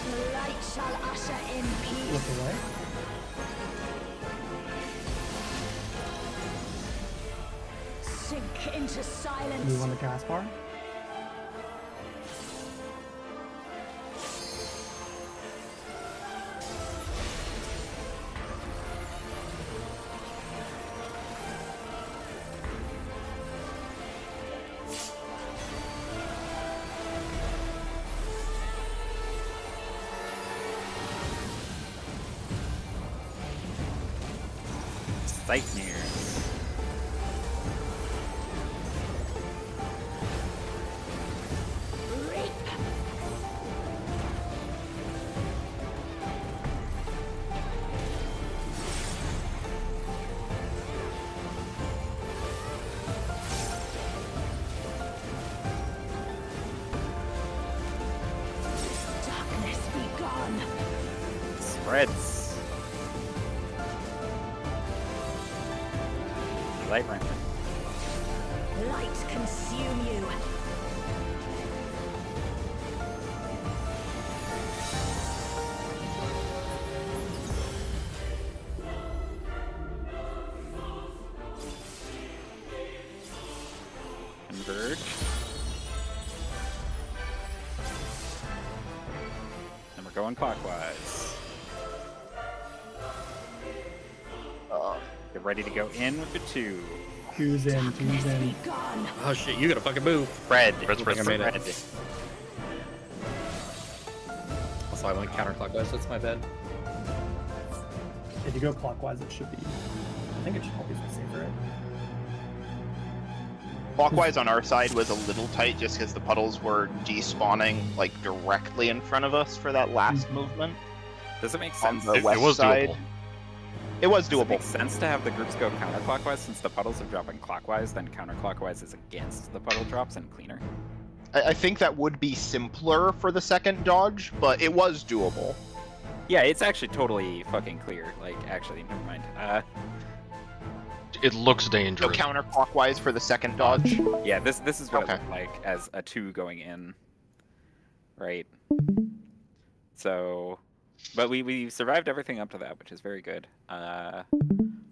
The light shall usher in Look peace. away. Sink into silence. Move on the cast bar. Sightmares. Reap. Darkness be gone. Spreads. Light rampant. Light consume you. Converge. And we're going clockwise. Get ready to go in with the 2. Two's in. Two's in. Be gone. Oh shit, you gotta fucking move. Spread. Spread. I made it. Spread. Also, I went counterclockwise, that's my bad. If you go clockwise, it should be. I think it should always be safer. Right? Clockwise on our side was a little tight just because the puddles were despawning like directly in front of us for that last movement. Does it make On sense? the It west was side. doable. It was Does it make doable. sense to have the groups go counterclockwise since the puddles are dropping clockwise, then counterclockwise is against the puddle drops and cleaner? I think that would be simpler for the second dodge, but it was doable. Yeah, it's actually totally fucking clear. Like, actually, never mind. It looks So dangerous. counterclockwise for the second dodge. Yeah, this is what Okay. it looked like as a 2 going in. Right. So, but we survived everything up to that, which is very good. But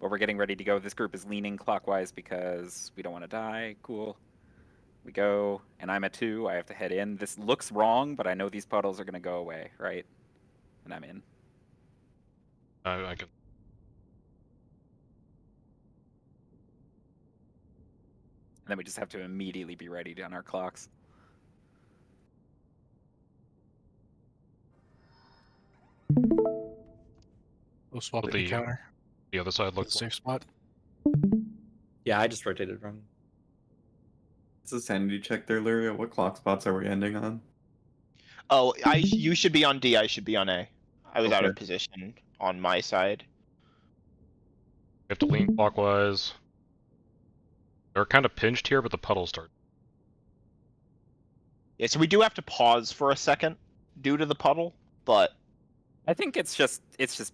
we're getting ready to go. This group is leaning clockwise because we don't want to die. Cool. We go, and I'm at 2. I have to head in. This looks wrong, but I know these puddles are going to go away, right? And I'm in. I can. And then we just have to immediately be ready on our clocks. We'll swap With the the- counter. The other side With looks the safe spot. Yeah, I just rotated wrong. It's a sanity check there, Lyria. What clock spots are we ending on? Oh, you should be on D. I should be on A. I was out of Okay. position on my side. We have to lean clockwise. They're kind of pinched here, but the puddles start. Yeah, so we do have to pause for a second due to the puddle, but I think it's just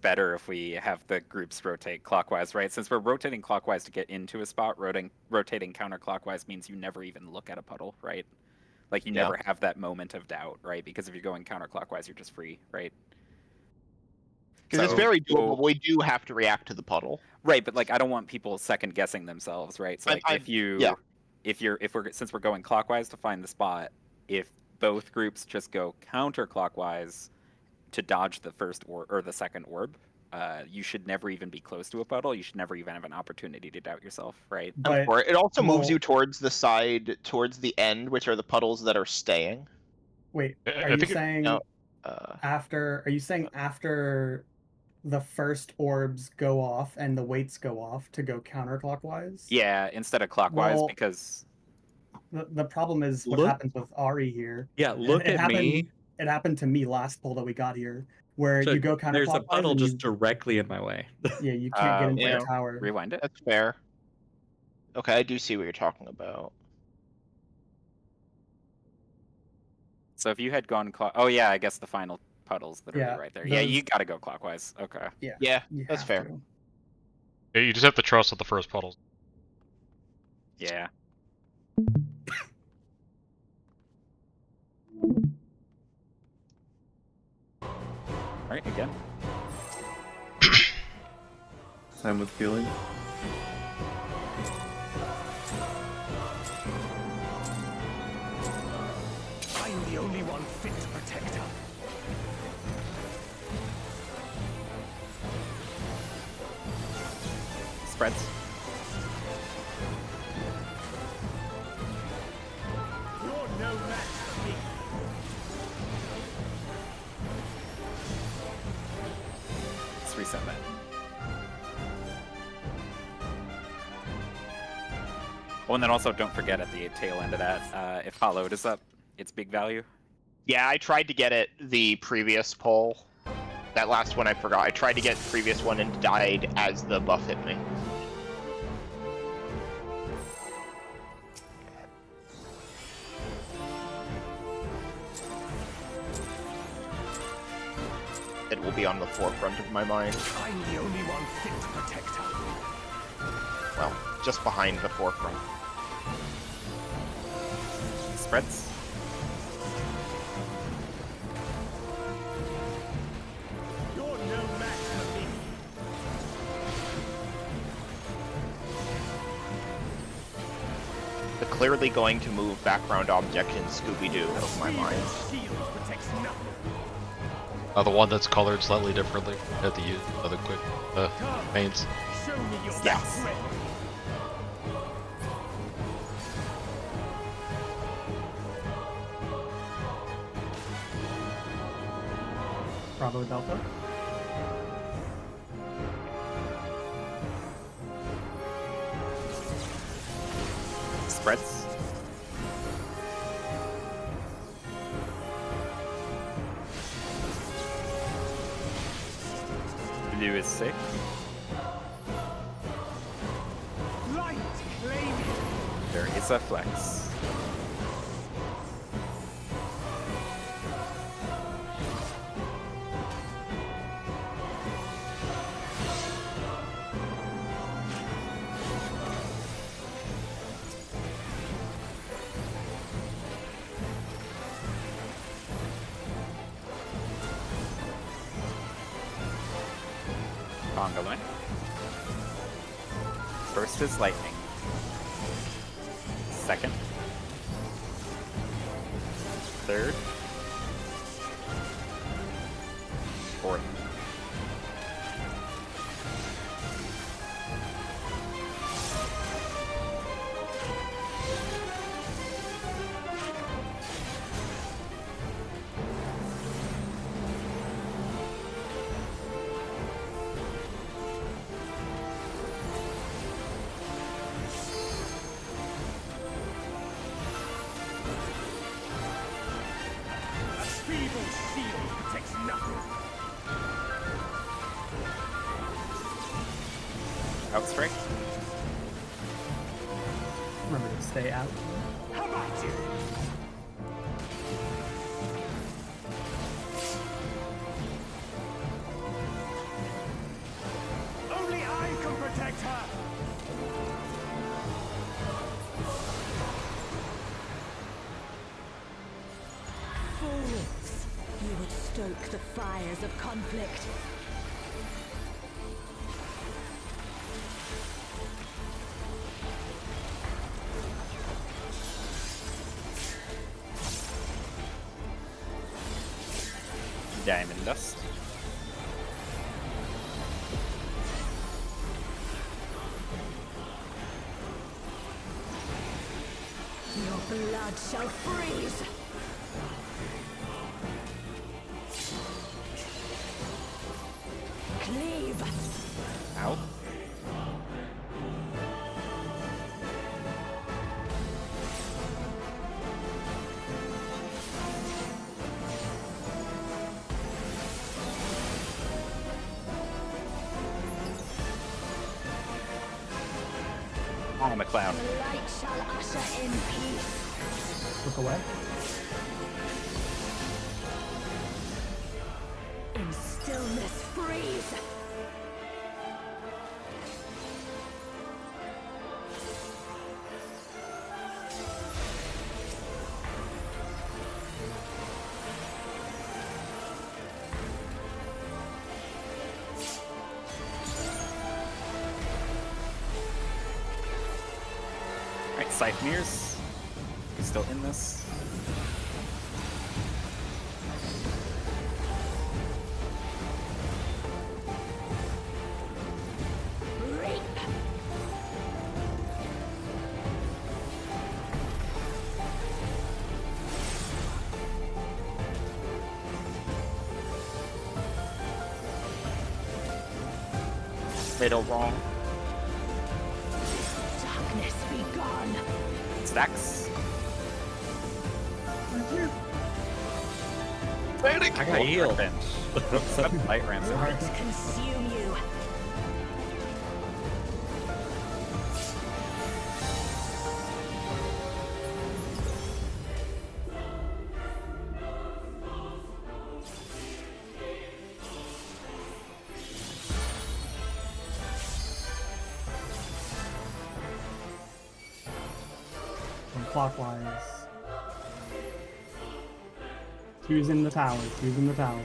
better if we have the groups rotate clockwise, right? Since we're rotating clockwise to get into a spot, rotating counterclockwise means you never even look at a puddle, right? Like you Yeah. never have that moment of doubt, right? Because if you're going counterclockwise, you're just free, right? because it's So- very doable, we do have to react to the puddle. Right, but like I don't want people second guessing themselves, right? So like since we're going clockwise to find the spot, if both groups just go counterclockwise to dodge the first or the second orb, you should never even be close to a puddle. You should never even have an opportunity to doubt yourself, right? But Or it also moves well- you towards the side, towards the end, which are the puddles that are staying. wait, I are you think saying no, after? Are you saying after the first orbs go off and the weights go off to go counterclockwise? Yeah, instead of clockwise Well, because The problem is what Look- happens with Ari here. Yeah, It- look it at happened, me. It happened to me last pull that we got here, where So you go counterclockwise. there's a puddle and just you, directly in my way. yeah, you can't get into yeah. the tower. rewind it. that's fair. Okay, I do see what you're talking about. So if you had gone oh yeah, I guess the final puddle's literally Yeah, right there. Yeah, those- you got to go clockwise. Okay. Yeah, You that's have fair. to. Yeah, you just have to trust that the first puddles. Yeah. All right, again. Time with feeling. Spreads. You're no match for me. Let's reset that. Oh, and then also don't forget at the tail end of that, if Hollowed is up, it's big value. Yeah, I tried to get it the previous poll. That last one I forgot. I tried to get the previous one and died as the buff hit me. It will be on the forefront of my mind. I'm the only one fit to protect her. Well, just behind the forefront. Spreads. You're no match for me. The clearly going to move background object in Scooby-Doo of my mind. Shield protects nothing. The one that's colored slightly differently at the other quick paints. Show me your Yes. strength. Bravo Delta. Spreads. Blue is sick. Light claim it. There is a flex. Conga line. First is lightning. Second. Third. Fourth. A feeble shield protects nothing. Outstrike. Remember to stay out. How about you? Only I can protect her. Fools! You would stoke the fires of conflict. Diamond Dust. Your blood shall freeze! Cleave! Out. I'm a clown. The light shall usher in peace. Look away. In stillness freeze! Alright, Scytheneers. He's still in this. Reap! Middle wrong. Darkness be gone. Stacks. I got healed. Light ramps. Let's consume you. And clockwise. Two's in the tower. Two's in the tower.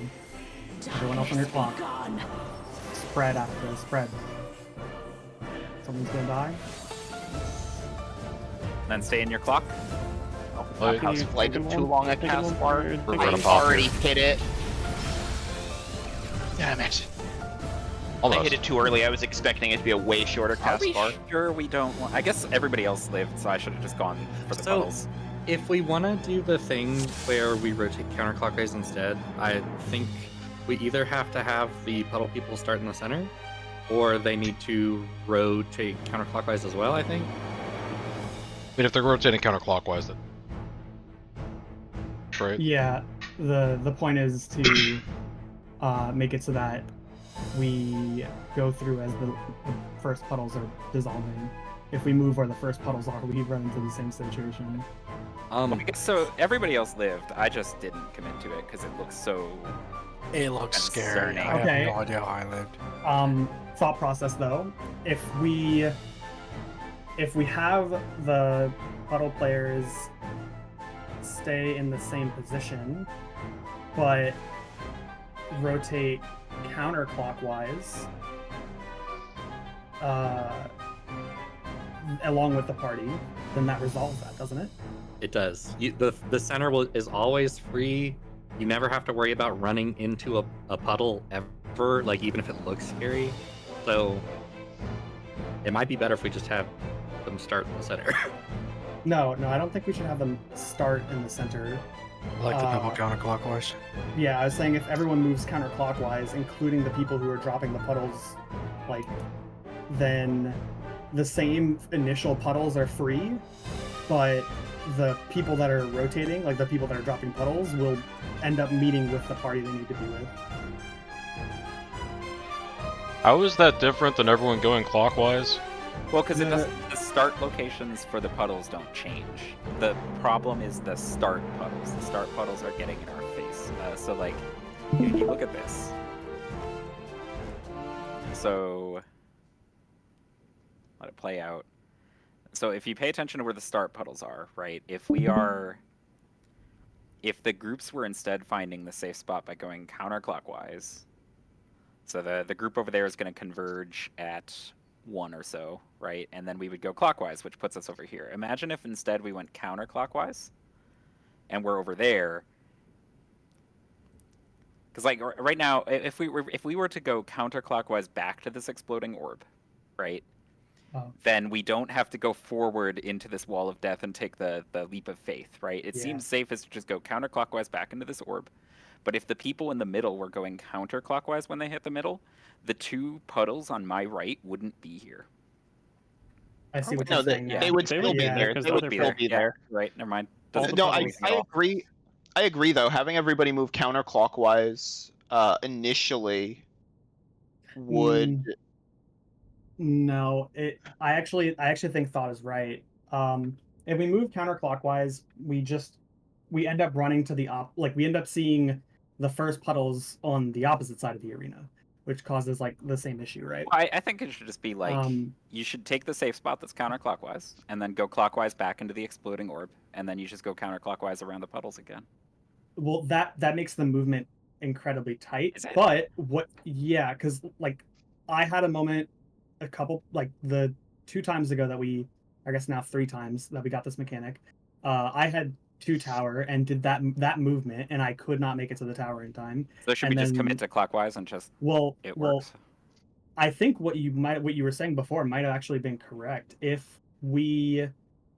Everyone else on your clock. Gone. Spread after spread. Someone's gonna die. Then stay in your clock. Oh, Can House you Flight take took him too one? long at Take him one Castbar. for- We're take gonna him I pop already here. hit it. Damn it. I Almost. hit it too early. I was expecting it to be a way shorter Are we Castbar. sure we don't want... I guess everybody else lived, so I should have just gone for the So- puddles. If we want to do the thing where we rotate counterclockwise instead, I think we either have to have the puddle people start in the center, or they need to rotate counterclockwise as well, I think. I mean, if they're rotating counterclockwise, then. Right? Yeah. The point is to make it so that we go through as the first puddles are dissolving. If we move where the first puddles are, we run into the same situation. I guess so everybody else lived. I just didn't commit to it because it looks so... It looks scary. Concerning. I Okay. have no idea how I lived. Thought process though, if we have the puddle players stay in the same position, but rotate counterclockwise, along with the party, then that resolves that, doesn't it? It does. The center is always free. You never have to worry about running into a puddle ever, like even if it looks scary. So it might be better if we just have them start in the center. No, I don't think we should have them start in the center. I like the double counterclockwise. Yeah, I was saying if everyone moves counterclockwise, including the people who are dropping the puddles, like, then the same initial puddles are free, but the people that are rotating, like the people that are dropping puddles, will end up meeting with the party they need to be with. How is that different than everyone going clockwise? Well, because the start locations for the puddles don't change. The problem is the start puddles. The start puddles are getting in our face. So, like, if you look at this. So, let it play out. So, if you pay attention to where the start puddles are, right? If the groups were instead finding the safe spot by going counterclockwise, so the group over there is going to converge at 1 or so, right? And then we would go clockwise, which puts us over here. Imagine if instead we went counterclockwise and we're over there. Because like right now, if we were to go counterclockwise back to this exploding orb, right? Then we don't have to go forward into this wall of death and take the leap of faith, right? It seems safest to just go counterclockwise back into this orb. But if the people in the middle were going counterclockwise when they hit the middle, the two puddles on my right wouldn't be here. I see what No, you're saying. they would still be there. They would still be there. Right, never mind. No, I agree. I agree though. Having everybody move counterclockwise initially would. No, I actually think Thought is right. If we move counterclockwise, we end up running to we end up seeing the first puddles on the opposite side of the arena, which causes like the same issue, right? I think it should just be like you should take the safe spot that's counterclockwise and then go clockwise back into the exploding orb, and then you just go counterclockwise around the puddles again. Well, that makes the movement incredibly tight. But yeah, because like I had a moment a couple like the 2 times ago that I guess now 3 times that we got this mechanic. I had 2 tower and did that movement, and I could not make it to the tower in time. So should we just commit to clockwise and just it works? I think what you were saying before might have actually been correct. If we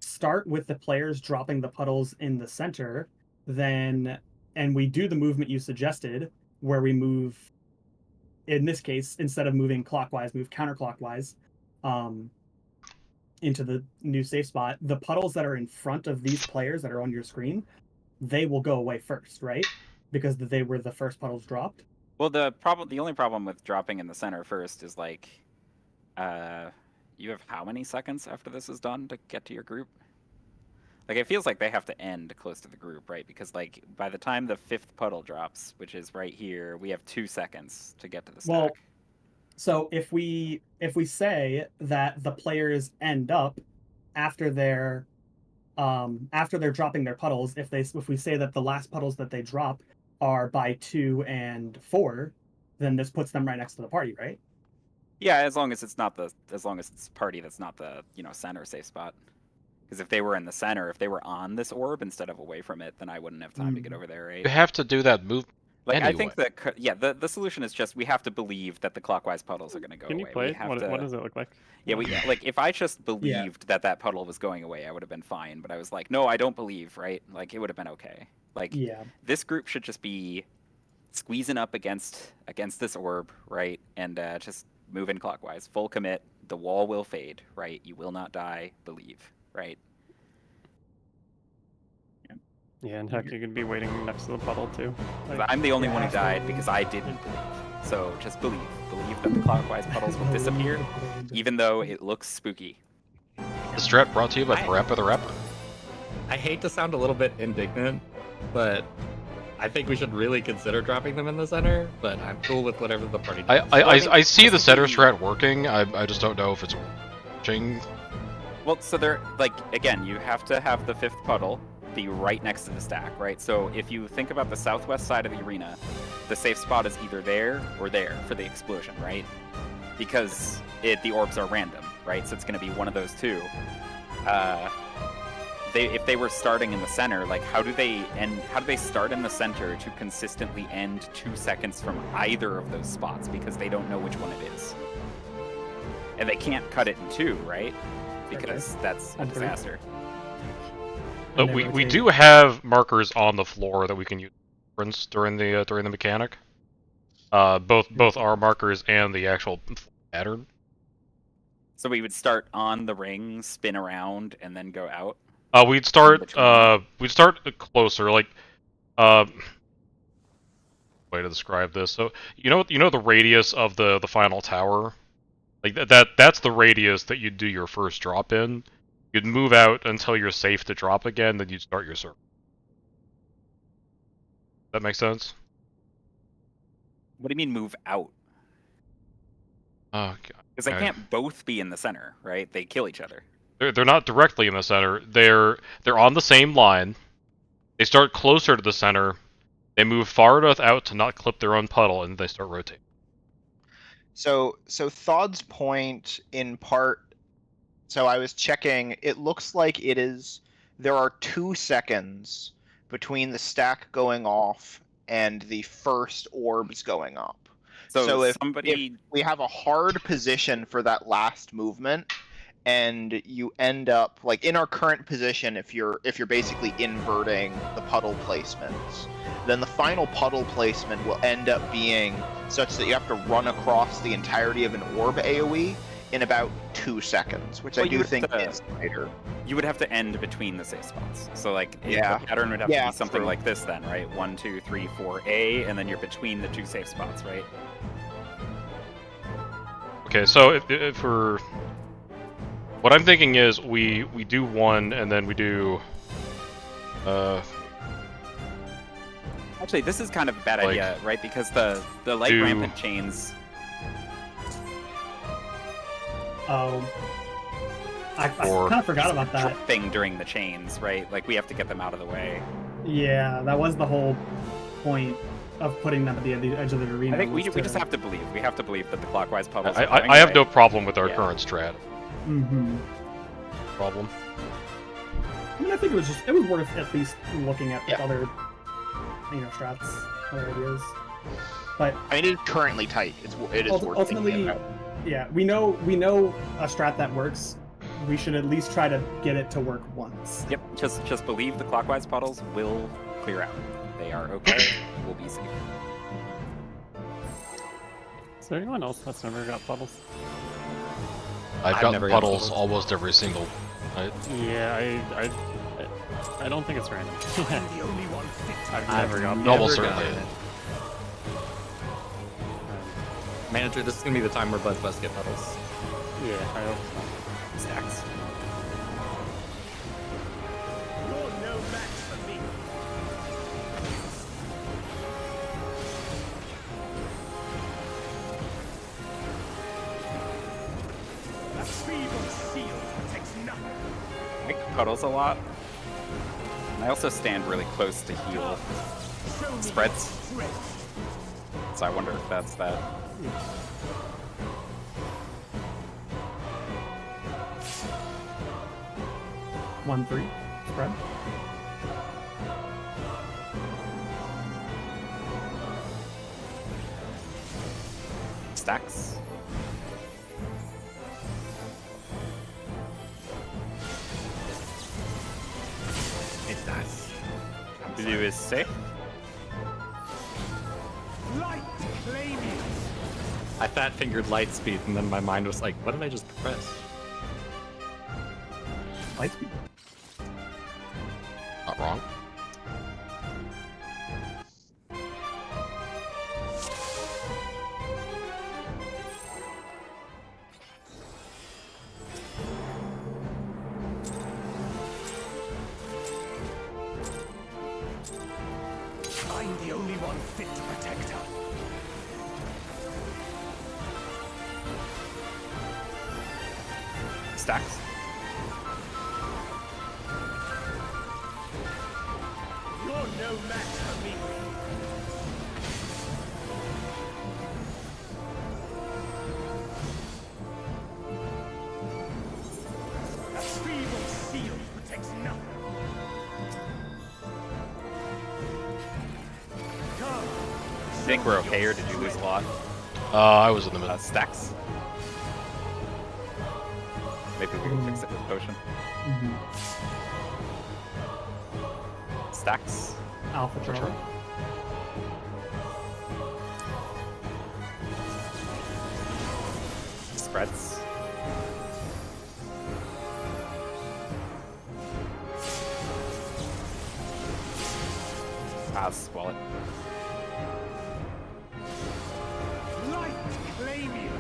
start with the players dropping the puddles in the center, and we do the movement you suggested, where we move in this case, instead of moving clockwise, move counterclockwise into the new safe spot, the puddles that are in front of these players that are on your screen, they will go away first, right? Because they were the first puddles dropped. Well, the only problem with dropping in the center first is like, you have how many seconds after this is done to get to your group? Like, it feels like they have to end close to the group, right? Because like by the time the 5th puddle drops, which is right here, we have 2 seconds to get to the stack. Well, so if we say that the players end up after they're dropping their puddles, if we say that the last puddles that they drop are by 2 and 4, then this puts them right next to the party, right? Yeah, as long as it's party that's not the center safe spot. Because if they were in the center, if they were on this orb instead of away from it, then I wouldn't have time to get over there, right? You have to do that move. Like, anyway. I think that the solution is just we have to believe that the clockwise puddles are going to go away. Can you play it? What does it look like? Yeah, like if I just believed that puddle was going away, I would have been fine. But I was like, no, I don't believe, right? Like, it would have been okay. Like, this group should just be squeezing up against this orb, right? And just moving clockwise, full commit. The wall will fade, right? You will not die. Believe, right? Yeah, and heck, you could be waiting next to the puddle too. Like, I'm the only one who died because I didn't believe. So just believe that the clockwise puddles will disappear, even though it looks spooky. The strat brought to you by Parappa the Rapper. I hate to sound a little bit indignant, but I think we should really consider dropping them in the center, but I'm cool with whatever the party does. I see the center strat working, I just don't know if it's working. Well, so they're, like, again, you have to have the 5th puddle be right next to the stack, right? So if you think about the southwest side of the arena, the safe spot is either there or there for the explosion, right? Because the orbs are random, right? So it's going to be one of those two. If they were starting in the center, like, how do they start in the center to consistently end 2 seconds from either of those spots because they don't know which one it is, and they can't cut it in 2, right? Because that's a disaster. But we do have markers on the floor that we can use during the mechanic. Both our markers and the actual pattern. So we would start on the ring, spin around, and then go out. We'd start closer, like way to describe this. So you know the radius of the final tower, like that's the radius that you'd do your first drop in. You'd move out until you're safe to drop again, then you'd start your circle. That makes sense? What do you mean move out? Oh, because they can't both be in the center, right? They kill each other. They're not directly in the center. They're on the same line. They start closer to the center. They move far enough out to not clip their own puddle, and they start rotating. So Thod's point in part. So I was checking. It looks like there are 2 seconds between the stack going off and the first orbs going up. So if we have a hard position for that last movement, and you end up like in our current position, if you're basically inverting the puddle placements, then the final puddle placement will end up being such that you have to run across the entirety of an orb AoE in about 2 seconds, which I do think is tighter. You would have to end between the safe spots. So like the pattern would have to be something like this then, right? 1, 2, 3, 4, A, and then you're between the 2 safe spots, right? Okay, so if we're... What I'm thinking is we do 1 and then we do... Actually, this is kind of a bad idea, right? Because the light rampant chains... Oh, I kind of forgot about that thing during the chains, right? Like we have to get them out of the way. Yeah, that was the whole point of putting them at the edge of the arena. I think we just have to believe. We have to believe that the clockwise puddles. I have no problem with our current strat. Mm-hmm. Problem. I mean, I think it was worth at least looking at other, strats, other ideas. But I mean, it's currently tight. It is worth thinking about. Yeah, we know a strat that works. We should at least try to get it to work once. Yep, just believe the clockwise puddles will clear out. They are okay. We'll be safe. Is there anyone else that's never got puddles? I've I've gotten never gotten puddles puddles. almost every single night. Yeah, I don't think it's random. I'm the only one fit to I've protect. never got No. Almost Never certainly. gotten it. Manager, this is gonna be the time where both of us get puddles. Yeah, I hope so. Stacks. You're no match for me. A feeble shield protects nothing. I like puddles a lot. And I also stand really close to heal Show me spreads. your strength. So I wonder if that's that. One, 3. Spread. Stacks. It's nice. Blue is safe. Light claim you. I fat fingered light speed, and then my mind was like, what did I just press? Lightspeed. Not wrong. I'm the only one fit to protect her. Stacks. You're no match for me. A feeble shield protects nothing. Come. I think we're okay, or did you lose a lot? I was in the middle. Stacks. Maybe we can fix it with potion. Mm-hmm. Stacks. Alpha Charlie. Spreads. Wallet. Light claim you.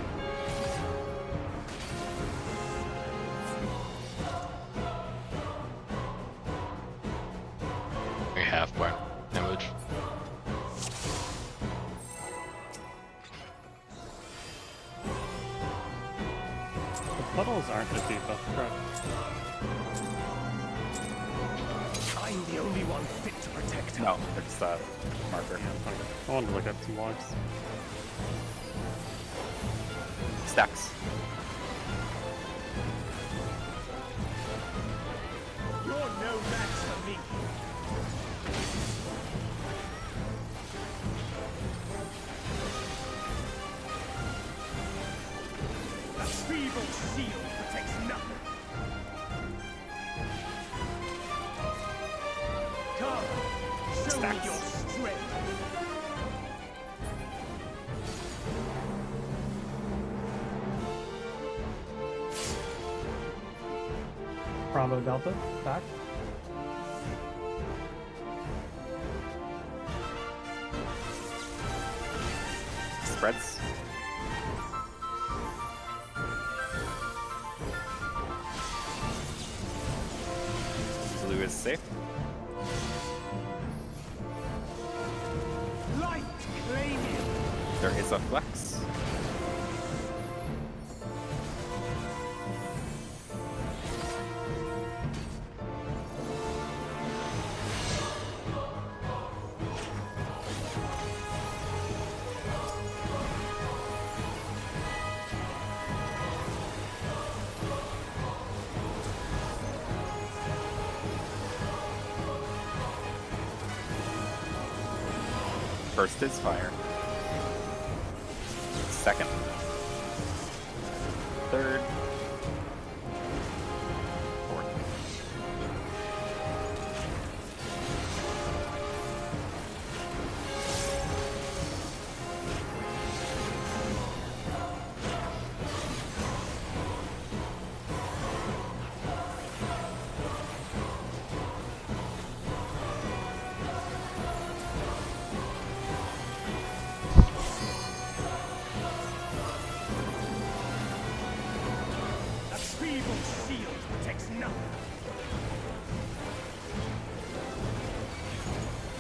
Half point damage. The puddles aren't a debuff, correct? I'm the only one fit to protect her. No, it's a marker. Okay. I wanted to look up some logs. Stacks. You're no match for me. A feeble shield protects nothing. Come, show me your strength. Bravo Delta. Back. Spreads. Blue is safe. Light claim you. There is a flex. First is fire. Second. Third. Fourth.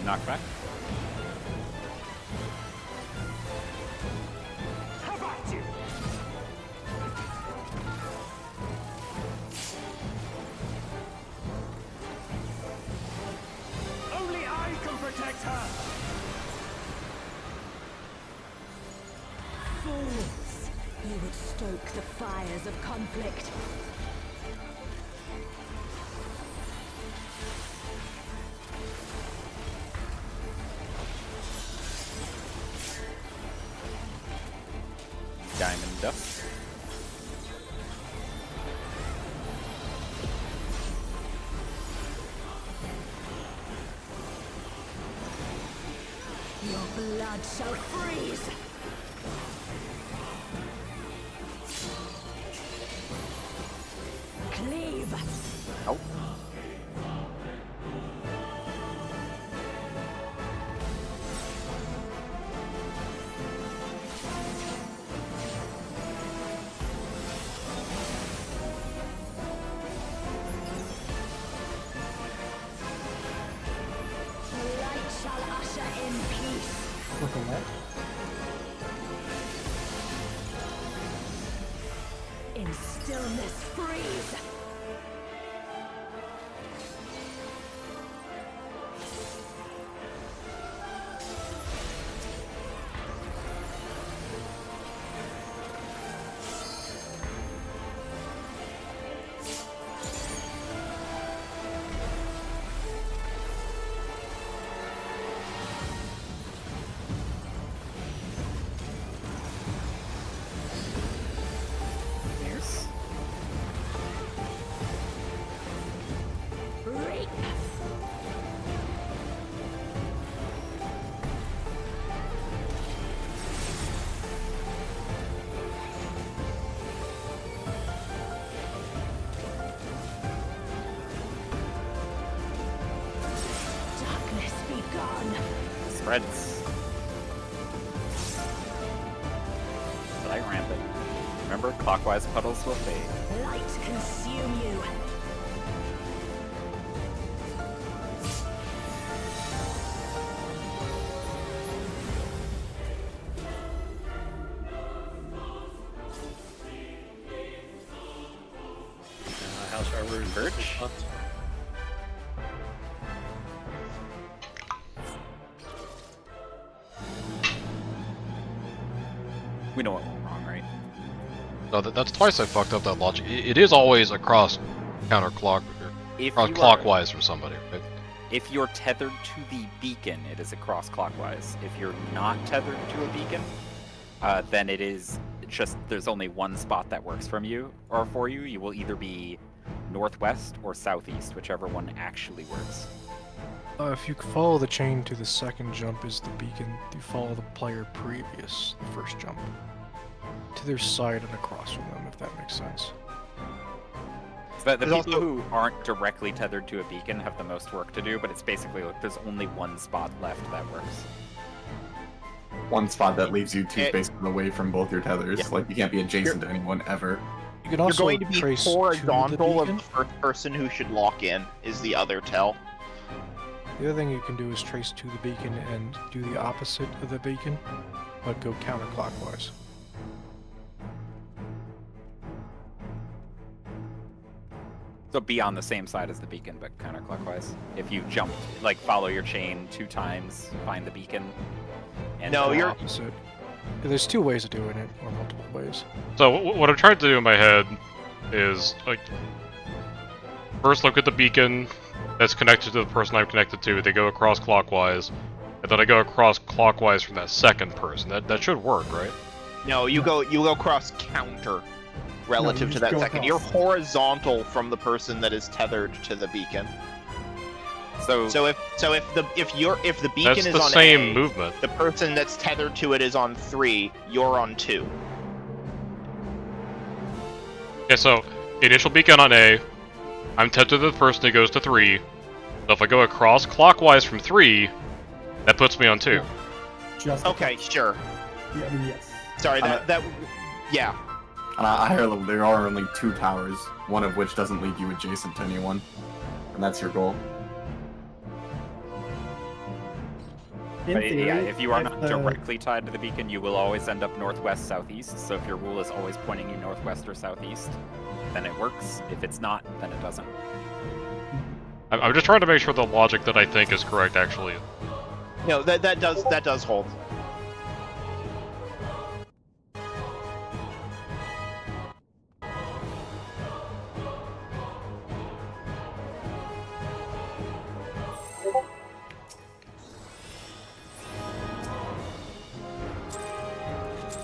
Knockback. How about you? Only I can protect her. Fools! You would stoke the fires of conflict. Diamond Dust. Your blood shall freeze! Cleave! Oh. The light shall usher in peace. Looking at. In stillness freeze! Here's. Reap! Darkness be gone! Spreads. Light rampant. Remember, clockwise puddles will fade. Light consume you! How shall we Birch? We know what went wrong, right? No, that's twice I fucked up that logic. It is always across counterclock or If cross you are- clockwise from somebody, right? If you're tethered to the beacon, it is across clockwise. If you're not tethered to a beacon, then it is just there's only one spot that works from you or for you. You will either be northwest or southeast, whichever one actually works. If you follow the chain to the second jump is the beacon, you follow the player previous, the first jump. To their side and across from them, if that makes sense. So the There's people also- who aren't directly tethered to a beacon have the most work to do, but it's basically like there's only one spot left that works. One spot that leaves you two It- spaces away from both your tethers. Yeah. Like you can't be adjacent to anyone ever. You can You're also going to be trace horizontal to the of beacon. the first person who should lock in is the other tell. The other thing you can do is trace to the beacon and do the opposite of the beacon, but go counterclockwise. So be on the same side as the beacon, but counterclockwise. If you jump, like follow your chain 2 times, find the beacon. And No, Or you're- opposite. There's 2 ways of doing it, or multiple ways. So what I'm trying to do in my head is like first look at the beacon that's connected to the person I'm connected to. They go across clockwise, and then I go across clockwise from that second person. That should work, right? No, you go cross counter relative you to just that go second. across. You're horizontal from the person that is tethered to the beacon. So, So if the beacon That's is the on same A, movement. the person that's tethered to it is on 3, you're on 2. Okay, so initial beacon on A, I'm tethered to the person who goes to 3. So if I go across clockwise from 3, that puts me on 2. Just Okay, sure. Yeah, I mean, yes. Sorry, yeah. On a higher level, there are only 2 towers, one of which doesn't leave you adjacent to anyone, and that's your goal. In But theory, yeah, if you are if not the- directly tied to the beacon, you will always end up northwest, southeast. So if your rule is always pointing you northwest or southeast, then it works. If it's not, then it doesn't. I'm just trying to make sure the logic that I think is correct actually. No, that does hold.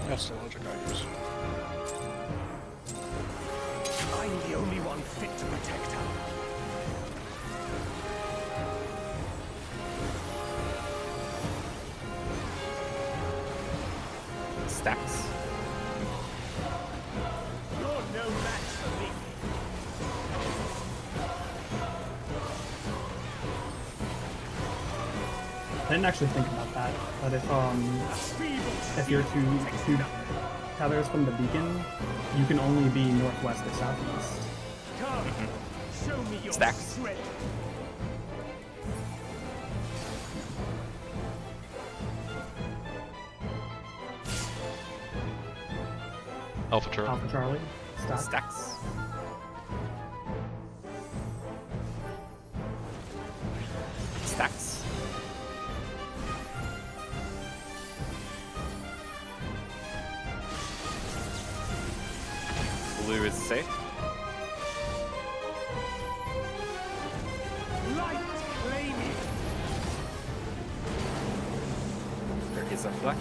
That's the logic I use. I'm the only one fit to protect her. Stacks. You're no match for me. I didn't actually think about that. But if you're two tethers from the beacon, you can only be northwest or southeast. Come, show me your Stacks. strength. Alpha Charlie. Alpha Charlie, stack. Stacks. Stacks. Blue is safe. Light claiming. There is a flex.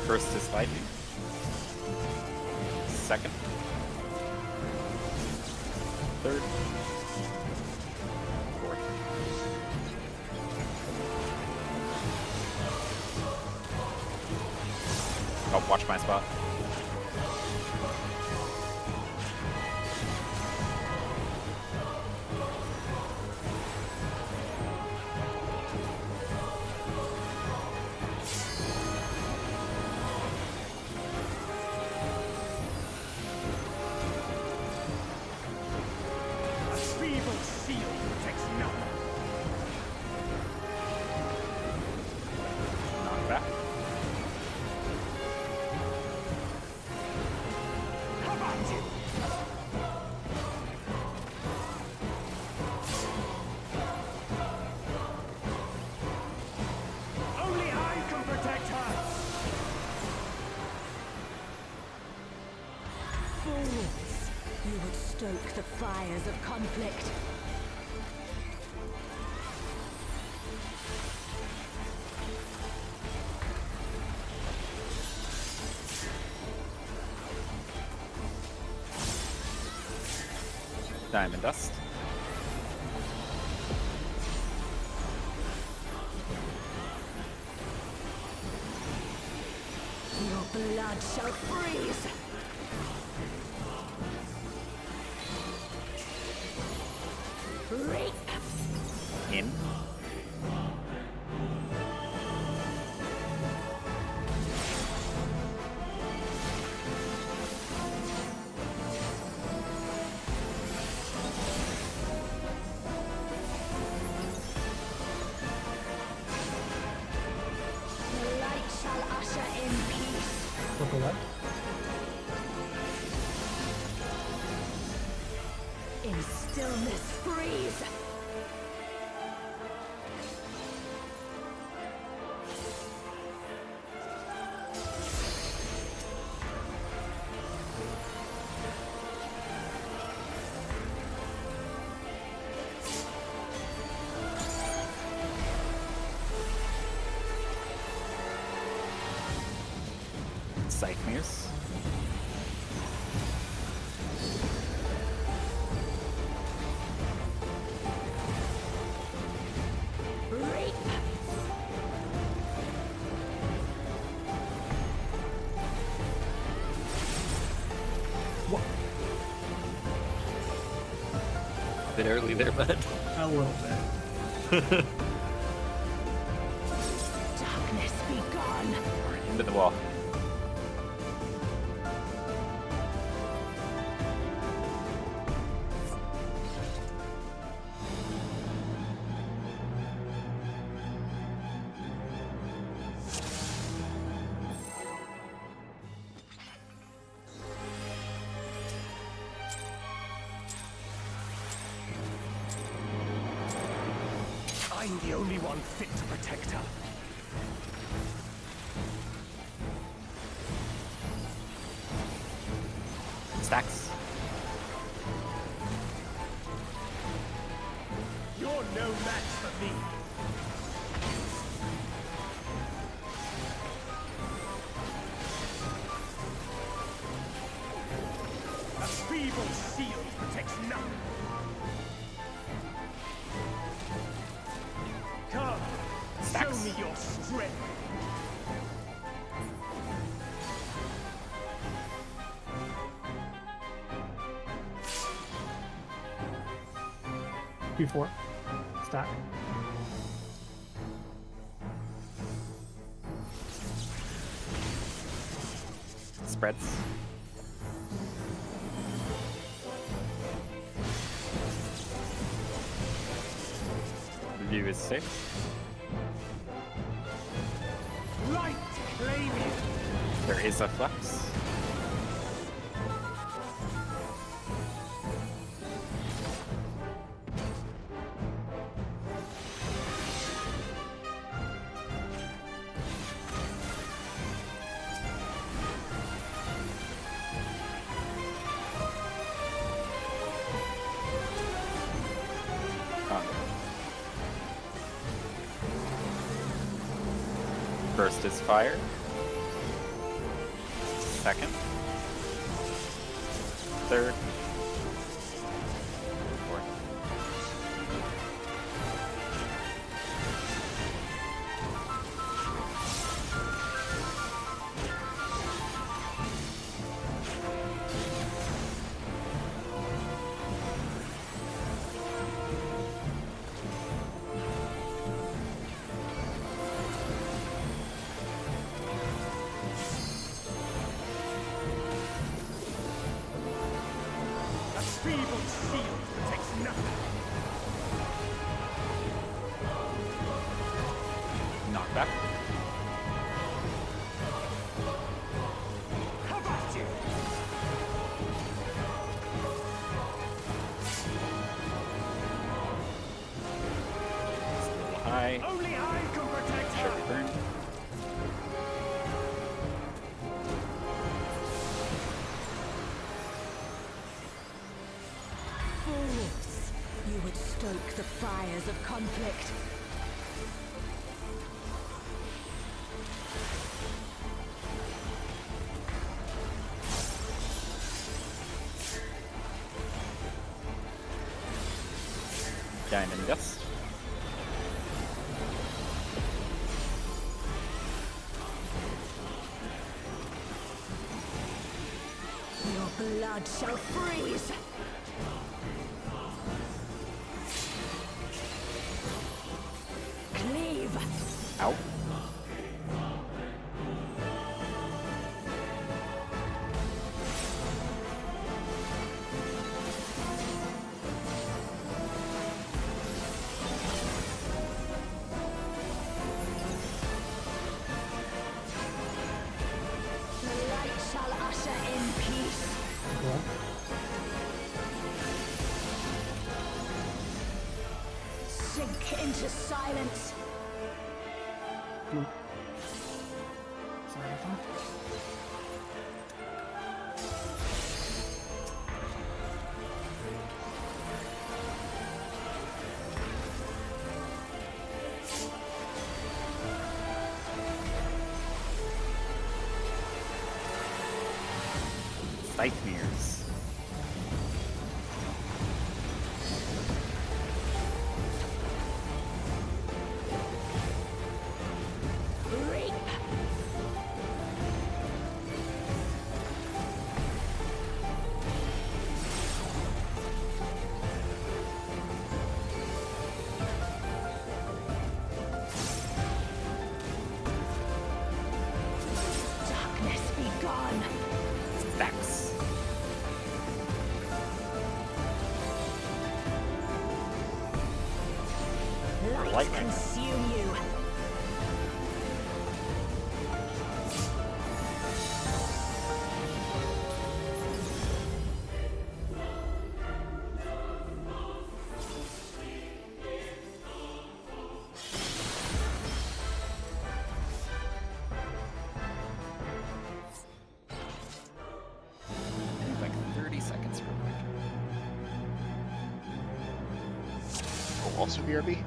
First is fighting. Second. Third. Fourth. Oh, watch my spot. A feeble shield protects nothing. Knock back. How about you? Only I can protect her. Fools! You would stoke the fires of conflict. Diamond dust. Your blood shall freeze! Reap! In. The light shall usher in peace. Purple left. In stillness freeze! Scythe Reap! What? bit early there, bud. A little bit. Darkness be gone. Into the wall. I'm the only one fit to protect her. Stacks. You're no match for me. A feeble shield protects nothing. Come, Stacks. show me your strength. Q4. Stack. Spreads. The view is safe. Light, claim it. There is a flex. First is fire. Second. Third. Fourth. A feeble shield protects nothing. Knockback. How about you? It's a little high. Only I can protect Should her. be burned. Fools! You would stoke the fires of conflict. Diamond dust. Your blood shall freeze! Cleave! Ow. The light shall usher in peace. Cool. Sink into silence. Sorry, I thought. Nightmares. Reap! lightning. Consume you. Like 30 seconds real quick. Oh, also BRB.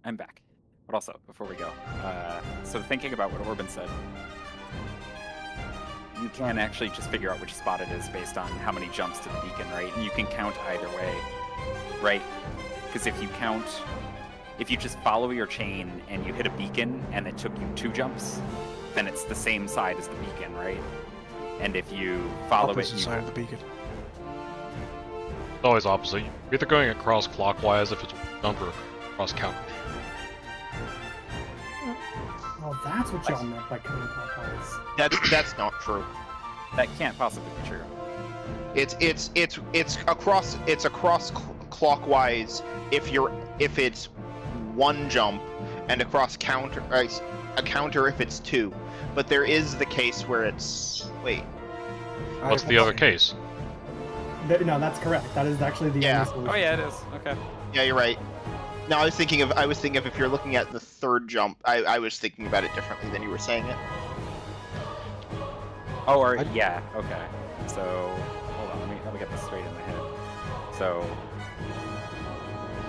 I'm back. But also, before we go, so thinking about what Orban said, you can actually just figure out which spot it is based on how many jumps to the beacon, right? And you can count either way, right? Because if you just follow your chain and you hit a beacon and it took you 2 jumps, then it's the same side as the beacon, right? And if you follow Opposite it, side of the beacon. It's always opposite. You're either going across clockwise if it's jump or across counter. Oh, that's what y'all meant by counterclockwise. That's not true. that can't possibly be true. It's across clockwise if it's 1 jump, and across a counter if it's 2. But there is the case where it's What's the other case? No, that's correct. That is actually the only solution. Oh yeah, it is. Okay. Yeah, you're right. No, I was thinking of if you're looking at the 3rd jump, I was thinking about it differently than you were saying it. Oh, or yeah, okay. So hold on, let me get this straight in my head. So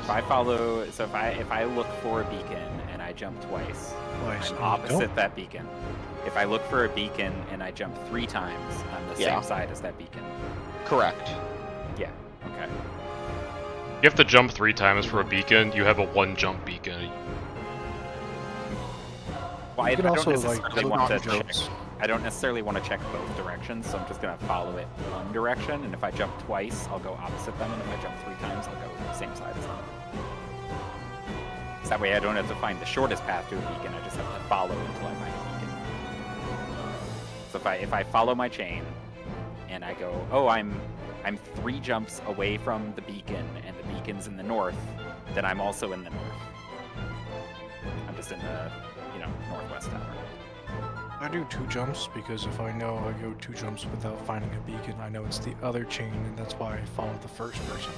if I look for a beacon and I jump twice, I'm opposite that beacon. If I look for a beacon and I jump 3 times, I'm the same side as that beacon. Correct. Yeah. Okay. You have to jump 3 times for a beacon. You have a 1 jump beacon. Well, I can don't also, necessarily like, want to jump check. jumps. I don't necessarily want to check both directions, so I'm just gonna follow it one direction. And if I jump twice, I'll go opposite them, and if I jump 3 times, I'll go same side as them. So that way, I don't have to find the shortest path to a beacon. I just have to follow until I find a beacon. So if I follow my chain, and I go, oh, I'm 3 jumps away from the beacon, and the beacon's in the north, then I'm also in the north. I'm just in the, northwest tower. I do 2 jumps because if I know I go 2 jumps without finding a beacon, I know it's the other chain, and that's why I follow the first person.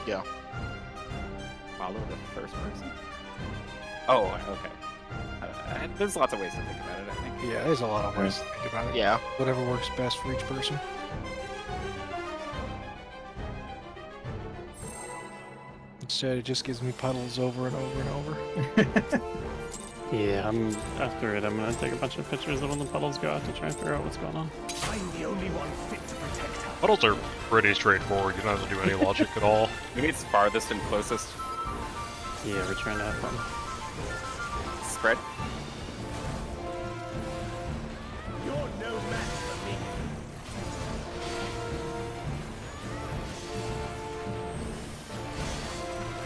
Yeah. Follow the first person? Oh, okay. There's lots of ways to think about it, I think. Yeah, there's a lot of ways to think about it. Yeah. Whatever works best for each person. Instead, it just gives me puddles over and over and over. Yeah, after it, I'm gonna take a bunch of pictures of when the puddles go out to try and figure out what's going on. I'm the only one fit to protect her. Puddles are pretty straightforward. You don't have to do any logic at all. Maybe it's farthest and closest. Yeah, we're trying to have fun. Spread. You're no match for me.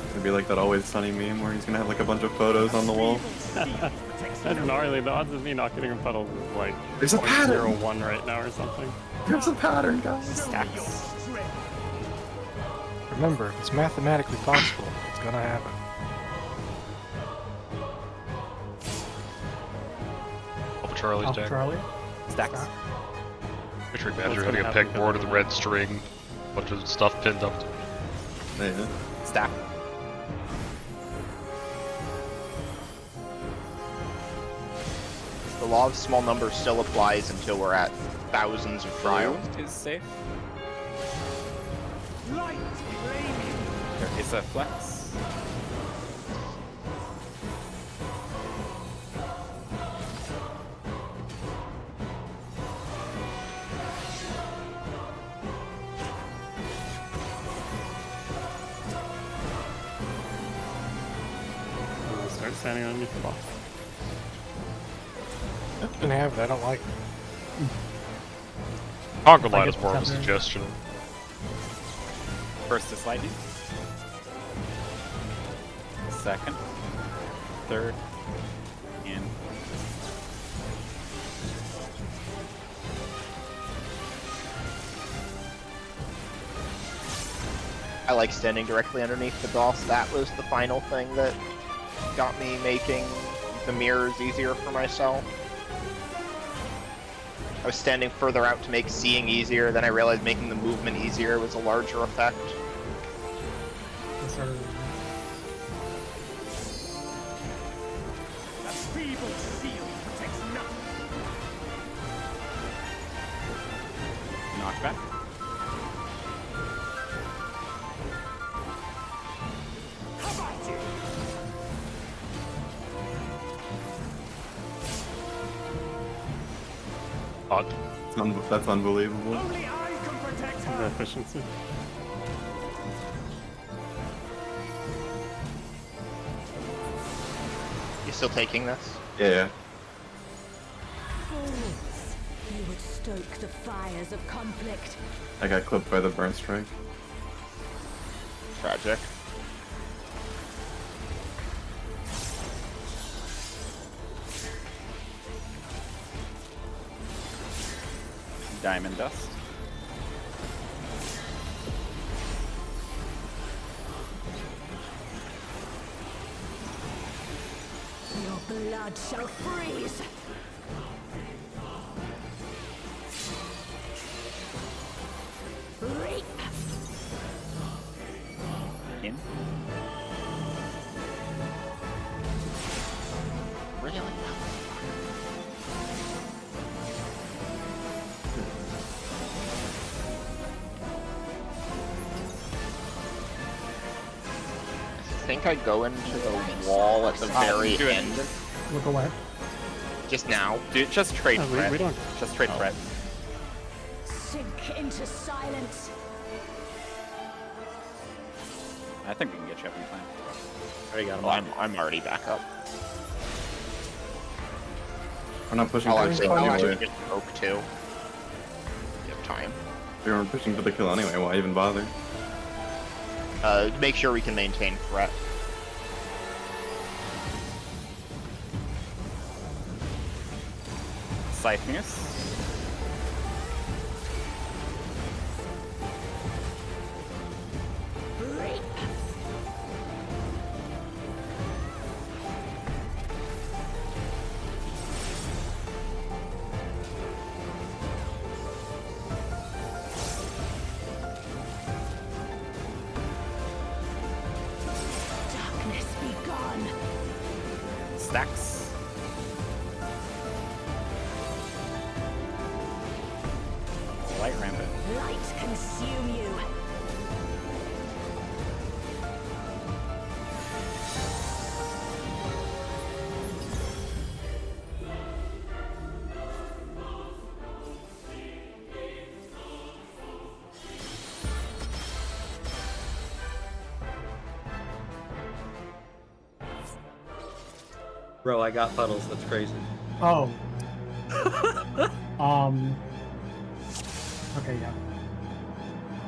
It's gonna be like that Always Sunny meme where he's gonna have like a bunch of photos on the wall. That's gnarly. The odds of me not getting a puddle is like There's a pattern. 0.01 right now or something. There's a pattern, guys. Stacks. Remember, if it's mathematically possible, it's gonna happen. Alpha Charlie's Alpha deck. Charlie. Stacks. Picture imagine What's having gonna a happen pegboard with a to red string, bunch of stuff pinned up to it. Yeah. Stack. The law of small numbers still applies until we're at thousands of Trial trials. is safe. Light flaming. There is a flex. I'm gonna start standing underneath the box. You can have it, I don't like it. Conquer If I line get is more of a tether- suggestion. First is sliding. Second. Third. And I like standing directly underneath the boss. That was the final thing that got me making the mirrors easier for myself. I was standing further out to make seeing easier, then I realized making the movement easier was a larger effect. This sort of- A feeble shield protects nothing. knockback. Come at you. Odd. That's unbelievable. Only I can protect The her. efficiency. You still taking this? Yeah. Fools! You would stoke the fires of conflict. I got clipped by the burn strike. Tragic. Diamond dust. Your blood shall freeze. Reap. In. Really? I think I go into the wall at the very do it. end. Look away. Just now. Dude, just trade Oh, threat. we don't. Just trade threat. Sink into silence. I think we can get you up in time. Already got him. Well, I'm already back up. We're not pushing I'll for the actually, kill I'll actually anyway. just poke too. You have time. We were pushing for the kill anyway. Why even bother? Make sure we can maintain threat. Scythius. Reap. Darkness be gone. Stacks. Light rampant. Light consume you. Bro, I got puddles. That's crazy. Oh. Okay, yeah.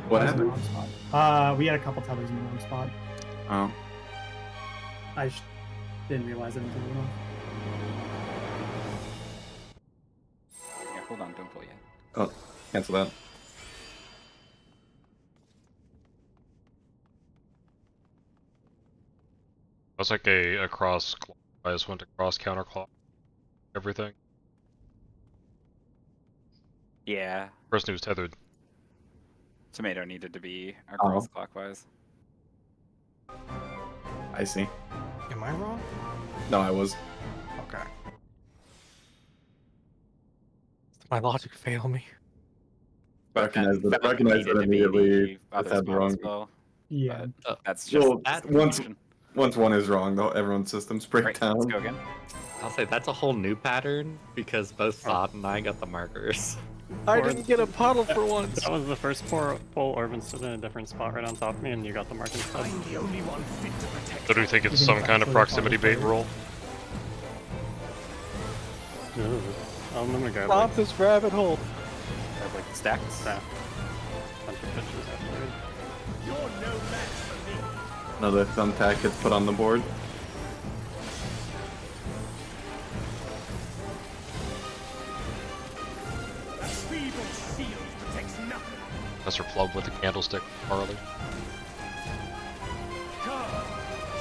What That was in the happened? wrong spot. We had a couple tethers in the wrong spot. Oh. I didn't realize it until we were Hold on, don't pull yet. Oh, cancel that. That's like a cross clockwise, went to cross counterclock. Everything. Yeah, Person who's tethered. tomato needed to be across Oh. clockwise. I see. Am I wrong? No, I was. Okay. Did my logic fail me? But then Recognize that. that Recognize needed that to be immediately. the Just other had the spot wrong. as well. Yeah. But that's just Well, once confusion. once one is wrong, though, everyone's systems break Right, down. let's go again. I'll say that's a whole new pattern because both Sod and I got the markers. I Or- didn't get a puddle for once. That was the first pull. Orban stood in a different spot right on top of me, and you got the mark instead. I'm the only one fit to protect. So do you think it's You some think kind of that's proximity what it's bait rule? Ugh. I'm gonna grab Stop like, this rabbit hole. Grab like the stacks. crap. Bunch of pictures after. You're no match for me. Another thumbtack gets put on the board. A feeble shield protects nothing. Professor Plum with the candlestick, Harley. Come,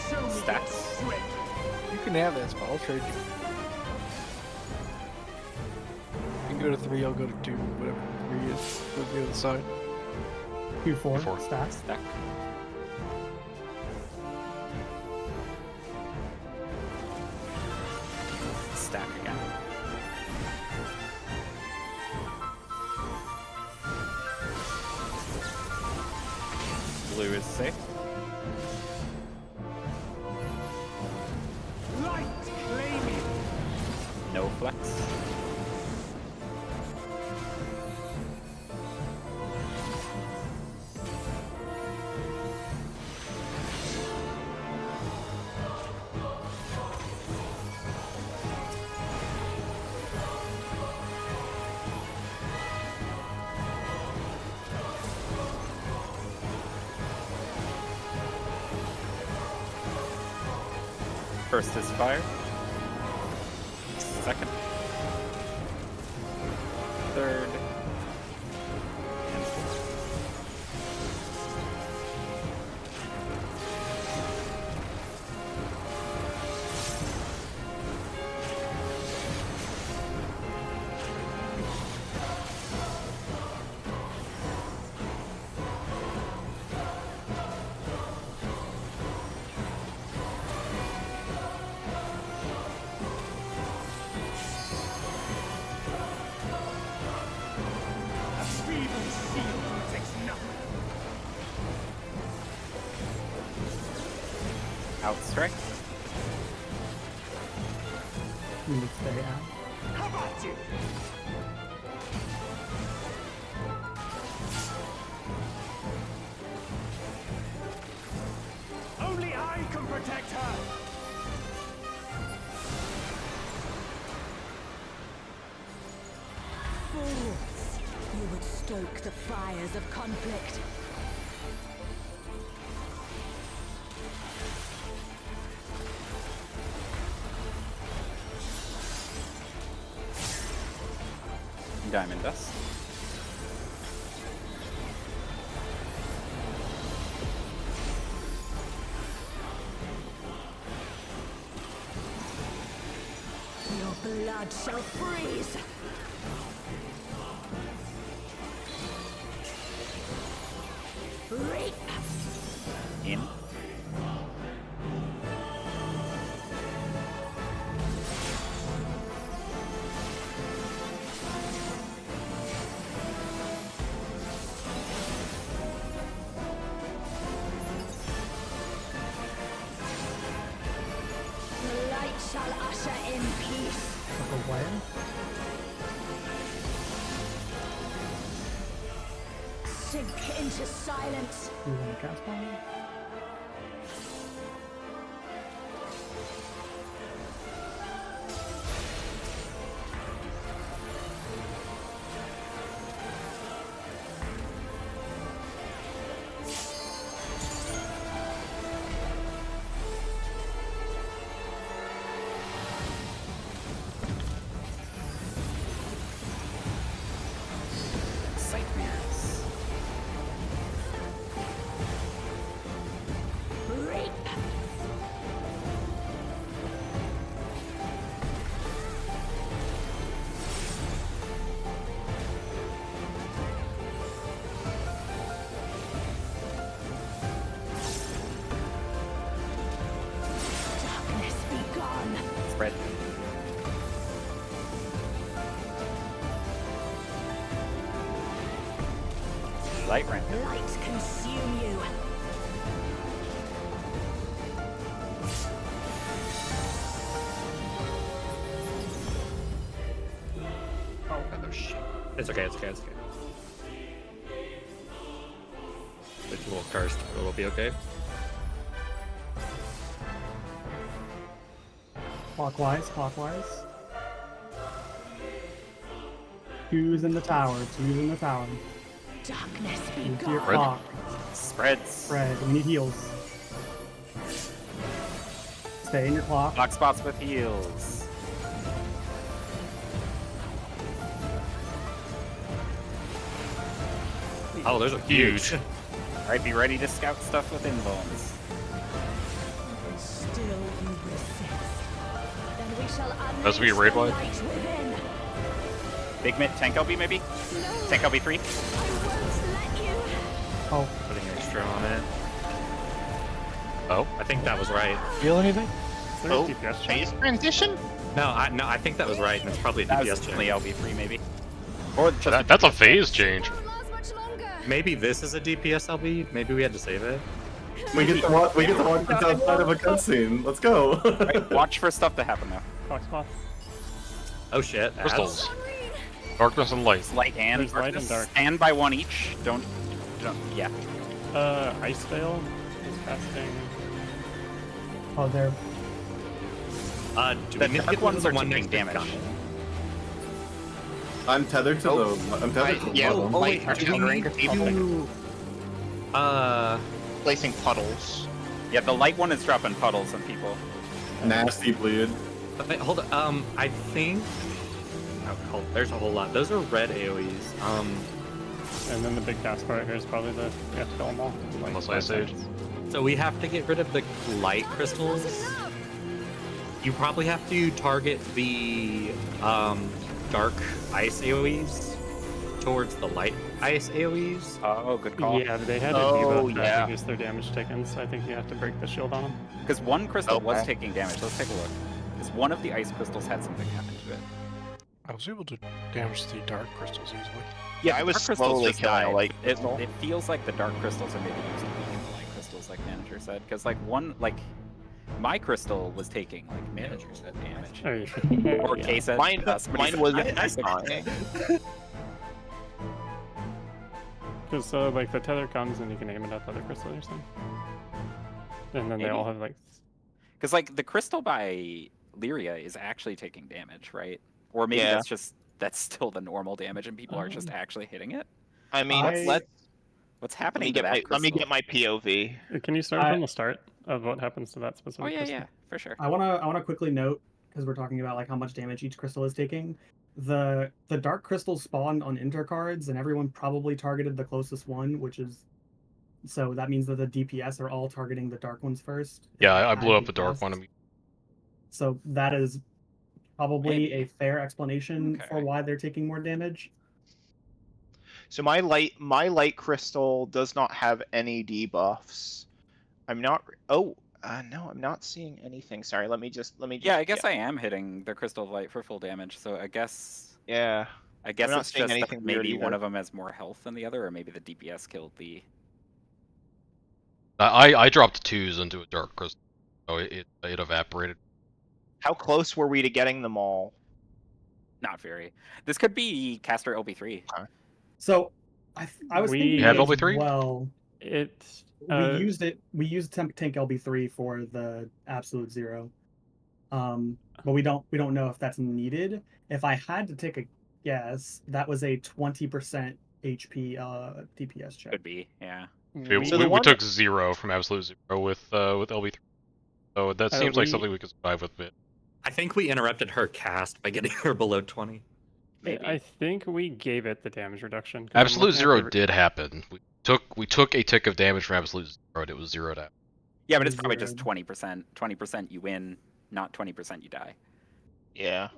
show me Stacks. your strength. You can have that spot. I'll trade you. You can go to 3, I'll go to 2, whatever 3 is. Go to the other side. Q4 Q4. stats. Stack. Stack again. Blue is safe. Light claiming. No flex. First is fire. Second. Third. And fourth. A feeble shield protects nothing. Outstrike. You would stay out. How about you? Only I can protect her. Fools! You would stoke the fires of conflict. Diamond dust. Your blood shall freeze! Reap! In. The light shall usher in peace. Like a wire. Sink into silence. Do you want to cast on it? light rampant. Light consume you. Oh shit. It's okay, it's okay, it's okay. It's a little cursed, but it'll be okay. Clockwise. Two's in the tower. Darkness be Into your gone. clock. Spreads. Spread. We need heals. Stay in your clock. Block spots with heals. Oh, there's a Huge. Alright, be ready to scout stuff with inbones. Still you resist. Then we shall As we unleash raid the wide? light within. Big mid, tank LB maybe? No, Tank LB 3? I won't let you. Oh, putting extra on it. Oh, I think that was right. Feel anything? Is there a DPS check? phase transition? No, I think that was right, and it's probably a That DPS was check. definitely LB 3 maybe. Or just that's a phase change. Won't last much longer. Maybe this is a DPS LB. Maybe we had to save it. We get to watch this outside of a cutscene. Let's go. Right, watch for stuff to happen though. Clock spots. Oh shit. Crystals. Don't read. Darkness and light. Light and There's light and darkness. dark. Stand by one each. Don't. Yeah. Ice Veil is casting. oh, they're Do The we need to dark get ones are one taking next to damage. gun? I'm tethered to I'm tethered to the yeah. bottom. Oh, wait, wait, do we need to... Placing puddles. Yeah, the light one is dropping puddles on people. Nasty bleed. Wait, hold on. I think... Oh, there's a whole lot. Those are red AoEs. And then the big cast part here is probably the you have to kill them all. Like, Unless Ice Age. So we have to get rid of the light crystals. You probably have to target the dark ice AoEs towards the light ice AoEs. Oh, good call. Yeah, they had a Oh, debuff yeah. to reduce their damage taken, so I think you have to break the shield on them. Because one crystal was Okay. taking damage. Let's take a look. Because one of the ice crystals had something happen to it. I was able to damage the dark crystals easily. Yeah, I the was dark crystals slowly just killing a died. light It crystal. feels like the dark crystals are maybe used to weaken the light crystals, like manager said. Because like one, like my crystal was taking like manager said damage. Oh, Or yeah. K said. Mine, somebody mine said- was dying. Because so like the tether comes and you can aim it at the other crystal or something. And then they Maybe. all have like Because like the crystal by Lyria is actually taking damage, right? Or maybe Yeah. that's still the normal damage, and people are just actually hitting it. I mean, I- let What's me happening to get that my let me crystal? get my POV. Can you start I- from the start of what happens to that specific Oh yeah, crystal? yeah, for sure. I wanna quickly note, because we're talking about like how much damage each crystal is taking. The dark crystals spawned on intercards, and everyone probably targeted the closest one, which is so that means that the DPS are all targeting the dark ones first. Yeah, I High blew up the dark DPS. one. So that is probably Maybe. a fair explanation for Okay. why they're taking more damage. So my light crystal does not have any debuffs. I'm not. Oh, no, I'm not seeing anything. Sorry, let me just. Yeah, I guess I am hitting the crystal of light for full damage. So I guess Yeah. I guess not it's seeing just that anything weird maybe one either. of them has more health than the other, or maybe the DPS killed the. I dropped 2s into a dark crystal, so it evaporated. How close were we to getting them all? Not very. This could be caster LB3. So I was We- thinking You have as LB3? well. It We used it. We used tank LB3 for the absolute zero. But we don't know if that's needed. If I had to take a guess, that was a 20% HP DPS check. Could be, yeah. We, So we, the we one- took 0 from absolute 0 with LB3, so that seems like we- something we could survive with. But I think we interrupted her cast by getting her below 20. Maybe. I think we gave it the damage reduction. 'cause I'm absolute looking at 0 the- did happen. We took a tick of damage from absolute 0, and it was 0 down. Yeah, but it's probably just Zero. 20%. 20% you win, not 20% you die. Yeah.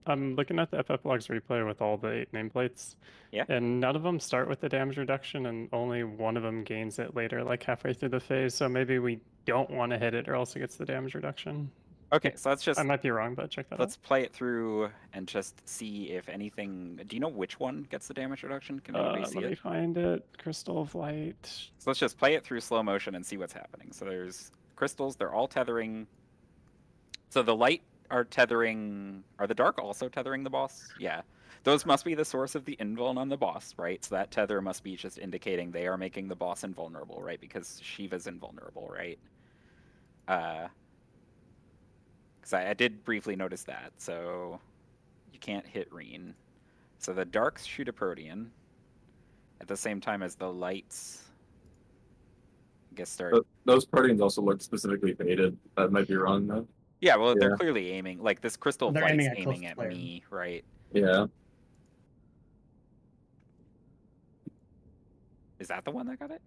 I'm looking at the FF Logs replay with all the 8 nameplates. Yeah. And none of them start with the damage reduction, and only one of them gains it later, like halfway through the phase. So maybe we don't want to hit it, or else it gets the damage reduction. Okay, so let's just I might be wrong, but check that let's play it through and just see if anything. Do you know which one gets the damage reduction? Can anybody see let me it? find it. Crystal of Light. So let's just play it through slow motion and see what's happening. So there's crystals. They're all tethering. So the light are tethering. Are the dark also tethering the boss? Yeah. Those must be the source of the invuln on the boss, right? So that tether must be just indicating they are making the boss invulnerable, right? Because Shiva's invulnerable, right? Because I did briefly notice that. So you can't hit Reen. So the darks shoot a Protean at the same time as the lights, I guess, start. Those Proteans also look specifically baited. That might be wrong though. Yeah, well, they're Yeah. clearly aiming. Like this crystal They're flight's aiming at close aiming at player. me, right? Yeah. Is that the one that got it?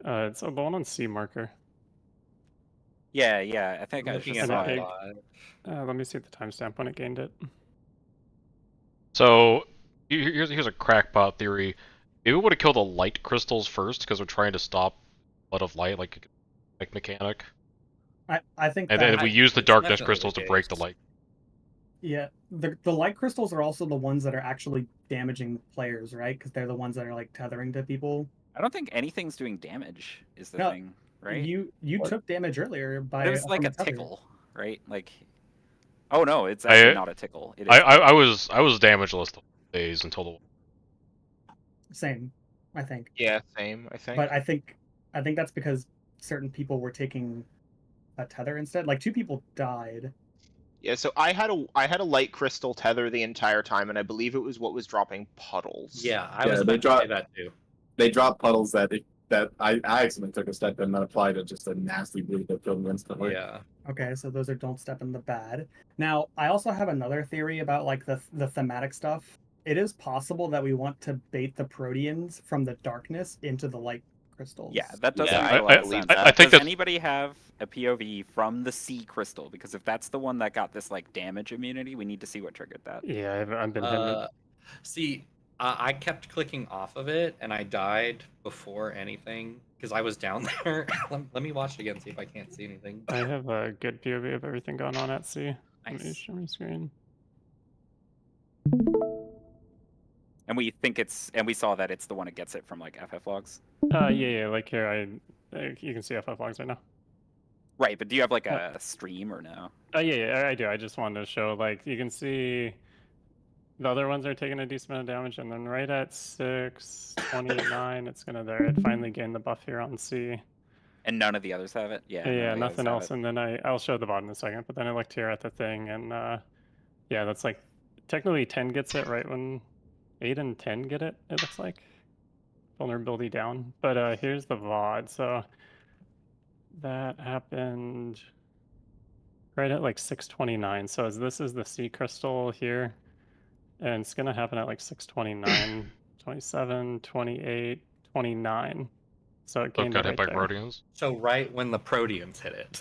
It's a one on C marker. Yeah, yeah. I think I Looking just at saw it. it. Let me see the timestamp when it gained it. So here's a crackpot theory. Maybe we would have killed the light crystals first because we're trying to stop blood of light like mechanic. I think And that, then we use the it's darkness definitely crystals the to break the case. light. yeah, the light crystals are also the ones that are actually damaging players, right? Because they're the ones that are like tethering to people. I don't think anything's doing damage. Is the No, thing, right? You took damage earlier by It was like from a tether. tickle, right? Like, oh no, it's actually not a tickle. It is. I was damageless the days until the. Same, I think. Yeah, same. I think. But I think that's because certain people were taking a tether instead. Like 2 people died. Yeah, so I had a light crystal tether the entire time, and I believe it was what was dropping puddles. Yeah, I Yeah, was they about to drop- say that too. They drop puddles that I accidentally took a step in that applied to just a nasty bleed that killed me instantly. Yeah. Okay, so those are don't step in the bad. Now, I also have another theory about like the thematic stuff. It is possible that we want to bait the Proteans from the darkness into the light crystals. Yeah, that does Yeah, make I a lot of believe sense. that. I think Does that's- anybody have a POV from the C crystal? Because if that's the one that got this like damage immunity, we need to see what triggered that. Yeah, I've been hitting it. See, I kept clicking off of it, and I died before anything because I was down there. let me watch it again, see if I can't see anything. I have a good POV of everything going on at C. Let me Nice. share my screen. And we think and we saw that it's the one that gets it from like FF logs. Yeah, like here, you can see FF logs right now. Right, but do you have like a stream or no? Yeah, I do. I just wanted to show, like, you can see the other ones are taking a decent amount of damage, and then right at 6:29, it's gonna it finally gained the buff here on C. And none of the others have it? Yeah. Yeah, none of the others nothing have else. it. And then I'll show the bottom in a second, but then I looked here at the thing, and yeah, that's like technically 10 gets it right when 8 and 10 get it. It looks like vulnerability down. But here's the VOD. So that happened right at like 6:29. So this is the C crystal here, and it's gonna happen at like 6:29, 27, 28, 29. So it Both gained got it hit by right there. Proteans. So right when the Proteans hit it.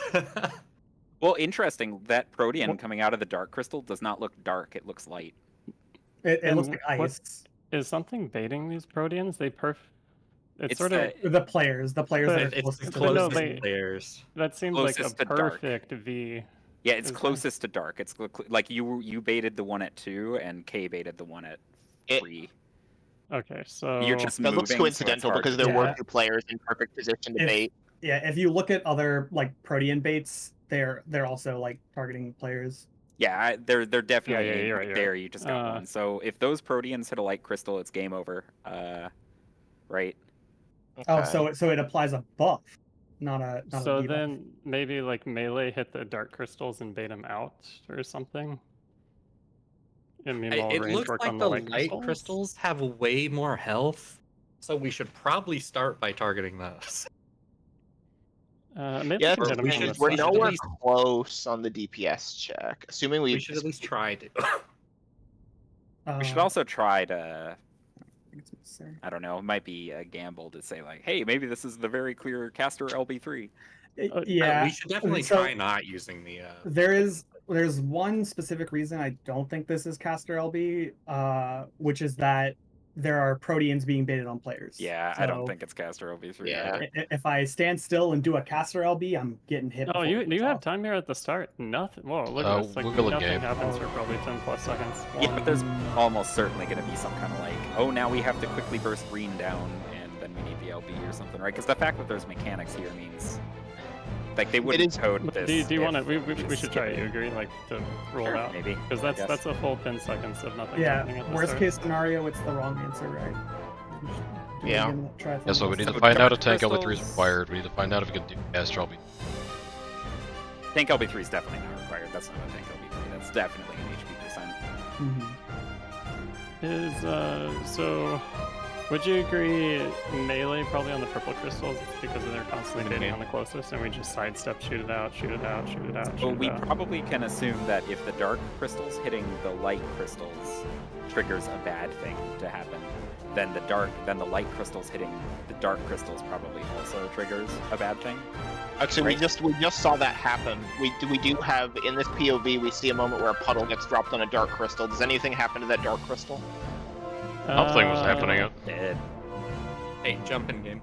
Well, interesting. That Protean coming out of the dark crystal does not look dark. It looks light. It looks And like what- ice. Is something baiting these Proteans? It's It's sort of The players But that are it's closest the to But no, closest they- players. that seems like a Closest to dark. perfect V. Yeah, it's Is that- closest to dark. It's like you baited the one at 2 and K baited the one at It- 3. Okay, so You're just That looks moving, so it's coincidental hard because to there were tell. 2 players in perfect position to If- bait. Yeah, if you look at other like Protean baits, they're also like targeting players. Yeah, they're definitely yeah, aiming you're right right, there. You just got one. So if those Proteans hit a light crystal, it's game over. Right? Oh, Okay. so it applies a buff, not a so debuff. then maybe like melee hit the dark crystals and bait them out or something. And meanwhile, It range looks work like on the light light crystals have way more health, so we should probably start by targeting those. Maybe Yeah, we can hit 'em we from should- the we're we side. should at nowhere least- close on the DPS check. Assuming We should at least try to. We should Uh, also try to. I think it's necessary. I don't know. It might be a gamble to say like, hey, maybe this is the very clear caster LB3. Yeah, we should definitely so try not using the. there's one specific reason I don't think this is caster LB, which is that there are Proteans being baited on players. Yeah, I don't So think it's caster LB3. Yeah. either. If I stand still and do a caster LB, I'm getting hit. Oh, before it you goes have off. time here at the start. Nothing. Whoa, look at this. Like we'll go nothing game. happens for probably 10 plus seconds. Yeah, but there's almost certainly going to be some kind of like, oh, now we have to quickly burst green down, and then we need the LB or something, right? Because the fact that there's mechanics here means, like, they wouldn't code this. Do you want to? if We just should try it. skip You agree? Like to roll Sure, out? maybe, Because I guess. that's a full 10 seconds of nothing Yeah, happening at the worst start. case scenario, it's the wrong answer, right? Yeah. Yeah, so we need to So find out dark if tank LB3 is crystals- required. We need to find out if we can do caster LB. Tank LB3 is definitely not required. That's not a tank LB3. That's definitely an HP percent. So would you agree melee probably on the purple crystals because they're constantly hitting on the closest, and we just sidestep, shoot it out, shoot it out, shoot it out, shoot Well, it we out? probably can assume that if the dark crystals hitting the light crystals triggers a bad thing to happen, then the light crystals hitting the dark crystals probably also triggers a bad thing. Actually, Right. we just saw that happen. We do have in this POV we see a moment where a puddle gets dropped on a dark crystal. Does anything happen to that dark crystal? Something was happening. Dead. Hey, jump in game.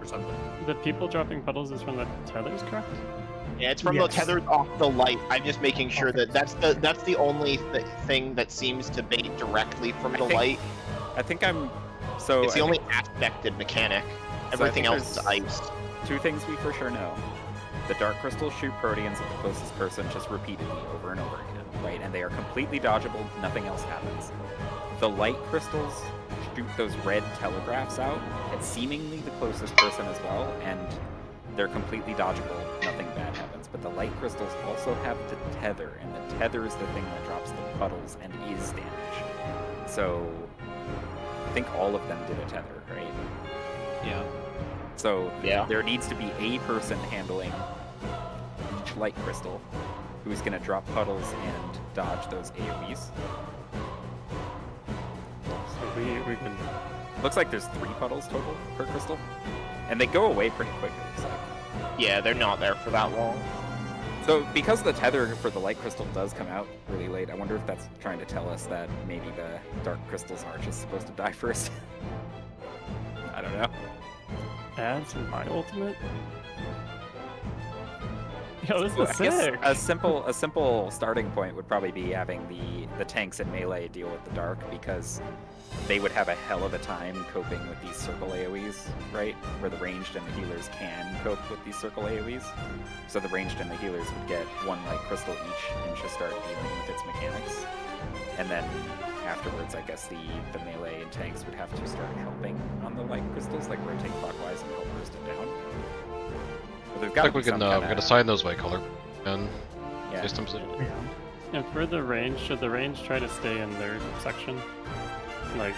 Or something. The people dropping puddles is from the tethers, correct? Yeah, it's from Yes. the tethers off the light. I'm just making sure that that's the only thing that seems to bait directly from the think light. I think I'm so. It's the I only think- aspected mechanic. So I Everything think else is there's ice. Two things we for sure know. The dark crystals shoot Proteans at the closest person just repeatedly over and over again, right? And they are completely dodgeable, nothing else happens. The light crystals shoot those red telegraphs out at seemingly the closest person as well, and they're completely dodgeable, nothing bad happens. But the light crystals also have the tether, and the tether is the thing that drops the puddles and is damage. So I think all of them did a tether, right? Yeah. So Yeah. there needs to be a person handling each light crystal who's going to drop puddles and dodge those AoEs. So we can. Looks like there's 3 puddles total per crystal. And they go away pretty quick, it looks like. Yeah, they're not there for that long. So because the tether for the light crystal does come out really late, I wonder if that's trying to tell us that maybe the dark crystals are just supposed to die first. I don't know. Ads in my ultimate? Yo, this Well, is I guess sick! a simple starting point would probably be having the tanks in melee deal with the dark, because they would have a hell of a time coping with these circle AoEs, right? Where the ranged and the healers can cope with these circle AoEs. So the ranged and the healers would get 1 light crystal each and just start dealing with its mechanics. And then afterwards, I guess the melee and tanks would have to start helping on the light crystals, like rotate clockwise and help burst it down. But there's I gotta think we be some can kinda- we can assign those by color and yeah. systems. Yeah. And for the range, should the range try to stay in their section? Like,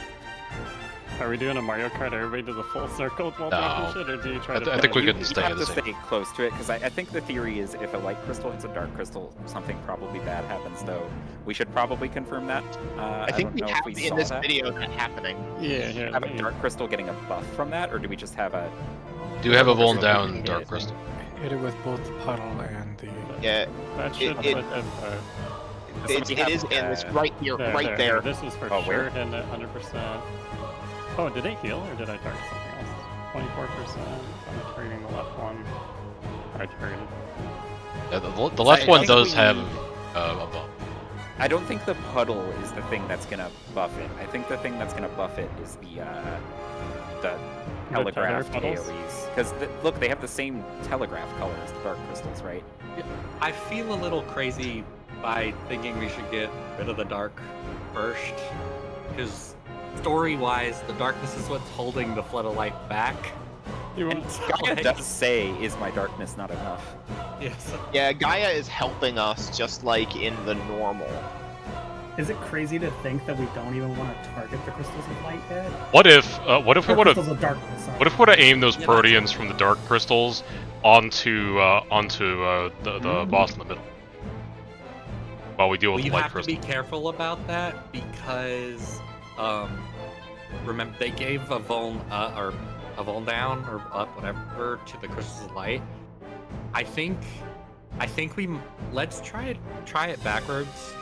are we doing a Mario Kart? Everybody do the full circle while No. shit, or do you try to? I think we play- could You stay have the to same. stay close to it, because I think the theory is if a light crystal hits a dark crystal, something probably bad happens, though. We should probably confirm that. I think don't we know have if we in saw this that. video that happening. Yeah, yeah. Have a dark crystal getting a buff from that, or do we just have a... Do you have a Crystal Voln down getting dark hit? crystal? Hit it with both the puddle and the. Yeah, That should it- put Somebody it have, is in this right here, there, right there. This is for Oh, sure where? hitting it 100%. Oh, did it heal or did I target something else? 24%. I'm targeting the left one. I targeted. Yeah, the left I one think does we- have a buff. I don't think the puddle is the thing that's gonna buff it. I think the thing that's gonna buff it is the telegraph puddles? AoEs. Because, look, they have the same telegraph color as the dark crystals, right? I feel a little crazy by thinking we should get rid of the dark first, because story-wise, the darkness is what's holding the flood of light back. You And want Gaia does say, is my darkness not enough? Yes. Yeah, Gaia is helping us just like in the normal. Is it crazy to think that we don't even want to target the crystals of light yet? What if we Or would have crystals of darkness. Sorry. what if we would have aimed those Yeah, Proteans from the dark crystals onto the boss in the middle while we deal with Well, the you light have to crystal? be careful about that because, remember they gave a Voln or a Voln down or up, whatever, to the crystals of light. I think we let's try it backwards.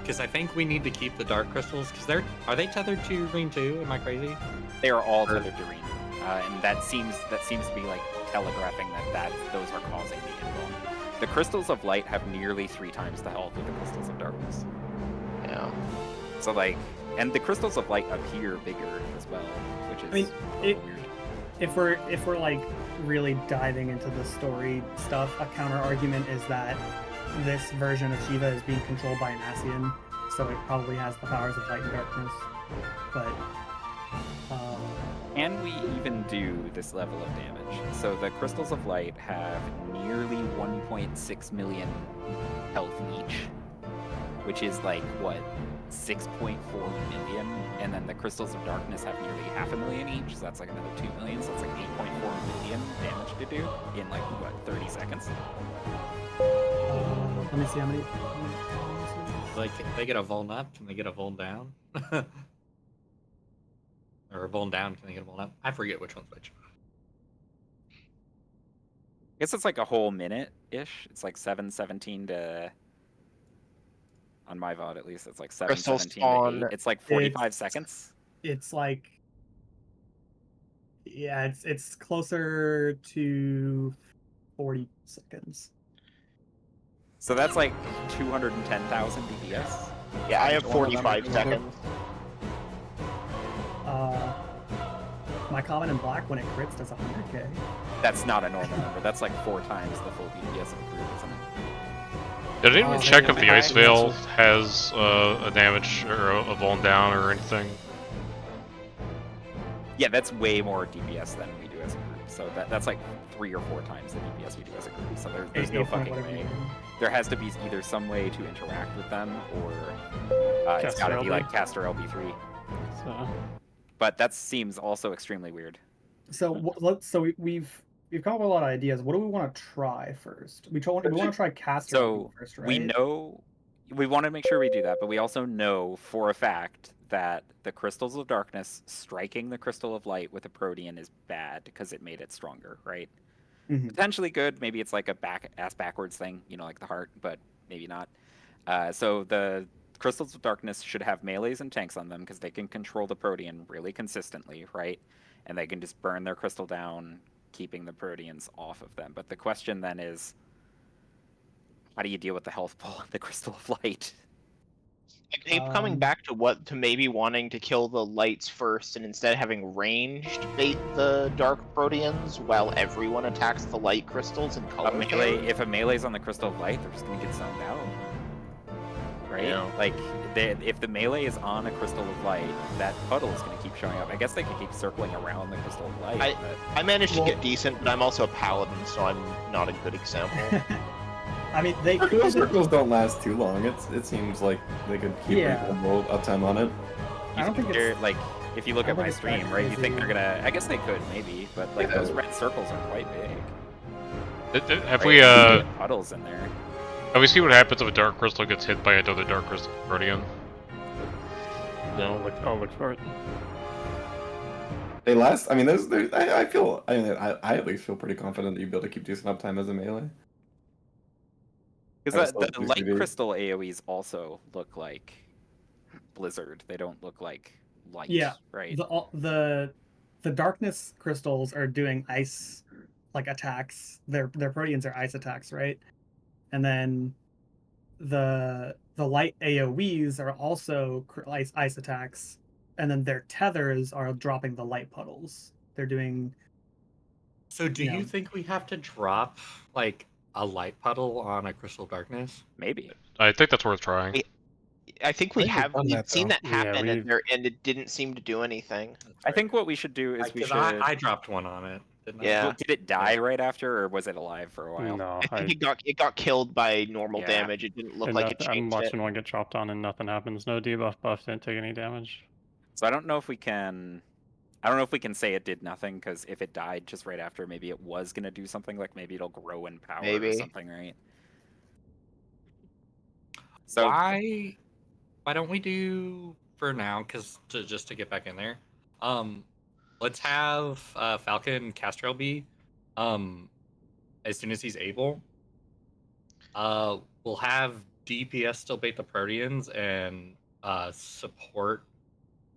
Because I think we need to keep the dark crystals. Because are they tethered to green too? Am I crazy? They are all tethered to green, and that seems to be like telegraphing that those are causing the invuln. The crystals of light have nearly 3 times the health of the crystals of darkness. Yeah. So like, and the crystals of light appear bigger as well, which is I mean, a little weird. If we're like really diving into the story stuff, a counter argument is that this version of Shiva is being controlled by an Ascian, so it probably has the powers of light and darkness. But can we even do this level of damage? So the crystals of light have nearly 1.6 million health each, which is like what, 6.4 million, and then the crystals of darkness have nearly 500,000 each, so that's like another 2 million, so it's like 8.4 million damage to do in like what, 30 seconds? let me see how many. Like, can they get a vuln up? Can they get a vuln down? Or a vuln down? Can they get a vuln up? I forget which one's which. I guess it's like a whole minute-ish. It's like 7:17 to... On my VOD, at least, it's like 7:17 to 8. It's like 45 seconds. It's like, yeah, it's closer to 40 seconds. So that's like 210,000 DPS. Yeah, I have 45 seconds. My common in black when it crits does 100k. That's not a normal number. That's like 4 times the full DPS of a group, isn't it? Did anyone check if the Ice Veil has a damage or a vuln down or anything? Yeah, that's way more DPS than we do as a group. So that's like 3 or 4 times the DPS we do as a group. So there's no fucking way. There has to be either some way to interact with them, or it's got to be like caster LB3. So. But that seems also extremely weird. So we've come up with a lot of ideas. What do we want to try first? We want to try caster So first, right? we know we want to make sure we do that, but we also know for a fact that the crystals of darkness striking the crystal of light with a protean is bad because it made it stronger, right? Mm-hmm. Potentially good. Maybe it's like a ass backwards thing, like the heart, but maybe not. So the crystals of darkness should have melees and tanks on them because they can control the protean really consistently, right? And they can just burn their crystal down, keeping the proteans off of them. But the question then is, how do you deal with the health pool of the crystal of light? I keep coming back to maybe wanting to kill the lights first, and instead having ranged bait the dark proteans while everyone attacks the light crystals and color. If a melee's on the crystal of light, they're just gonna get zoned out, right? Yeah. Like if the melee is on a crystal of light, that puddle is gonna keep showing up. I guess they could keep circling around the crystal of light. I managed to get decent, but I'm also a paladin, so I'm not a good example. I mean, they could. Those circles don't last too long. It seems like they could keep reasonable uptime on it. I don't think it's like if you look at my stream, right? You think they're gonna? I guess they could maybe, but like those red circles are quite big. Have right? We puddles in there? Have we seen what happens if a dark crystal gets hit by another dark crystal protean? No, I'll look for it. They last. I mean, I feel. I mean, I at least feel pretty confident that you'd be able to keep decent uptime as a melee. Because the light crystal AoEs also look like Blizzard. They don't look like light. Yeah, right. The darkness crystals are doing ice like attacks. Their proteans are ice attacks, right? And then the light AoEs are also ice attacks, and then their tethers are dropping the light puddles. They're doing. So do you think we have to drop like a light puddle on a crystal of darkness? Maybe. I think that's worth trying. I think we've seen that happen, yeah, and it didn't seem to do anything. I think what we should do is we should. I dropped one on it. Didn't Yeah. Well, did it die right after, or was it alive for a while? No, I think it got killed by normal damage. It didn't look like it changed. I'm watching one get chopped on and nothing happens. No debuff buff, didn't take any damage. So I don't know if we can. I don't know if we can say it did nothing, because if it died just right after, maybe it was gonna do something. Like maybe it'll grow in power or something, right? So why don't we do for now? Because just to get back in there, let's have Falcon Castrel be, as soon as he's able. We'll have DPS still bait the Proteans and support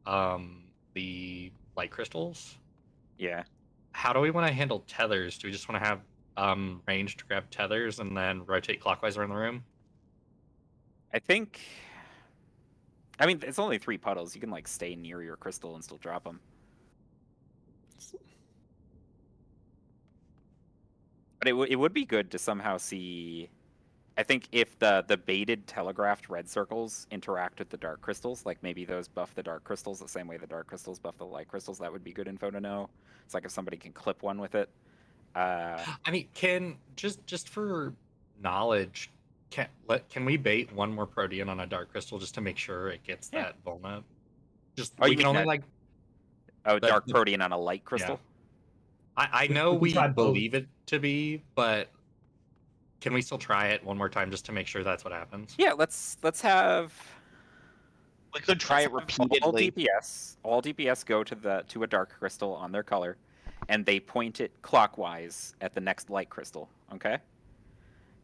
the light crystals? Yeah. How do we want to handle tethers? Do we just want to have range to grab tethers and then rotate clockwise around the room? I think. I mean, it's only 3 puddles. You can like stay near your crystal and still drop them. But it would be good to somehow see. I think if the baited telegraphed red circles interact with the dark crystals, like maybe those buff the dark crystals the same way the dark crystals buff the light crystals, that would be good info to know. It's like if somebody can clip one with it. I mean, can just for knowledge, can we bait one more Protean on a dark crystal just to make sure it gets that vulnerable? Just Oh, we you can mean only that- like dark Protean on a light crystal. I know We we tried both. believe it to be, but can we still try it one more time just to make sure that's what happens? Yeah, let's have. We could try it repeatedly. All DPS go to a dark crystal on their color, and they point it clockwise at the next light crystal. Okay.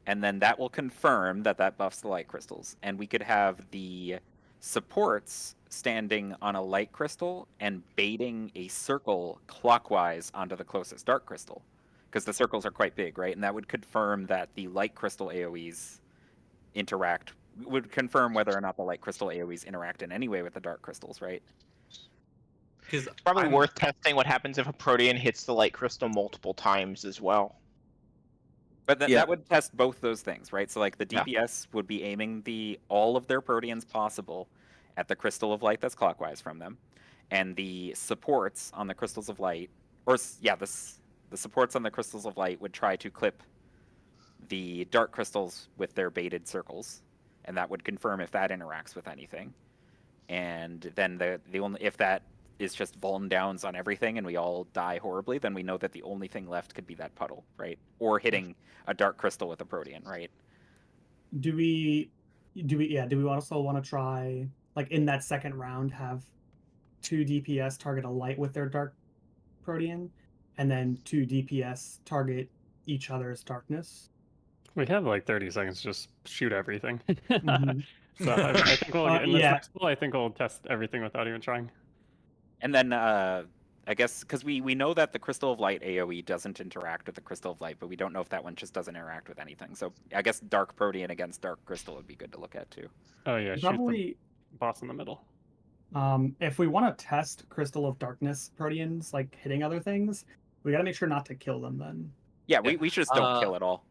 And then that will confirm that buffs the light crystals, and we could have the supports standing on a light crystal and baiting a circle clockwise onto the closest dark crystal, because the circles are quite big, right? And that would confirm that the light crystal AoEs would confirm whether or not the light crystal AoEs interact in any way with the dark crystals, right? Because It's probably worth testing what happens if a Protean hits the light crystal multiple times as well. But that would test both those things, right? So like the Yeah. DPS would be aiming all of their Proteans possible at the crystal of light that's clockwise from them, and the supports on the crystals of light, the supports on the crystals of light would try to clip the dark crystals with their baited circles, and that would confirm if that interacts with anything. And then the only if that is just vuln downs on everything and we all die horribly, then we know that the only thing left could be that puddle, right? Or hitting a dark crystal with a Protean, right? Do we also want to try, like, in that second round, have 2 DPS target a light with their dark Protean, and then 2 DPS target each other's darkness? We have like 30 seconds to just shoot everything. Mhm. So I think we'll get in this yeah. next pool, I think we'll test everything without even trying. And then I guess because we know that the Crystal of Light AoE doesn't interact with the Crystal of Light, but we don't know if that one just doesn't interact with anything. So I guess Dark Protean against Dark Crystal would be good to look at too. Oh yeah, shoot Probably, the boss in the middle. if we want to test Crystal of Darkness Proteans, like hitting other things, we gotta make sure not to kill them then. Yeah, we just don't kill at all.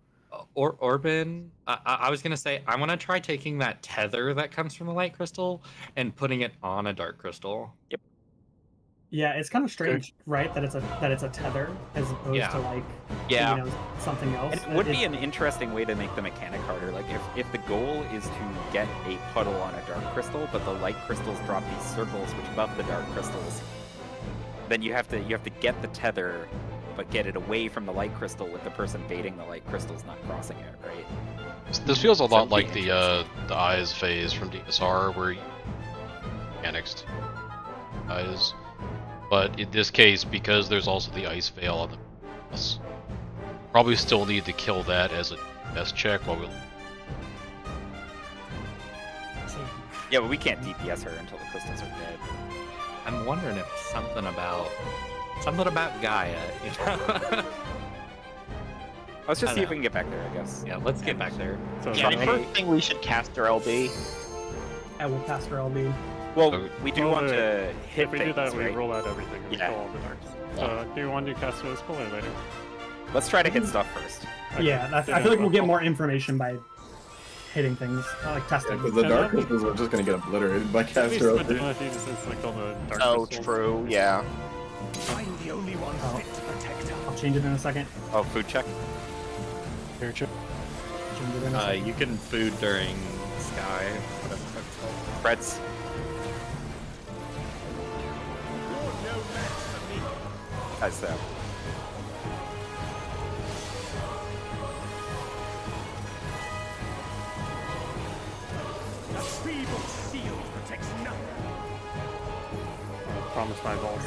Orban, I was gonna say I want to try taking that tether that comes from the light crystal and putting it on a dark crystal. Yep. Yeah, it's kind of strange, right? That it's a tether as opposed to like something else. And it would be an interesting way to make the mechanic harder. Like if the goal is to get a puddle on a dark crystal, but the light crystals drop these circles which buff the dark crystals, then you have to get the tether, but get it away from the light crystal with the person baiting the light crystals not crossing it, right? This feels a lot like the eyes phase from DSR, where you mechanics eyes. But in this case, because there's also the ice veil on the boss, probably still need to kill that as a best check while we. Yeah, but we can't DPS her until the crystals are dead. I'm wondering if something about Gaia, you know? Let's just I see if know. we can get back there, I guess. Yeah, let's get back there. So Yeah, I first thing we should cast our LB. I will pass for LB. Well, we do want wait. to hit If we do things, that, we right? roll out everything and we Yeah. kill all the darks. So do you want to do caster this pool or later? Let's try to hit stuff first. Okay. Yeah, I feel like we'll get more information by hitting things, like testing. Because the dark crystals are just gonna get obliterated by caster If you LB. just instantly kill the dark Oh, crystals. true, yeah. I'm the only one fit to protect her. I'll change it in a second. Oh, food check. Here, Chip. Change it in a second. You can food during Sky, whatever that's called. Freds. That's that. A feeble shield protects nothing. Promise my balls.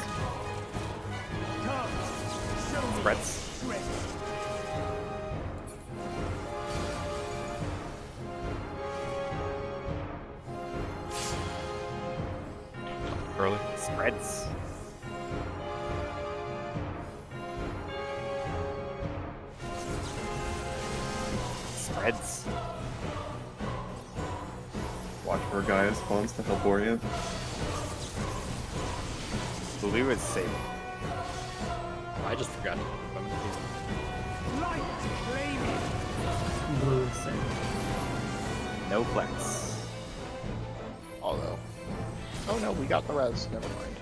Come, show me Freds. strength. 1 early. Spreads. Spreads. Watch for Gaia's spawns to help orient. Blue is safe. I just forgot to put them in the Light flaming. Blue is safe. No flex. Although. Oh no, we got the res. Never mind.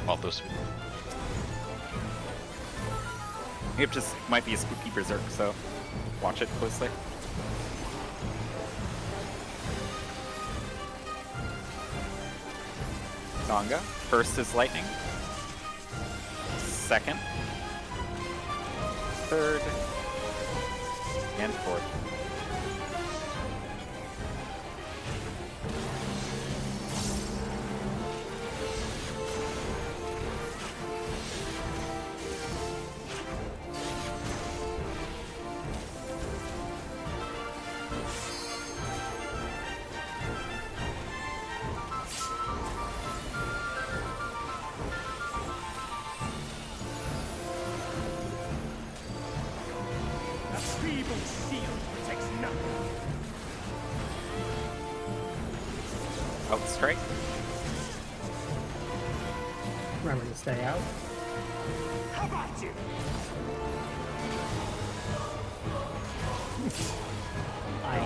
About this. It just might be a spooky berserk, so watch it closely. Zonga. First is lightning. Second. Third. And fourth. A feeble shield protects nothing. Outstrike. Remember to stay out. How about you?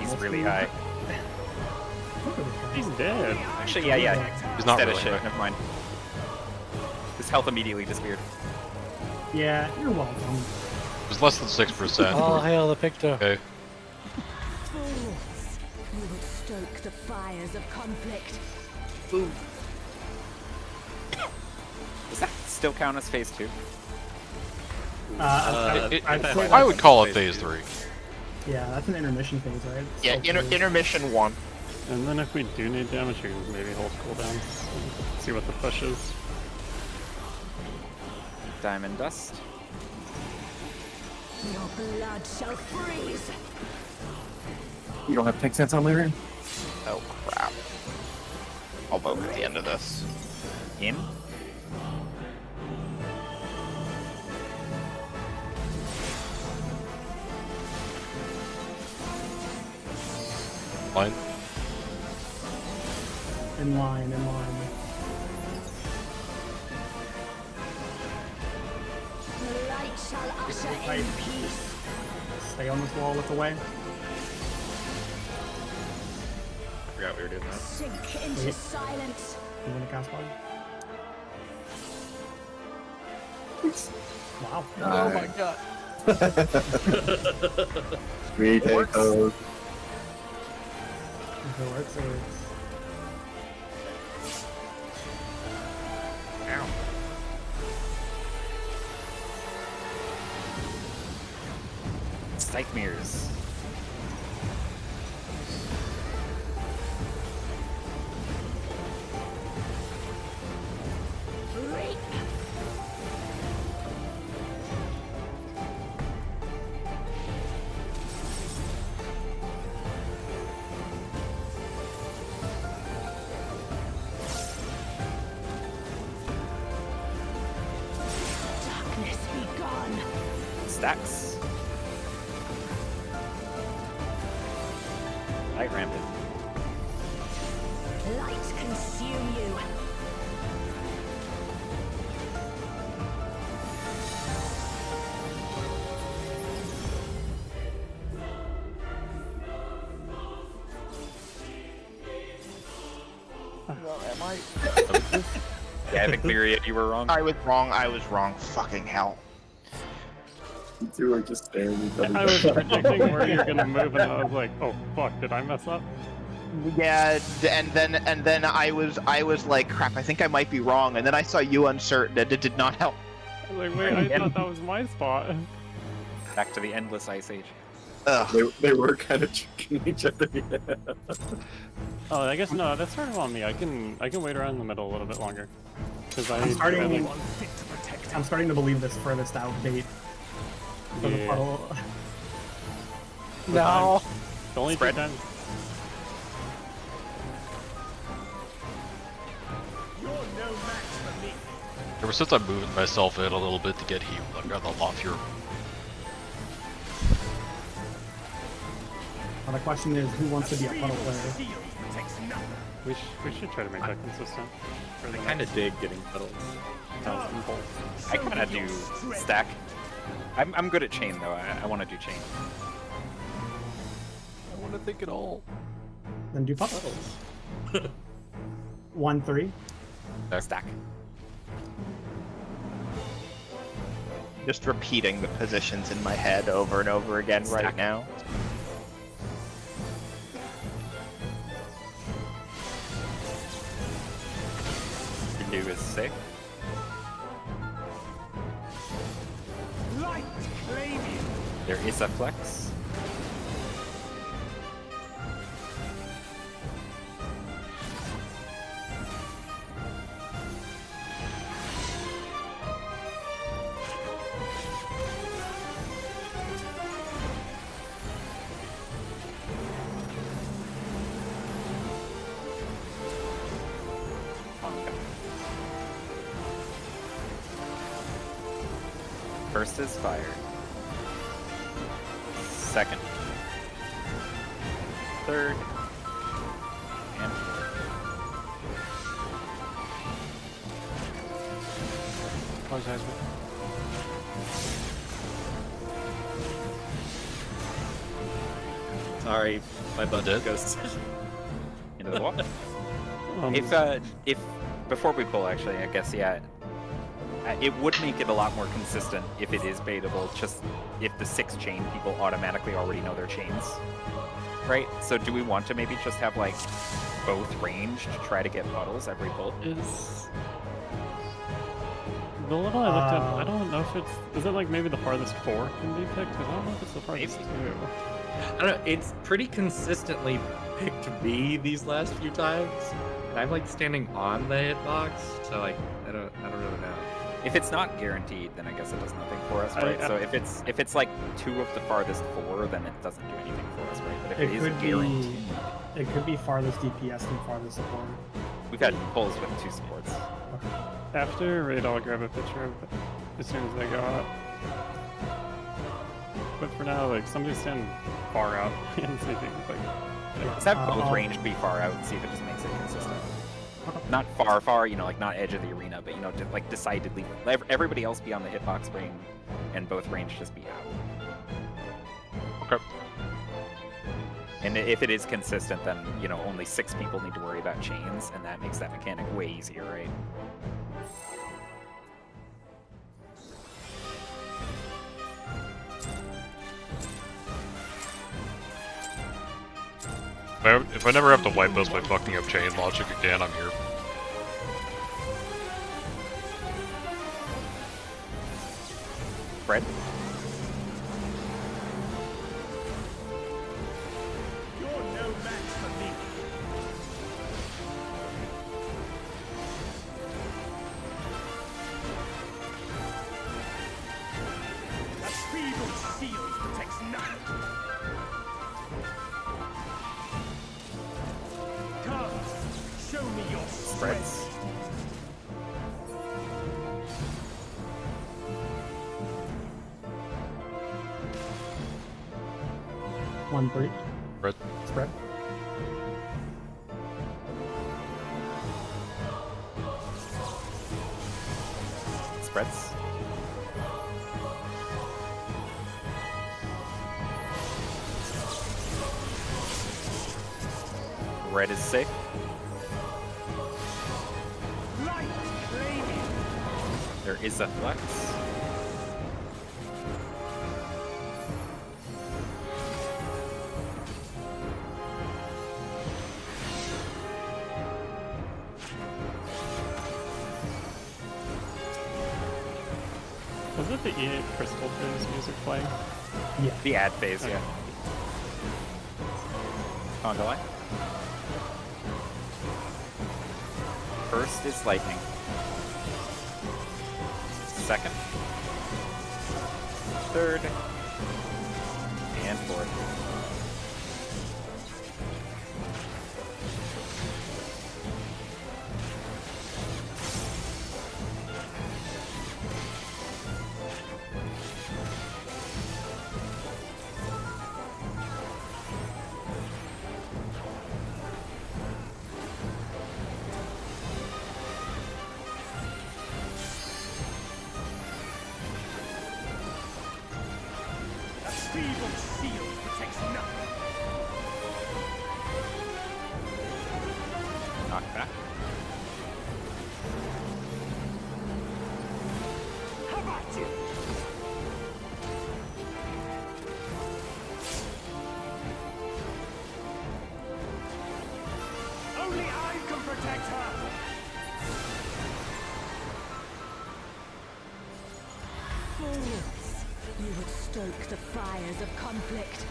He's really high. He's dead. Actually, yeah. He's not Instead really of shit. high. Never mind. His health immediately disappeared. Yeah, you're welcome. It's less than 6%. All hail the Picto. Okay. Fools! You would stoke the fires of conflict. Does that still count as phase 2? I would call it phase 3. Yeah, that's an intermission phase, right? Yeah, Still phase. intermission 1. And then if we do need damage, we can maybe hold cooldowns. See what the push is. Diamond Dust. Your blood shall freeze. You don't have tank sense on Lyrian? Oh crap. I'll vote at the end of this. In. Line. In line, in line. The light shall usher Right. in peace. Stay on this wall, look away. I forgot we were doing that. Sink into silence. You want to cast one? Wow. Oh my god. Sweet echoes. If it works, it works. Ow. Scythe mirrors. Reap. Darkness be gone. Stacks. Light rampant. Light consume you. Am I? Yeah, I think Myriad, you were wrong. I was wrong. I was wrong. Fucking hell. You two are just staring at each other. I was predicting where you're gonna move, and I was like, "Oh fuck, did I mess up?" Yeah, and then I was like, crap. I think I might be wrong. And then I saw you uncertain, and it did not help. I was like, "Wait, I thought that was my spot." Back to the endless ice age. Ugh. They were kind of tricking each other. Oh, I guess no. That's sort of on me. I can wait around in the middle a little bit longer. Because I'm starting- I, like, One fit to protect. I'm starting to believe this furthest out bait for the Yeah. puddle. No. Only Spread. 2 times. You're no match for me. Ever since I moved myself in a little bit to get healed, I've gotten a lot fewer. Well, the question is, who wants to be a puddle player? Shield protects nothing. We should try to make that consistent. For the I kind of dig getting puddles. I kind of do stack. I'm good at chain though. I want to do chain. I want to think it all. Then do puddles. 1-3. Stack. Just repeating the positions in my head over and over again right Stack. now. You can do is sick. Light claim you. There is a flex. First is fire. Second. Third. And Apologize, man. Sorry, my butt Dead? goes. into the wall. Um, If before we pull, actually, I guess it would make it a lot more consistent if it is baitable. Just if the 6 chain people automatically already know their chains, right? So do we want to maybe just have like both range to try to get puddles every pull? is the little I looked at, I don't know if is it like maybe the farthest 4 can be picked? Because I don't know if it's the farthest 2. I don't know. It's pretty consistently picked B these last few times. And I'm like standing on the hitbox, so like I don't really know. If it's not guaranteed, then I guess it does nothing for us, I- right? So if it's like 2 of the farthest 4, then it doesn't do anything for us, right? But if It it is could be- guaranteed, It could be farthest DPS and farthest support. we've had pulls with 2 supports. After raid, I'll grab a picture of it as soon as they go out. But for now, like somebody stand far out and see if you can like. Let's have both I'll- range be far out and see if it just makes it consistent. Not far, like not edge of the arena, but just like decidedly, everybody else be on the hitbox ring, and both range just be out. Okay. And if it is consistent, then only 6 people need to worry about chains, and that makes that mechanic way easier, right? If I never have to wipe us by fucking up chain logic again, I'm here. Fred? You're no match for me. A feeble shield protects nothing. Come, show me your Spreads. strength. One, 3. Red. Spread. Spreads. Red is safe. Light claiming. There is a flex. Was it the E8 Crystal Phys music playing? Yeah. The ad phase, yeah. On the line. First is lightning. Second. Third. And fourth. feeble shield protects nothing. Knockback. How about you? Only I can protect her. Fools! You would stoke the fires of conflict.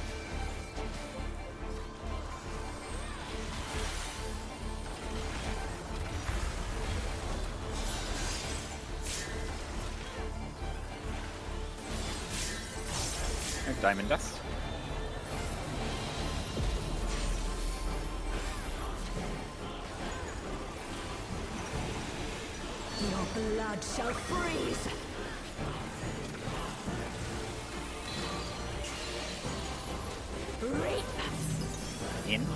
Diamond Dust. Your blood shall freeze! Reap! In.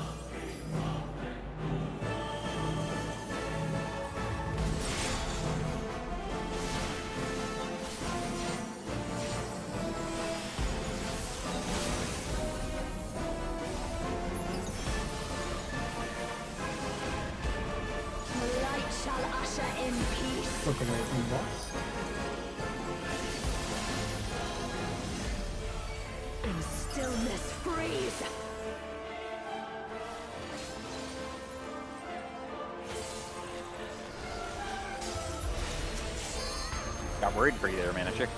Light shall usher in peace. Look away from the boss. In stillness freeze. Got worried for you there, Manichick.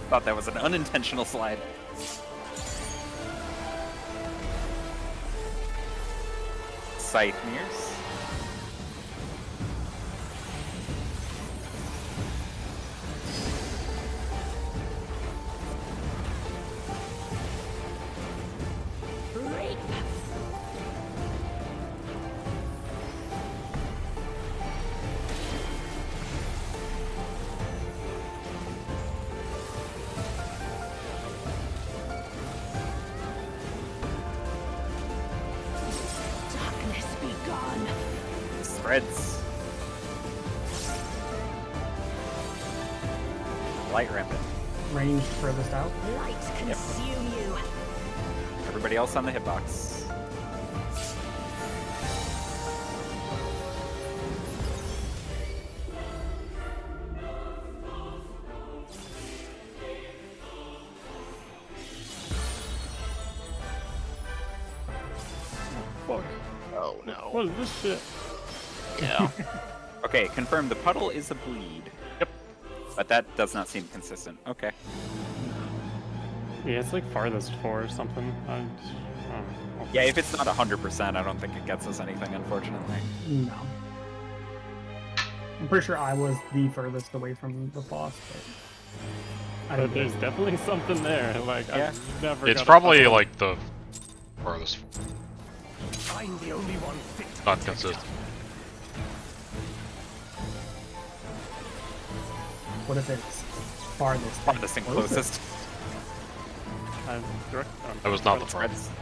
Thought that was an unintentional slide. Scythe mirrors. Reap! Darkness be gone. Spreads. Light rampant. Ranged furthest out. Light consume you. Everybody else on the hitbox. Fuck. Oh no. What is this shit? Yeah. Okay, confirm the puddle is a bleed. Yep. But that does not seem consistent. Okay. Yeah, it's like farthest 4 or something. Yeah, if it's not 100%, I don't think it gets us anything, unfortunately. No. I'm pretty sure I was the furthest away from the boss, but But there's definitely something there. Like, Yeah. I've never. It's got a probably puzzle. like the farthest. I'm the only one fit to Not protect consistent. what if it's farthest? Farthest and closest. I'm direct. That was not the Spreads. farthest. her.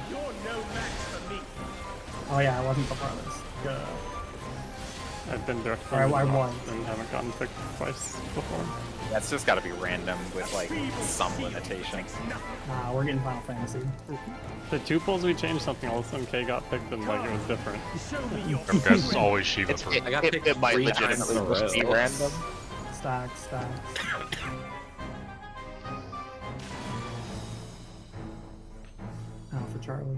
You're no match for me. Oh yeah, I wasn't the farthest. I've been direct I from won. and haven't gotten picked twice before. That's just got to be random with like some limitation. Nah, we're getting Final Fantasy. The 2 pulls we changed something, all of a sudden K got picked and like it was different. Show me your Because always Shiva It's, for it, I got it, picked it might 3 times legitimately in a row. just be random. Stacks. Now for Charlie.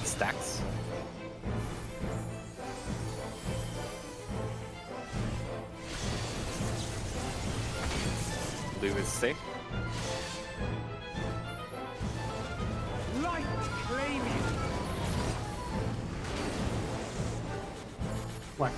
Stacks. Blue is safe. light claim you. Flex.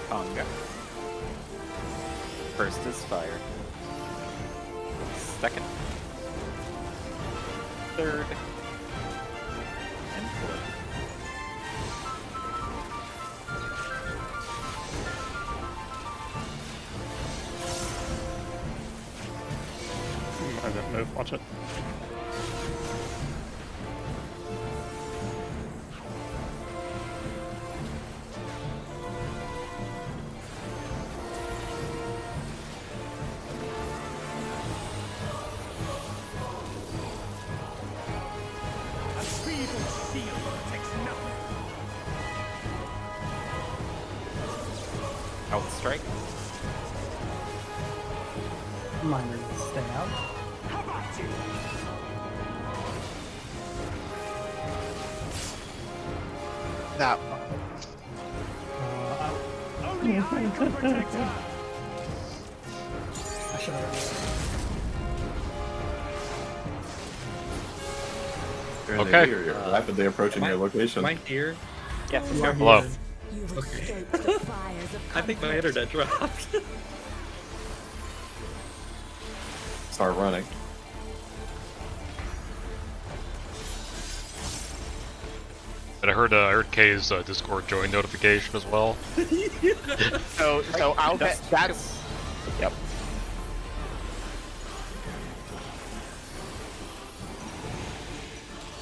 Conga. First is fire. Second. third, and fourth. I didn't move. Watch it. A feeble shield protects nothing. Outstrike. Miners stay out. How about you? That Only I can protect her. I should have. Okay. You're rapidly approaching your location. Am I here? Yes. You are Hello. here. You will Okay. stoke the fires of I think my conflict. internet dropped. Start running. And I heard Kay's Discord join notification as well. so I'll get that's. Yep.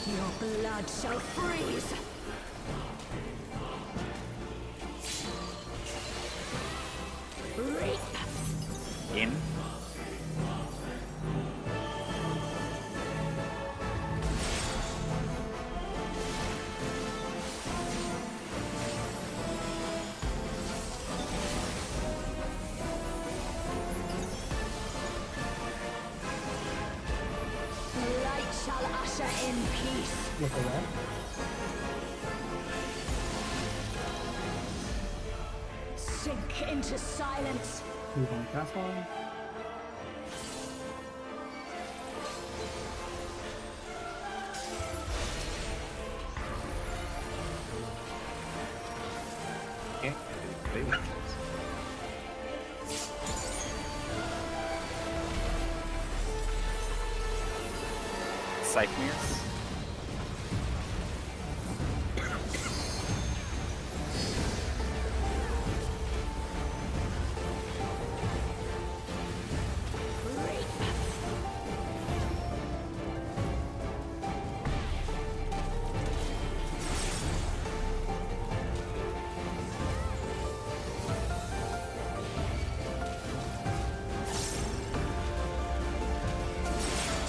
Your blood shall freeze. Reap. In. Light shall usher in peace. Look away. Sink into silence. Move on cast line. Scythemeres.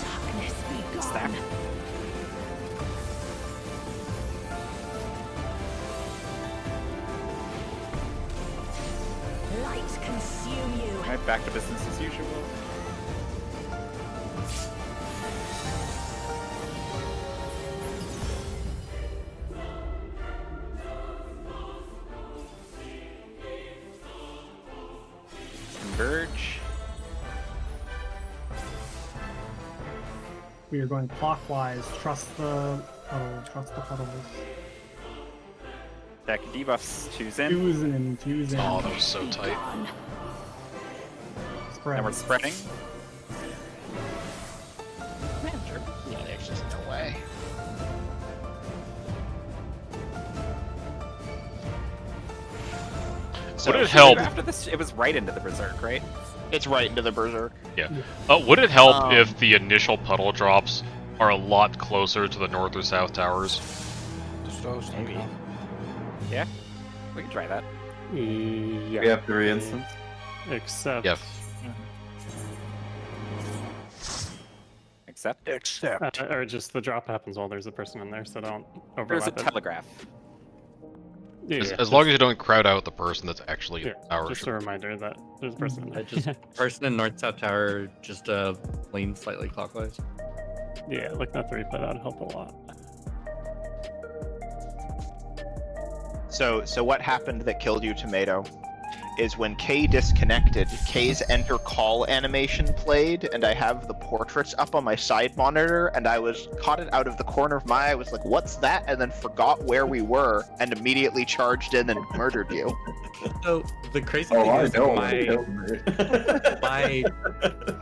Darkness be gone. Stack. Light consume you. Alright, back to business as usual. Converge. We are going clockwise. Trust the puddle. Trust the puddles. Deck debuffs, choose in. Choose in. Choose in. Oh, that was so tight. Gone. Spread. And we're spreading. Yeah, there's just no way. So Would it help? After this, it was right into the Berserk, right? It's right into the Berserk. Yeah. Would it help Um, if the initial puddle drops are a lot closer to the north or south towers? Maybe. Yeah, we can try that. Yeah. We have 3 instants. Except. Yeah. Except. Or just the drop happens while there's a person in there, so don't There's a overlap it. telegraph. Yeah, As long as you don't crowd out the person that's actually in yeah, the tower. just a reminder that there's a person in I there. just person in north south tower just lean slightly clockwise. Yeah, like that 3 play, that'd help a lot. So what happened that killed you, Tomato, is when K disconnected, K's enter call animation played, and I have the portraits up on my side monitor, and I caught it out of the corner of my eye. I was like, what's that? And then forgot where we were, and immediately charged in and murdered you. So the crazy thing is I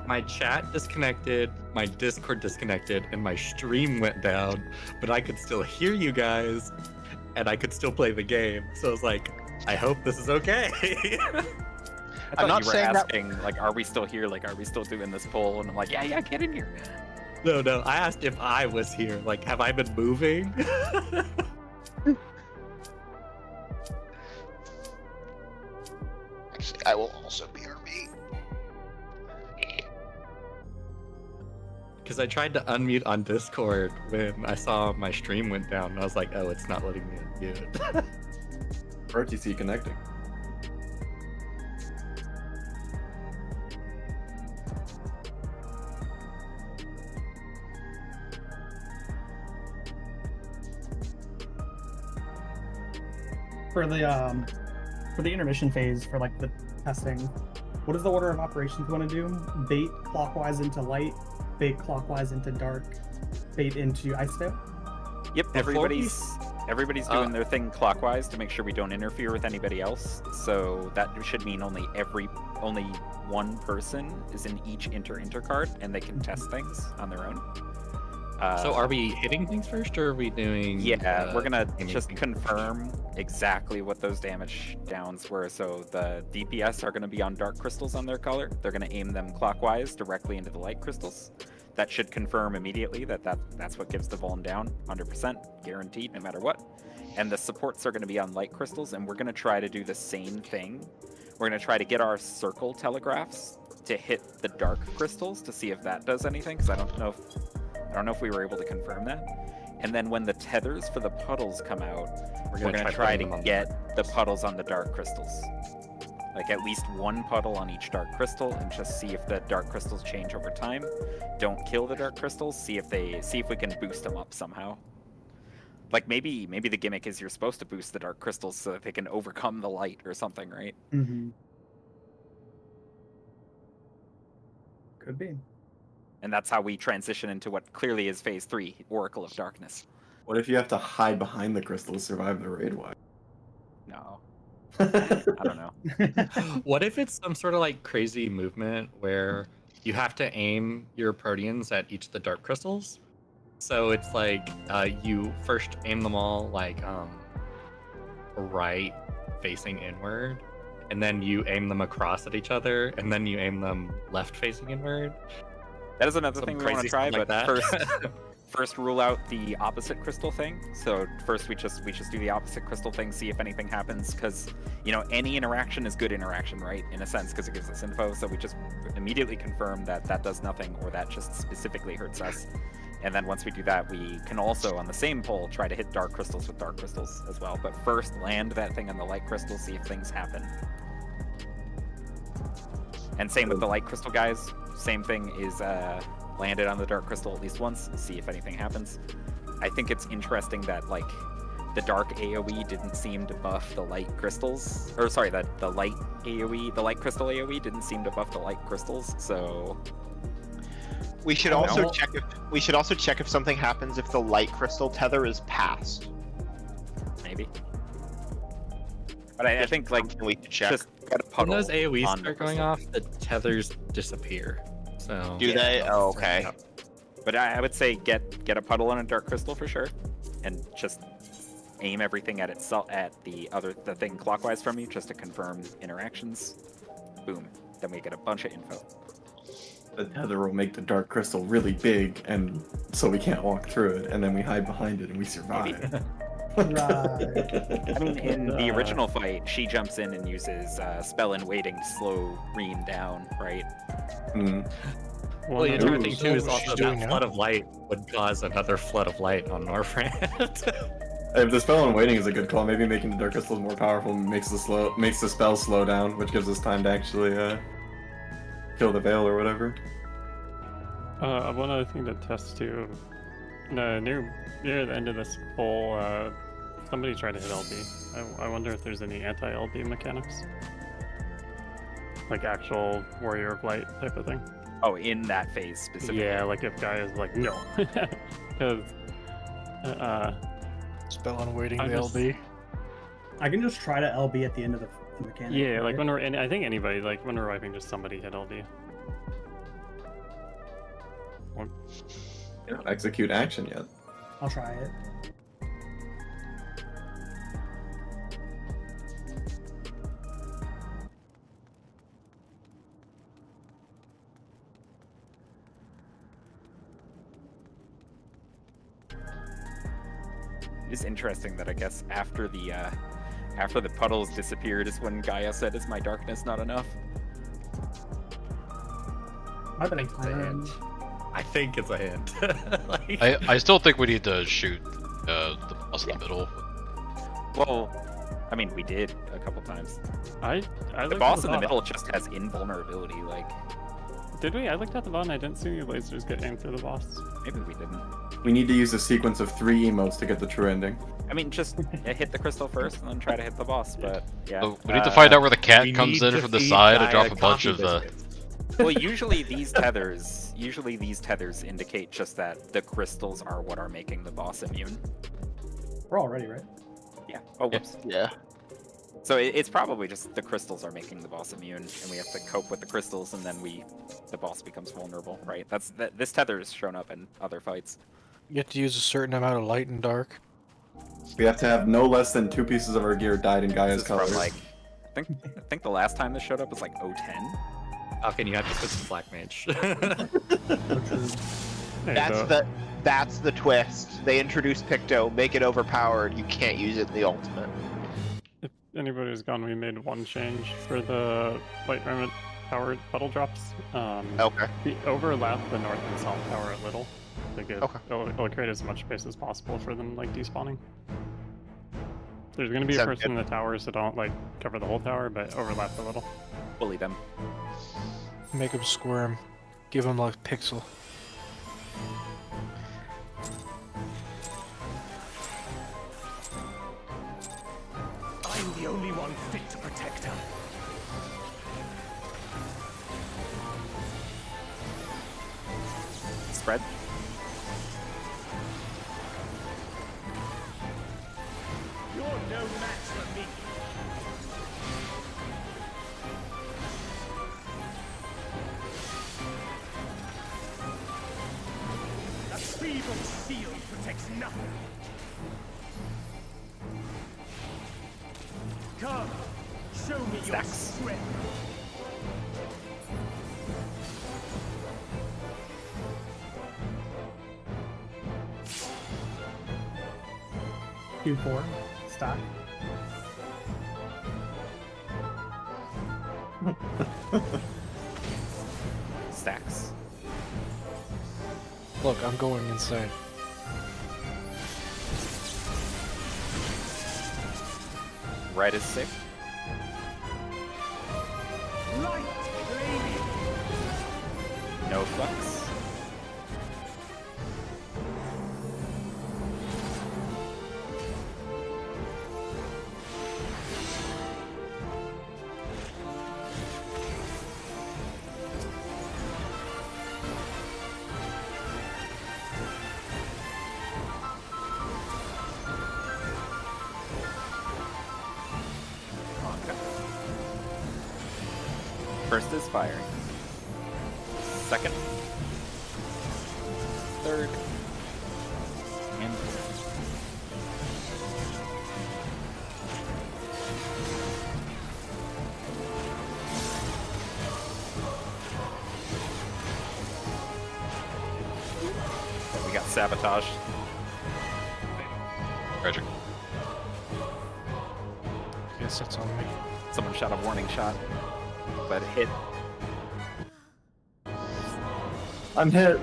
my chat disconnected, my Discord disconnected, and my stream went down, but I could still hear you guys, and I could still play the game. So I was like, I hope this is okay. I'm not you were saying that- asking, like, are we still here? Like, are we still doing this poll? And I'm like, yeah, get in here. No, I asked if I was here. Like, have I been moving? Actually, I will also be RB. Because I tried to unmute on Discord when I saw my stream went down, and I was like, oh, it's not letting me unmute. RTC connecting. For the intermission phase, for like the testing, what is the order of operations you want to do? Bait clockwise into light, bait clockwise into dark, bait into ice veil? Yep, everybody's doing their thing clockwise to make sure we don't interfere with anybody else. So that should mean only one person is in each inter card, and they can test things on their own. So are we hitting things first, or are we doing... Yeah, we're gonna just confirm exactly what those damage downs were. So the DPS are gonna be on dark crystals on their color. They're gonna aim them clockwise directly into the light crystals. That should confirm immediately that's what gives the vuln down, 100%, guaranteed, no matter what. And the supports are gonna be on light crystals, and we're gonna try to do the same thing. We're gonna try to get our circle telegraphs to hit the dark crystals to see if that does anything, because I don't know if we were able to confirm that. And then when the tethers for the puddles come out, we're gonna try to get the puddles on the dark crystals. Like at least one puddle on each dark crystal, and just see if the dark crystals change over time. Don't kill the dark crystals. See if we can boost them up somehow. Like maybe the gimmick is you're supposed to boost the dark crystals so that they can overcome the light or something, right? Mm-hmm. Could be. And that's how we transition into what clearly is Phase 3, Oracle of Darkness. What if you have to hide behind the crystal to survive the raid wire? No. I don't know. What if it's some sort of like crazy movement where you have to aim your Proteans at each of the dark crystals? So it's like you first aim them all like right facing inward, and then you aim them across at each other, and then you aim them left facing inward. That is another Some thing we want to crazy try, stuff like but that. first rule out the opposite crystal thing. So first we just do the opposite crystal thing, see if anything happens, because any interaction is good interaction, right? In a sense, because it gives us info. So we just immediately confirm that does nothing, or that just specifically hurts us. And then once we do that, we can also on the same pole try to hit dark crystals with dark crystals as well. But first land that thing on the light crystal, see if things happen. And same with the light crystal guys. Same thing is landed on the dark crystal at least once, see if anything happens. I think it's interesting that like the dark AoE didn't seem to buff the light crystals, or sorry, that the light AoE, the light crystal AoE didn't seem to buff the light crystals. So we should also check if something happens if the light crystal tether is passed. Maybe. But I think like we could check. Just get a When puddle those AoEs on start the going crystal. off, the tethers disappear. So Do they? Oh, okay. Yeah. But I would say get a puddle on a dark crystal for sure, and just aim everything at itself at the thing clockwise from you, just to confirm interactions. Boom. Then we get a bunch of info. The tether will make the dark crystal really big, and so we can't walk through it, and then we hide behind it and we survive. Right. I mean, in the original fight, she jumps in and uses spell in waiting to slow Reen down, right? Mm. Well, the other thing Ooh, too is so also she's that doing flood that? of light would cause another flood of light on Northrend. If the spell on waiting is a good call, maybe making the dark crystals more powerful makes the spell slow down, which gives us time to actually kill the veil or whatever. One other thing to test too. Near the end of this poll, somebody tried to hit LB. I wonder if there's any anti-LB mechanics. like actual Warrior of Light type of thing. Oh, in that phase specifically. Yeah, like if guy is like no, because Spell on waiting I the just- LB. I can just try to LB at the end of the mechanic. yeah, like right? when we're in, I think anybody like when we're wiping, just somebody hit LB. Not execute action yet. I'll try it. It's interesting that I guess after the puddles disappeared is when Gaia said, "Is my darkness not enough?" I've been It's a hint. I think it's a hint. Like- I still think we need to shoot the boss in the middle. Well, I mean, we did a couple times. I The looked boss at in the bot- middle just has invulnerability. Like, Did we? I looked at the bot and I didn't see any lasers get aimed through the boss. maybe we didn't. We need to use a sequence of 3 emotes to get the true ending. I mean, just hit the crystal first and then try to hit the boss. But yeah, So we need to find out where the cat we comes need in to from the feed side and Gaia drop a bunch coffee of. biscuits. Well, usually these tethers indicate just that the crystals are what are making the boss immune. We're all ready, right? Yeah. Oh, whoops. Yeah. So it's probably just the crystals are making the boss immune, and we have to cope with the crystals, and then the boss becomes vulnerable, right? This tether has shown up in other fights. You have to use a certain amount of light and dark. We have to have no less than 2 pieces of our gear dyed in This Gaia's is from colors. like, I think the last time this showed up was like 010. How can you have to switch to Black Mage? Hey, That's the twist. They introduce Picto, make it overpowered. You can't use it in the ultimate. If anybody's gone, we made one change for the Light Remnant powered puddle drops. Okay. We overlap the north and south tower a little. Okay. It'll create as much space as possible for them like despawning. There's gonna be a Sounds person in the tower, so don't like cover the whole tower, but overlap a little. Bully them. Make them squirm. Give them like pixel. I'm the only one fit to protect her. Spread. You're no match for me. A feeble shield protects nothing. Come, show me your Stacks. strength. Q4 stock. Stacks. Look, I'm going insane. Red is safe. Light, lady. No flux. First is firing. Second. Third. And we got sabotage. Tragic. Guess that's on me. Someone shot a warning shot, but it hit. I'm hit.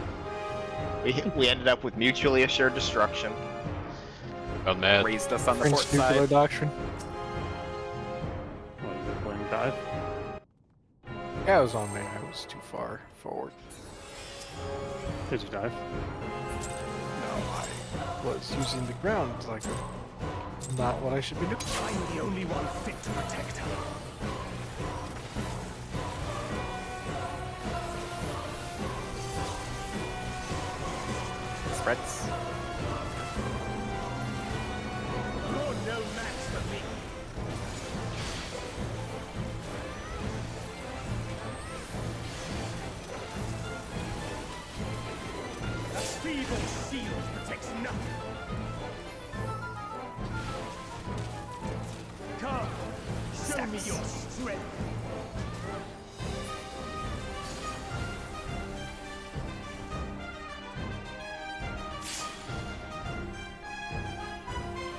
We ended up with mutually assured destruction. Got mad. Raised us on the port Prince Nuclear side. Doctrine. Like you're playing dive. Yeah, it was on me. I was too far forward. Did you dive? No, I was using the ground like not what I should be doing. I'm the only one fit to protect her. Spreads. You're no match for me. A feeble shield protects nothing. Come, show me your strength.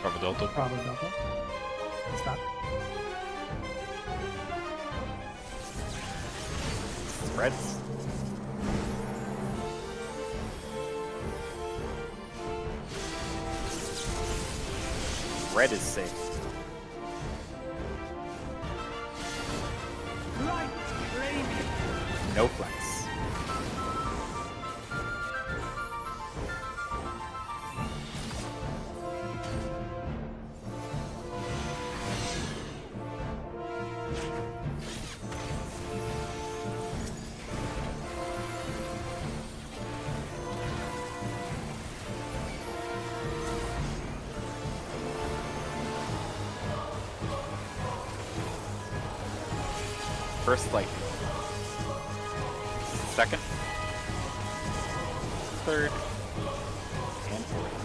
Bravo Delta. Bravo Delta. Stop. Spreads. Red is safe. Light flaming. No flex. First, like, second, third, and fourth.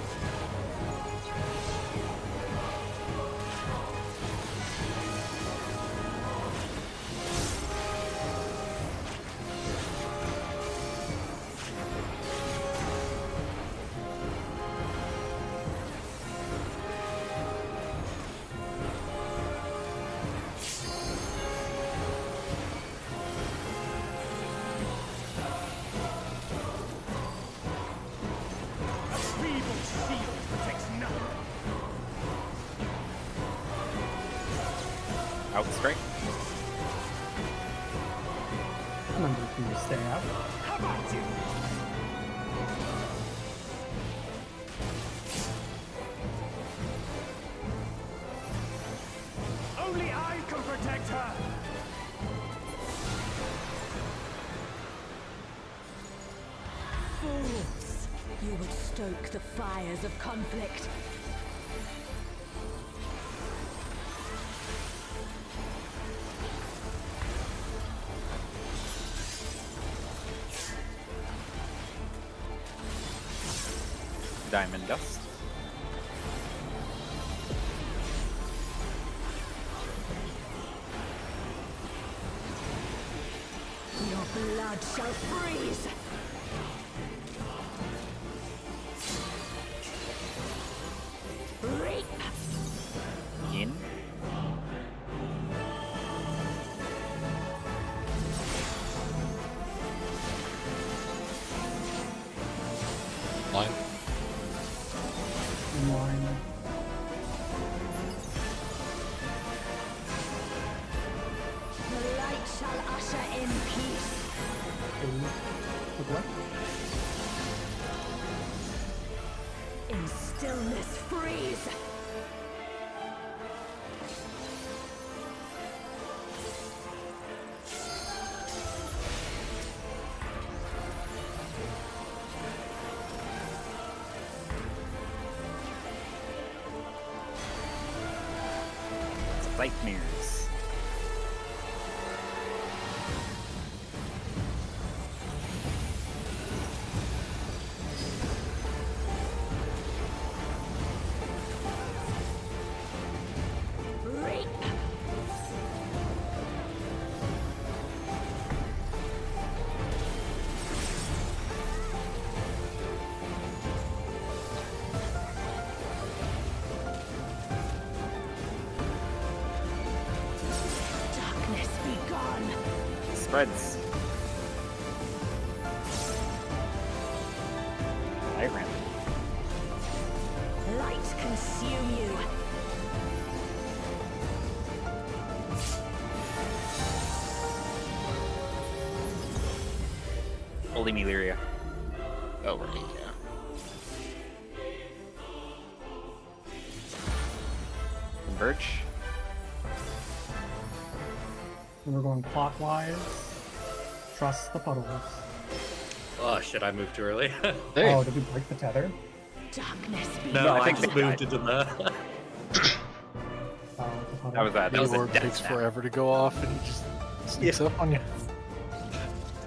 A feeble shield protects nothing. Out straight. Number 2 stay out. How about you? Only I can protect her. Fools! You would stoke the fires of conflict. Diamond dust. Your blood shall freeze! Reap! In. Line. In line. The light shall usher in peace. Look left. In stillness freeze! Light mirrors. Reap! Darkness be gone! Spreads. Light ramp. Light consume you! Holy Meleria. Oh, right, yeah. Converge. And we're going clockwise. Trust the puddles. Oh shit! I moved too early. Hey. Oh, did we break the tether? Darkness be No, I think just they moved into the. That was that. That The was a orb death takes snap. forever to go off, and he just sneaks up on you.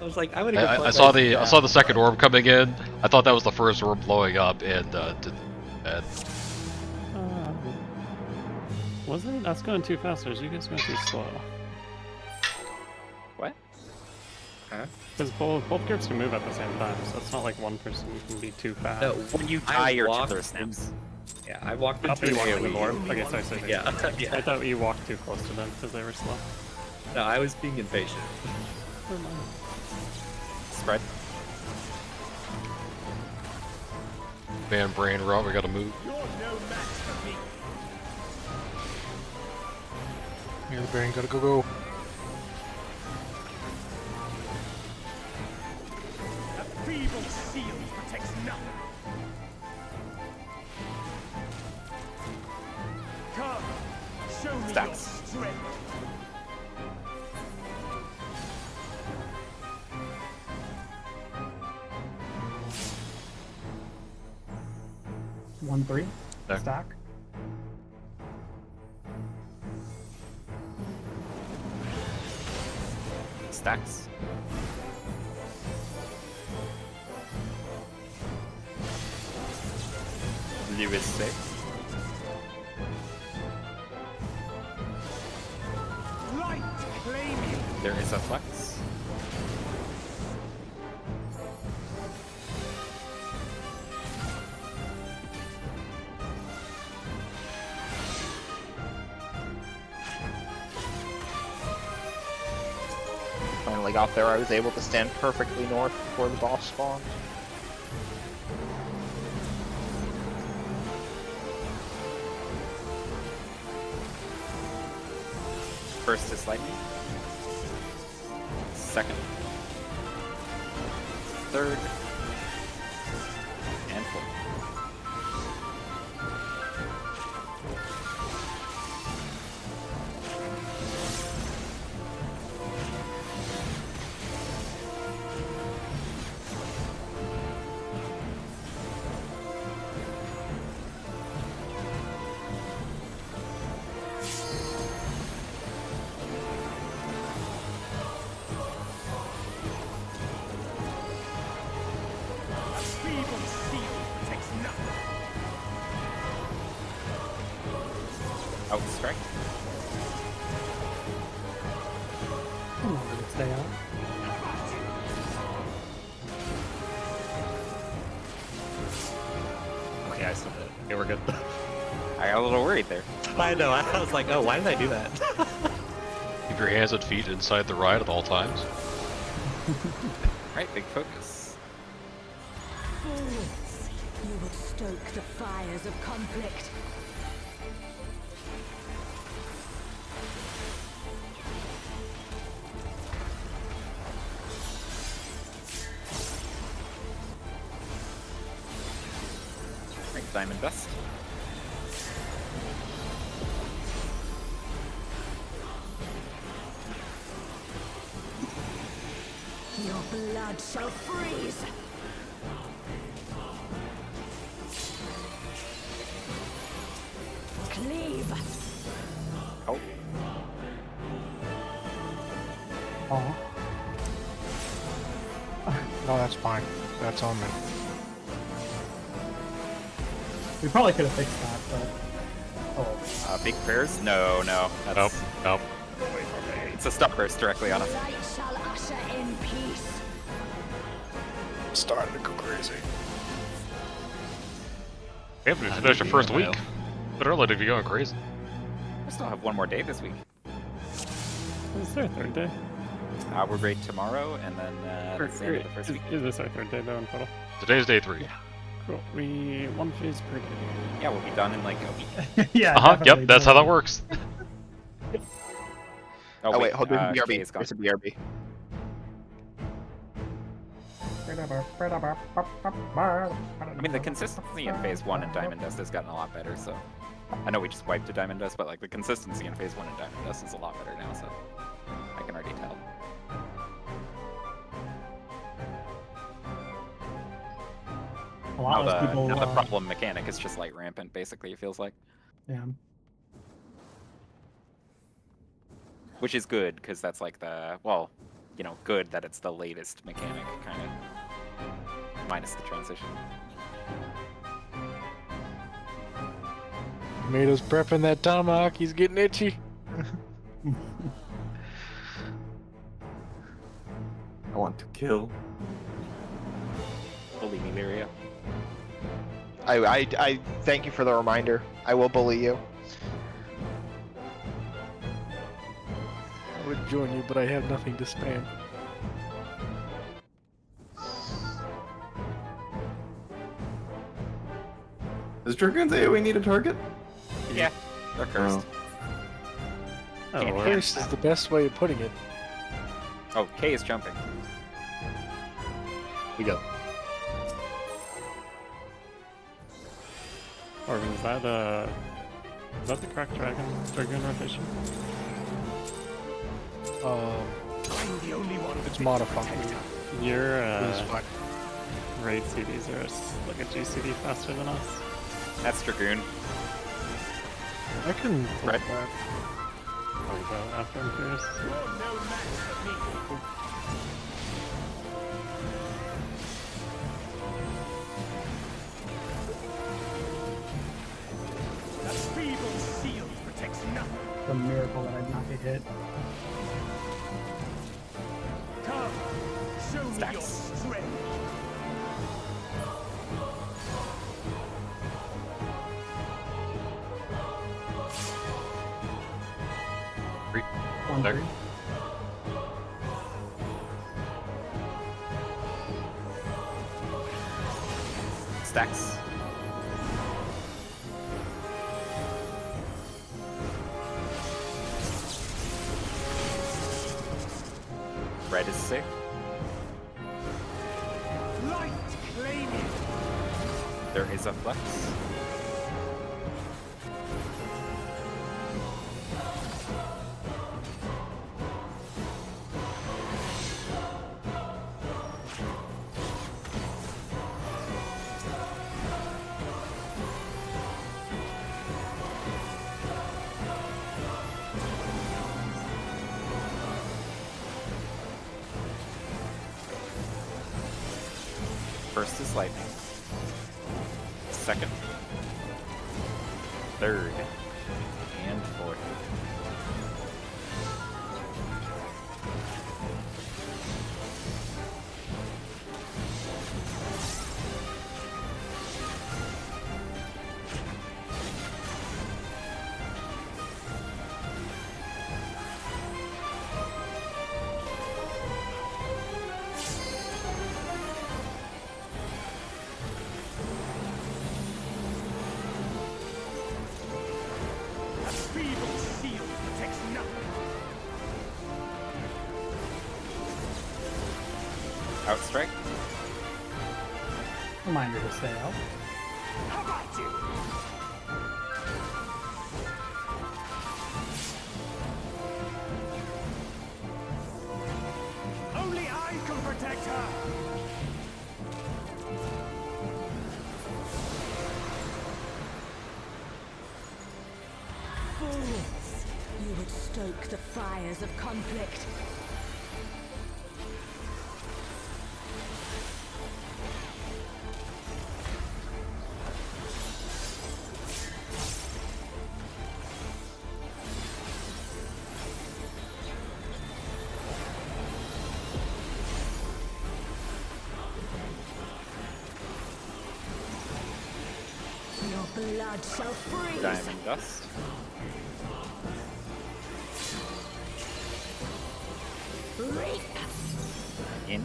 I was like, I'm gonna go. I saw the second orb coming in. I thought that was the first orb blowing up, and didn't. Was it? That's going too fast, or is you guys going too slow? What? Because both groups can move at the same time, so it's not like one person can be too fast. No, When you I die, your walked- tether snaps. Yeah, I walked Oh, into you walked the to the AoE. orb? Okay, sorry. Yeah, I yeah. thought you walked too close to them because they were slow. No, I was being impatient. Never mind. Spread. Man, brain rot. We gotta move. Yeah, the Baron gotta go. A feeble shield protects nothing. Come, show me Stacks. your strength. One, three. Okay. Stack. Stacks. Blue is 6. Light flaming. There is a flex. Finally got there. I was able to stand perfectly north before the boss spawned. First is lightning. Second. Third. And fourth. A feeble shield protects nothing. Outstrike. Come on, let's stay out. Okay, I still did it. Okay, we're good. I got a little worried there. I know. I was like, oh, why did I do that? Keep your hands and feet inside the ride at all times. Right, big focus. Fools! You would stoke the fires of conflict. Right, diamond dust. Your blood shall freeze. Cleave. Oh, Aw. No, that's fine. That's on me. We probably could have fixed that, but oh, big prayers? No, no. That's Nope, nope. way far away. It's a stop burst directly on us. Light shall usher in peace. Starting to go crazy. Yeah, but it's finished your first week. But early to be going crazy. We still have one more day this week. Is there a third day? We're great tomorrow, and then that's the end of the first week. Is this our third day though in total? Today's day 3. Cool. We one phase per day. Yeah, we'll be done in like a week. yeah. Yep, that's how that definitely. works. Oh, wait, hold on. Kay BRB. is gone. There's a BRB. I mean, the consistency in Phase 1 and Diamond Dust has gotten a lot better, so... I know we just wiped a Diamond Dust, but like the consistency in Phase 1 and Diamond Dust is a lot better now, so... I can already tell. A lot less people. Now the problem mechanic is just light rampant, basically, it feels like. Yeah. Which is good, because that's like the, well, you know, good that it's the latest mechanic, kind of. Minus the transition. Tomato's prepping that tomahawk. He's getting itchy. I want to kill. Bully me, Lyria. I thank you for the reminder. I will bully you. I would join you, but I have nothing to spam. Does Dragoon's AoE need a target? Yeah, they're cursed. Oh, Can't Lord. hit. First is the best way of putting it. Oh, K is jumping. We go. Organ, is that the correct dragoon rotation? I'm the only one. It's modified. Your It's fine. raid CDs are like a GCD faster than us. That's Dragoon. I can pull Right. that. I'll go after him first. You're no match for me. A feeble shield protects nothing. It's a miracle that I did not get hit. Come, show me your Stacks. strength. One, There. three. Stacks. Red is safe. Light claiming. There is a flex. First is lightning. Second. Third. And fourth. A feeble shield protects nothing. Outstrike. Reminder to stay out. How about you? Only I can protect her. Fools! You would stoke the fires of conflict. Your blood shall freeze. Diamond dust. Reap. In.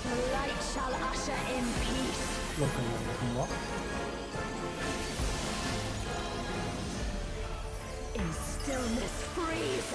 The light shall usher in peace. Looking like a lot. In stillness freeze.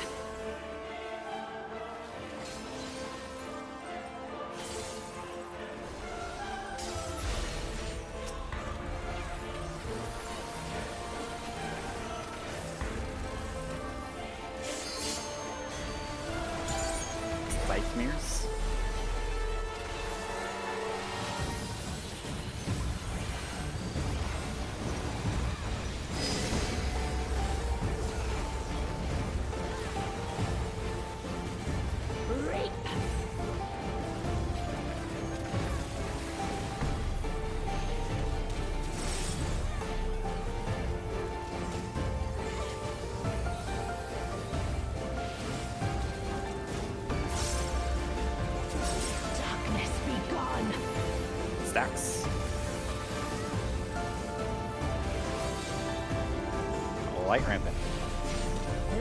light rampant.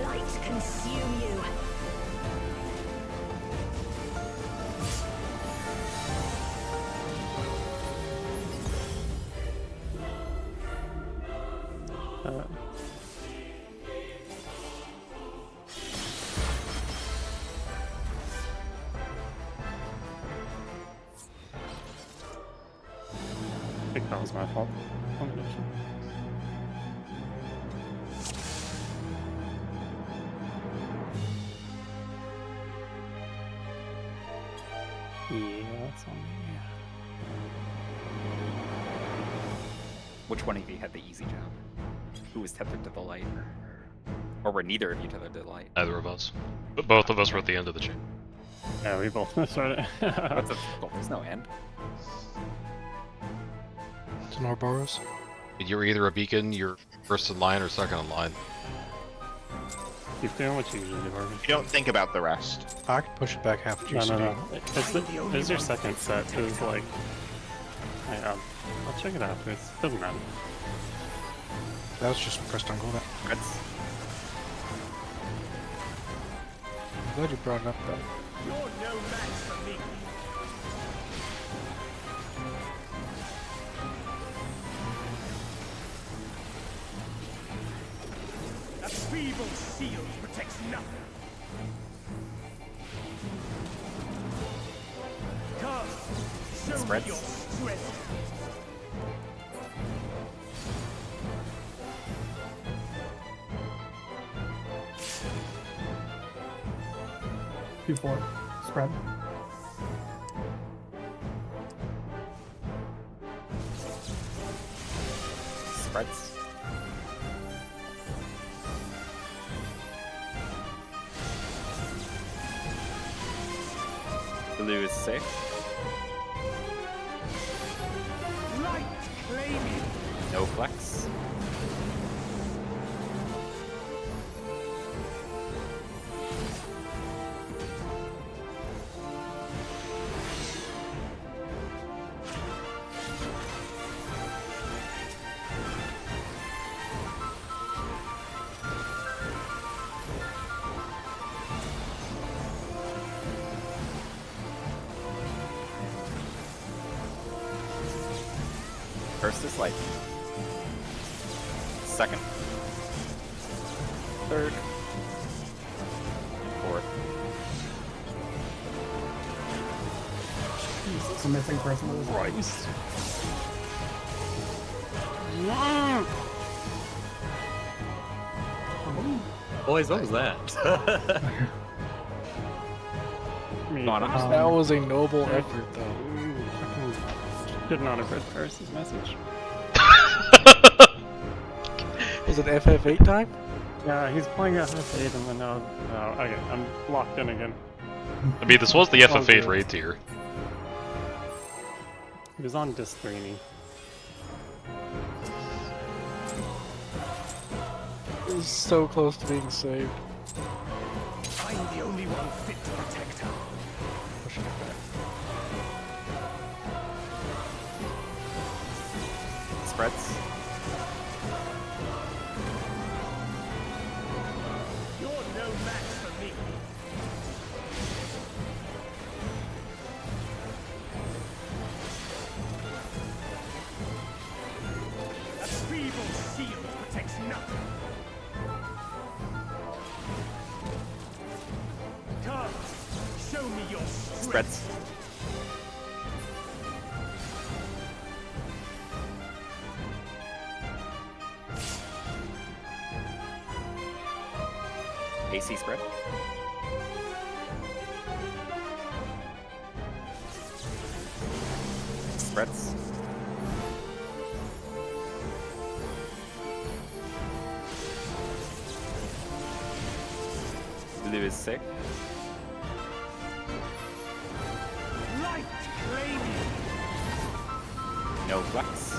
Light consume you. I think that was my fault. Combination. Yeah, that's on me. Which one of you had the easy job? Who was tethered to the light? Or were neither of you tethered to the light? Neither of us. But both of us were at the end of the chain. Yeah, we both missed it. What's a circle? There's no end. It's an Ouroboros. You're either a beacon, you're first in line, or second in line. Keep doing what you usually do, Marvin. You don't think about the rest. I can push it back half a No, GCD. no, no. It's your second set. Is like. I'll check it afterwards. Doesn't matter. That was just pressed on gold. Reds. I'm glad you brought it up though. You're no match for me. A feeble shield protects nothing. Come, show me Spreads. your strength. 2-4. Spread. Spreads. Blue is safe. Light claiming. No flex. First is light. Second. Third. Fourth. The missing person was Christ. Boys, what was that? That was a noble effort though. Did not have read Paris's message. Was it FF8 time? Yeah, he's playing FF8 and then now. Oh, okay, I'm locked in again. I mean, this was the Oh, FF8 good. raid tier. He was on disc 3. It was so close to being saved. I'm the only one fit to protect her. Pushing it back. Spreads. You're no match for me. A feeble shield protects nothing. Come, show me your strength. Spreads. AC spread. Spreads. Blue is sick. Light claiming. No flex.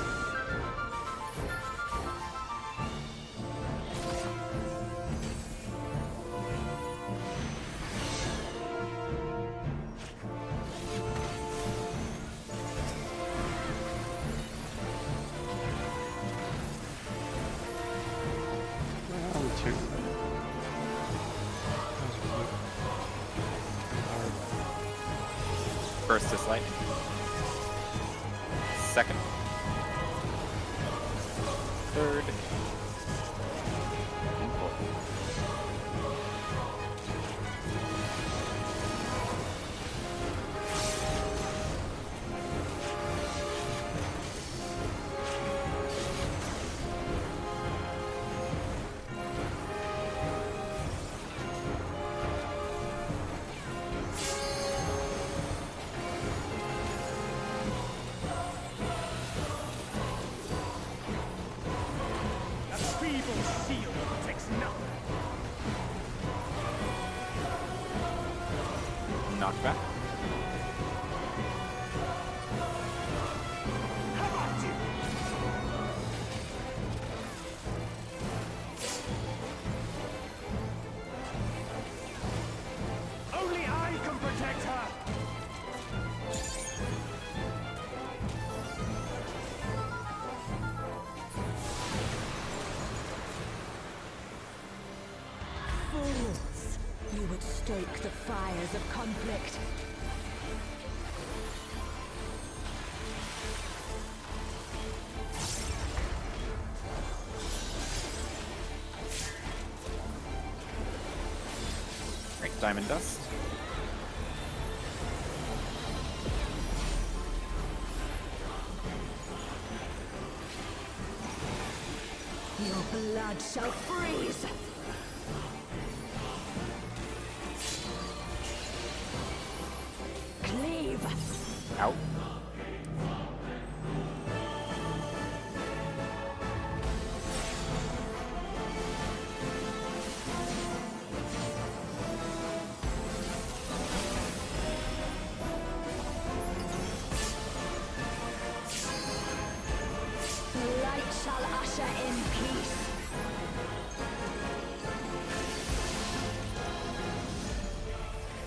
two. First is lightning. Second. Third. And fourth. A feeble shield protects nothing. Knockback. How about you? Only I can protect her. Fools! You would stoke the fires of conflict. Right, diamond dust. Your blood shall freeze! Cleave! Out. The light shall usher in peace.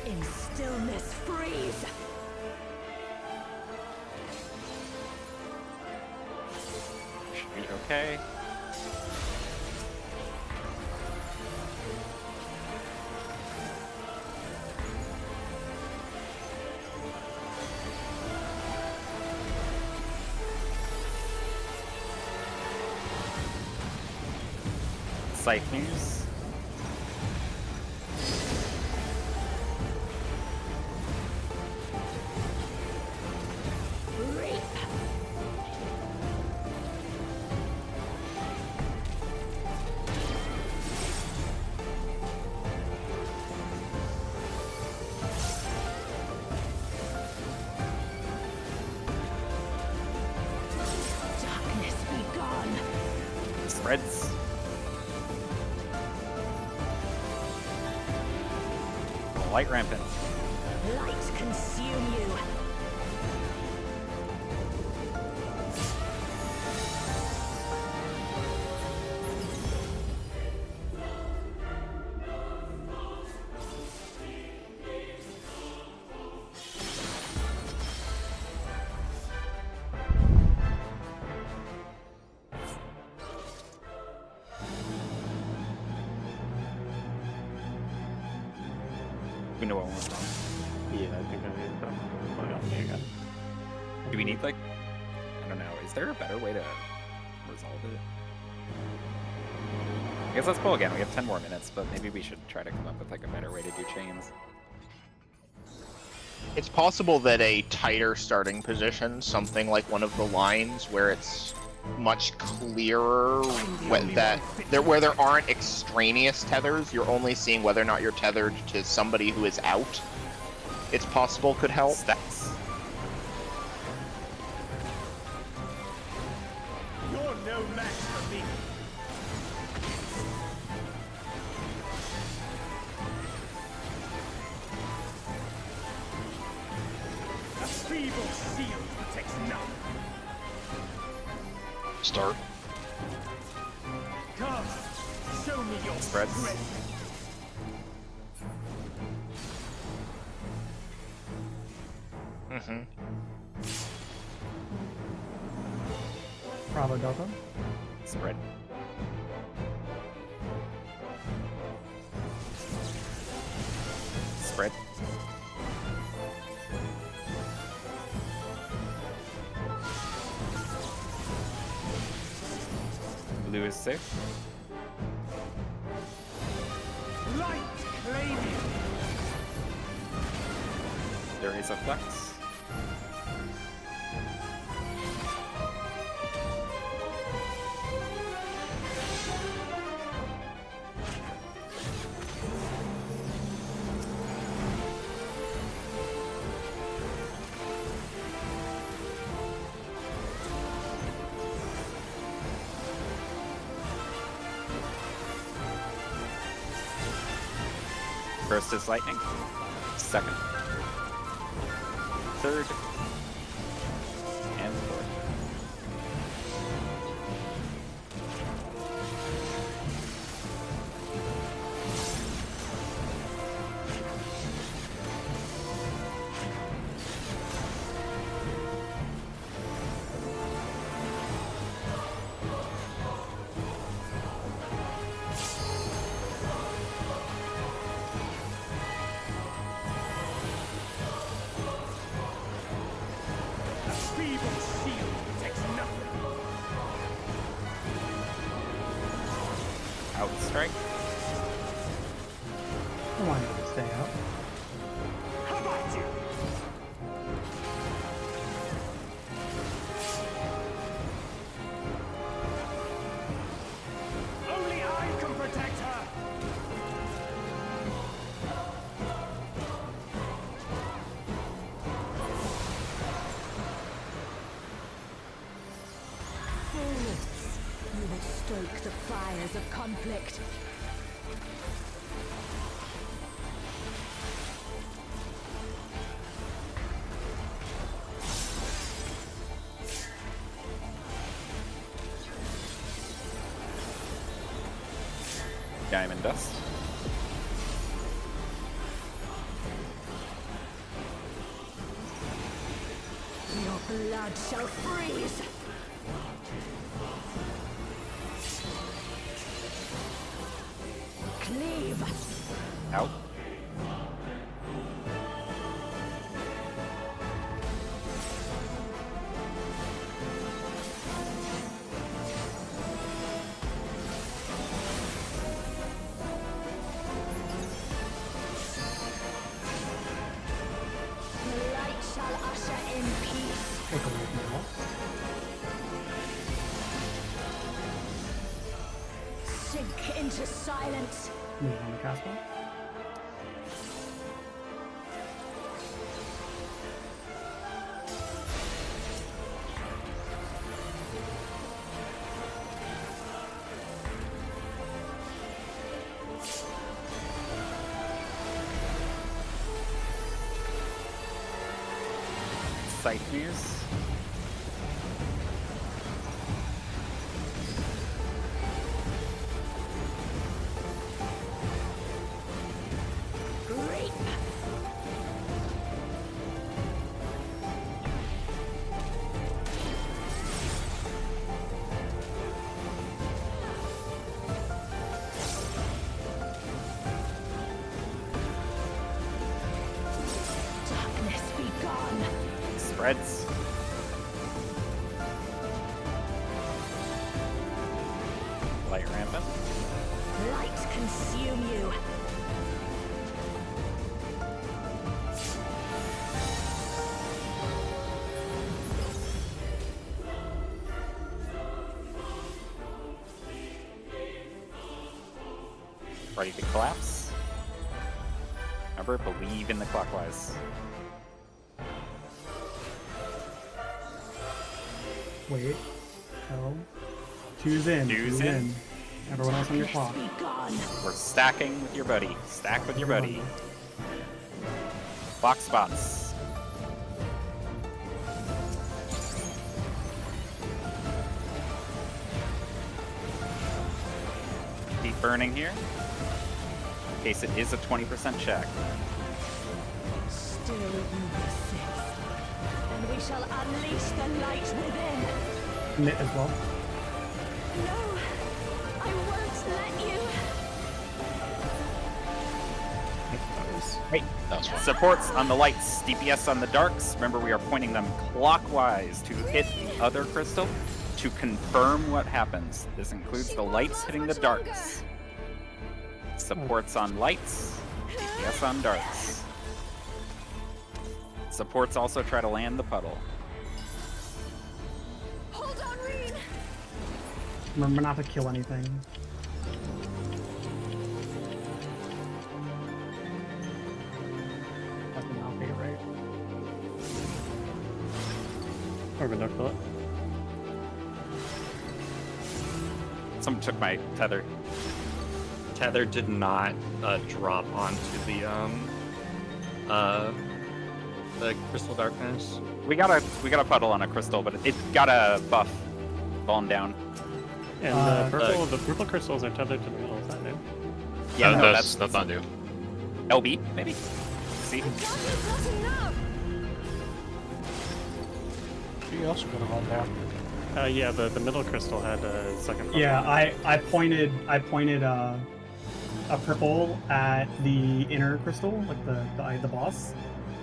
In stillness freeze. Should be okay. Scythe Muse. Reap. Darkness be gone. Spreads. Light rampant. Light consume you. We know what one's done. Yeah, I think I need to plug on me again. Do we need like, I don't know, is there a better way to resolve it? I guess let's pull again. We have 10 more minutes, but maybe we should try to come up with like a better way to do chains. It's possible that a tighter starting position, something like one of the lines where it's much clearer where there aren't extraneous tethers, you're only seeing whether or not you're tethered to somebody who is out. It's possible could help. Stacks. You're no match for me. A feeble shield protects nothing. Start. Come, show me your Spreads. strength. Mm-hmm. Bravo Delta. Spread. Spread. Blue is safe. Light claim you. There is a flex. First is lightning. Second. Third. And fourth. Feeble shield protects nothing. Outstrike. I want you to stay out. How about you? Only I can protect her. Fools, you would stoke the fires of conflict. Diamond dust. Your blood shall freeze. Cleave. Out. The light shall usher in peace. Take a look now. Sink into silence. Move on the castle. Sight fuse. Reap. Darkness be gone. Spreads. Light rampant. Light consume you. Ready to collapse. Remember, believe in the clockwise. Wait. Hell. Two's in. Two's in. Everyone else on your clock. Be gone. We're stacking with your buddy. Stack with your buddy. Clock spots. Keep burning here. In case it is a 20% check. Still you persist. And we shall unleash the light within. Knit as well. No, I won't let you. I suppose. Nice. Right. That was fun. Supports on the lights, DPS on the darks. Remember, we are pointing them clockwise to hit the other crystal to confirm what happens. This includes the lights hitting the darks. Supports on lights, DPS on darks. Supports also try to land the puddle. Hold on, Reed. Remember not to kill anything. That would not be right. Orbit don't kill it. Someone took my tether. Tether did not drop onto the crystal darkness. We got a puddle on a crystal, but it got a buff falling down. And the purple crystals are tethered to the middle. Is that new? Yeah, no, that's not new. LB, maybe? See? Darkness, not enough. You also got to run down. Yeah, the middle crystal had a second. Yeah, I pointed a purple at the inner crystal, like the boss,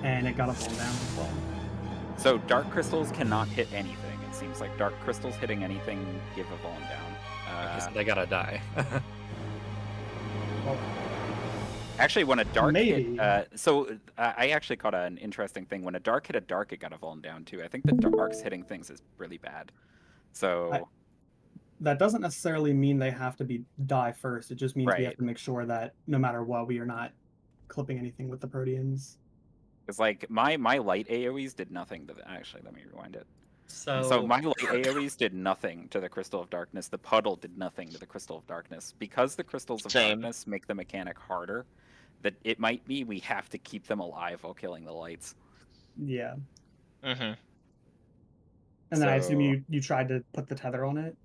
and it got a fall down as well. So dark crystals cannot hit anything. It seems like dark crystals hitting anything give a fallen down. So they gotta die. Well, Actually, when a dark maybe. hit, I actually caught an interesting thing. When a dark hit a dark, it got a fallen down too. I think the darks hitting things is really bad. So that doesn't necessarily mean they have to die first. It just means we have Right. to make sure that no matter what, we are not clipping anything with the Proteans. it's like my light AoEs did nothing to the. Actually, let me rewind it. So, So my light AoEs did nothing to the Crystal of Darkness. The puddle did nothing to the Crystal of Darkness. Because the Crystals of Same. Darkness make the mechanic harder, that it might be we have to keep them alive while killing the lights. Yeah. Mm-hmm. And then I assume So- you tried to put the tether on it.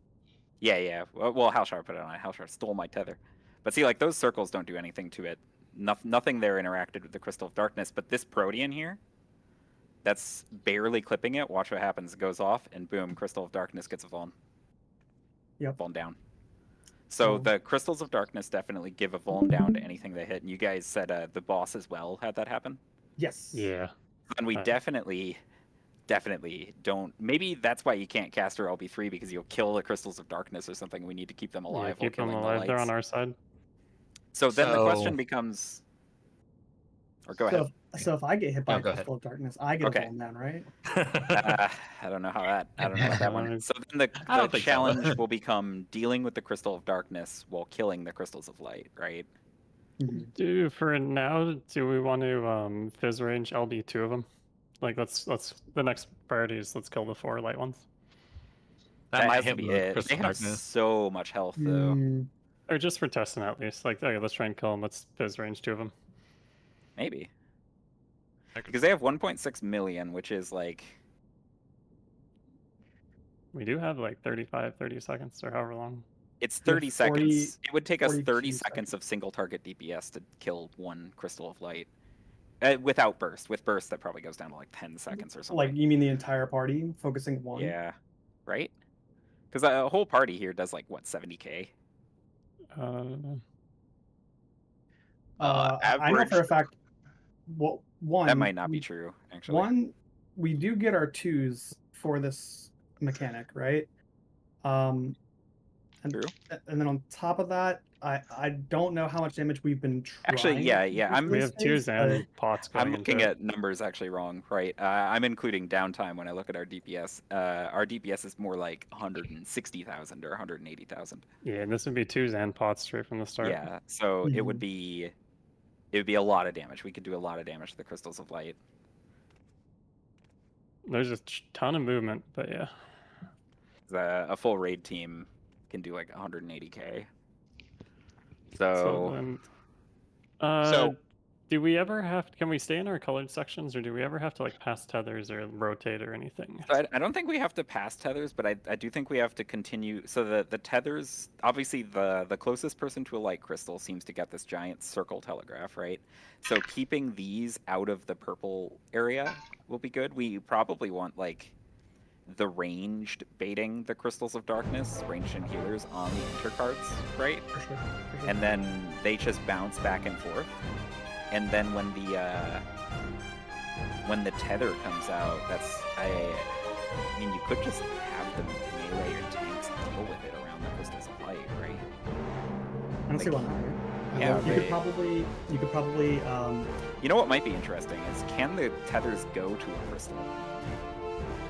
Yeah. Well, Halshar put it on. Halshar stole my tether. But see, like, those circles don't do anything to it. Nothing there interacted with the Crystal of Darkness. But this Protean here, that's barely clipping it. Watch what happens. It goes off, and boom, Crystal of Darkness gets a Vuln. Yep. Vuln down. So Oh. the Crystals of Darkness definitely give a Vuln down to anything they hit. And you guys said the boss as well had that happen. Yes. Yeah. And we Right. definitely don't. Maybe that's why you can't cast her LB3, because you'll kill the Crystals of Darkness or something. We need to keep them Yeah, alive. keep while them killing alive. The They're lights. on our side. So then the question So- becomes, or go ahead. So if I get hit by Oh, a go ahead. Crystal of Darkness, I get Okay. a fall down, right? I don't know how that. I don't know about that one. So then I don't the think so. challenge will become dealing with the Crystal of Darkness while killing the Crystals of Light, right? Do for now? Do we want to Phys range LB 2 of them? Like let's the next priority is let's kill the 4 light ones, that might has to hit be with it. crystal They have darkness. so much health though. Mm, or just for testing at least. Like okay, let's try and kill them. Let's Phys range 2 of them. Maybe I could- because they have 1.6 million, which is like We do have like 30 seconds or however long. it's Yeah, 30 40 seconds. It would take us 30 42 seconds of single target DPS to kill one Crystal of Light. Without burst. With burst, that probably goes down to like 10 seconds or something. like you mean the entire party focusing one? Yeah, right? Because a whole party here does like what 70k. I know for a fact. Well, one That might not be true, actually. One, we do get our 2s for this mechanic, right? And, True. And then on top of that, I don't know how much damage we've been trying. Actually, yeah. to do I'm we these have days, 2s and but- pots going I'm looking into it. at numbers actually wrong, right? I'm including downtime when I look at our DPS. Our DPS is more like 160,000 or 180,000. Yeah, and this would be 2s and pots straight from the start. Yeah, so it would Mhm. be a lot of damage. We could do a lot of damage to the Crystals of Light. There's a ton of movement, but yeah. A full raid team can do like 180k. So So then, So- do we ever have? Can we stay in our colored sections, or do we ever have to like pass tethers or rotate or anything? I don't think we have to pass tethers, but I do think we have to continue. So the tethers, obviously the closest person to a light crystal seems to get this giant circle telegraph, right? So keeping these out of the purple area will be good. We probably want like the ranged baiting the Crystals of Darkness, ranged and healers on the intercards, right? For sure. And then they just bounce back and forth. and then when the tether comes out, I mean, you could just have the melee and tanks deal with it around the crystals of light, right? I don't see why not. Yeah, You could probably. You know what might be interesting is, can the tethers go to a crystal?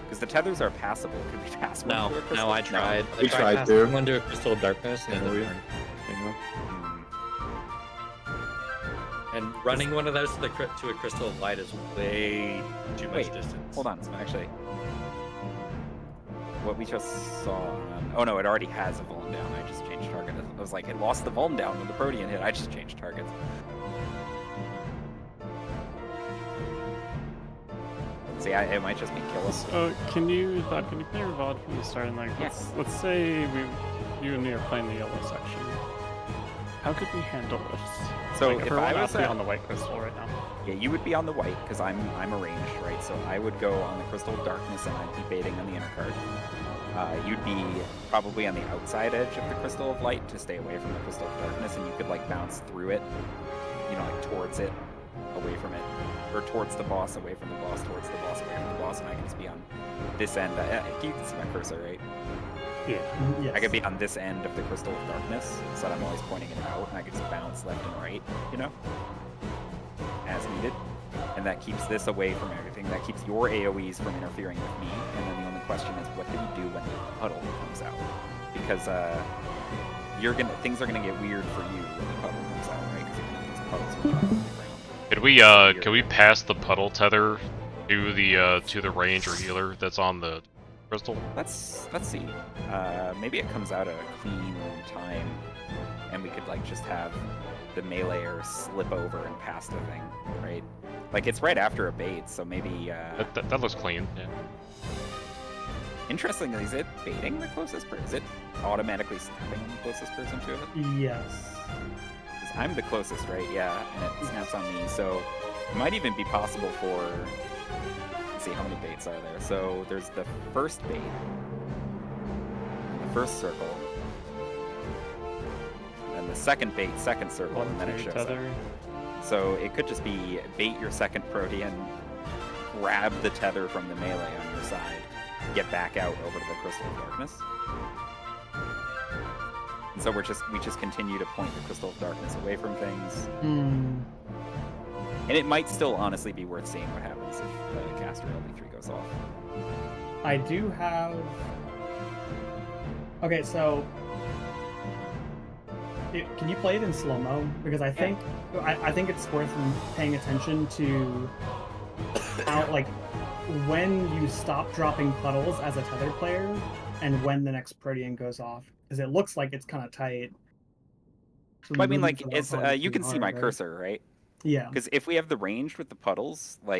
Because the tethers are passable. Could we pass one to a crystal? No, I tried. We tried passing to. one to a crystal of darkness, and Yeah, it we- didn't work. Yeah. And running one of those to a crystal of light is way too much Wait, distance. hold on. Actually, what we just saw on... Oh no, it already has a Vuln down. I just changed target. I was like, it lost the Vuln down when the Protean hit. I just changed targets. See, it might just be kill us. So can you play Revolve from the start? And like, let's say you and me are playing the yellow section. How could we handle this? So like, if we're I not was be on the white crystal right now. Yeah, you would be on the white because I'm arranged, right? So I would go on the Crystal of Darkness and I'd be baiting on the inner card. You'd be probably on the outside edge of the Crystal of Light to stay away from the Crystal of Darkness, and you could like bounce through it, you know, like towards it, away from it, or towards the boss, away from the boss, towards the boss, away from the boss, and I could just be on this end. You can see my cursor, right? Yeah. Yes. I could be on this end of the Crystal of Darkness, so that I'm always pointing it out, and I could just bounce left and right, you know, as needed. And that keeps this away from everything. That keeps your AoEs from interfering with me. And then the only question is, what do we do when the puddle comes out? Because things are gonna get weird for you when the puddle comes out, right? Because these puddles are dropping on the ground. Could we pass the puddle tether to the range or healer that's on the crystal? Let's see. Maybe it comes out at a clean time, and we could like just have the meleeer slip over and pass the thing, right? Like it's right after a bait, so maybe. That looks clean. Yeah. Interestingly, is it baiting the closest person? Is it automatically snapping on the closest person to it? Yes. Because I'm the closest, right? Yeah, and it snaps on me, so it might even be possible for. Let's see, how many baits are there? So there's the first bait, the first circle, and the second bait, second circle, and then it shows up. So it could just be bait your second Protean, grab the tether from the melee on your side, get back out over to the Crystal of Darkness. And so we just continue to point the Crystal of Darkness away from things. And it might still honestly be worth seeing what happens if the caster LB3 goes off. I do have... Okay, so... Can you play it in slow-mo? Because I think it's worth paying attention to how, like, when you stop dropping puddles as a tethered player and when the next Protean goes off. Because it looks like it's kind of tight. So But I mean, like, it's you can see my cursor, right? Yeah. Because if we have the ranged with the puddles, like,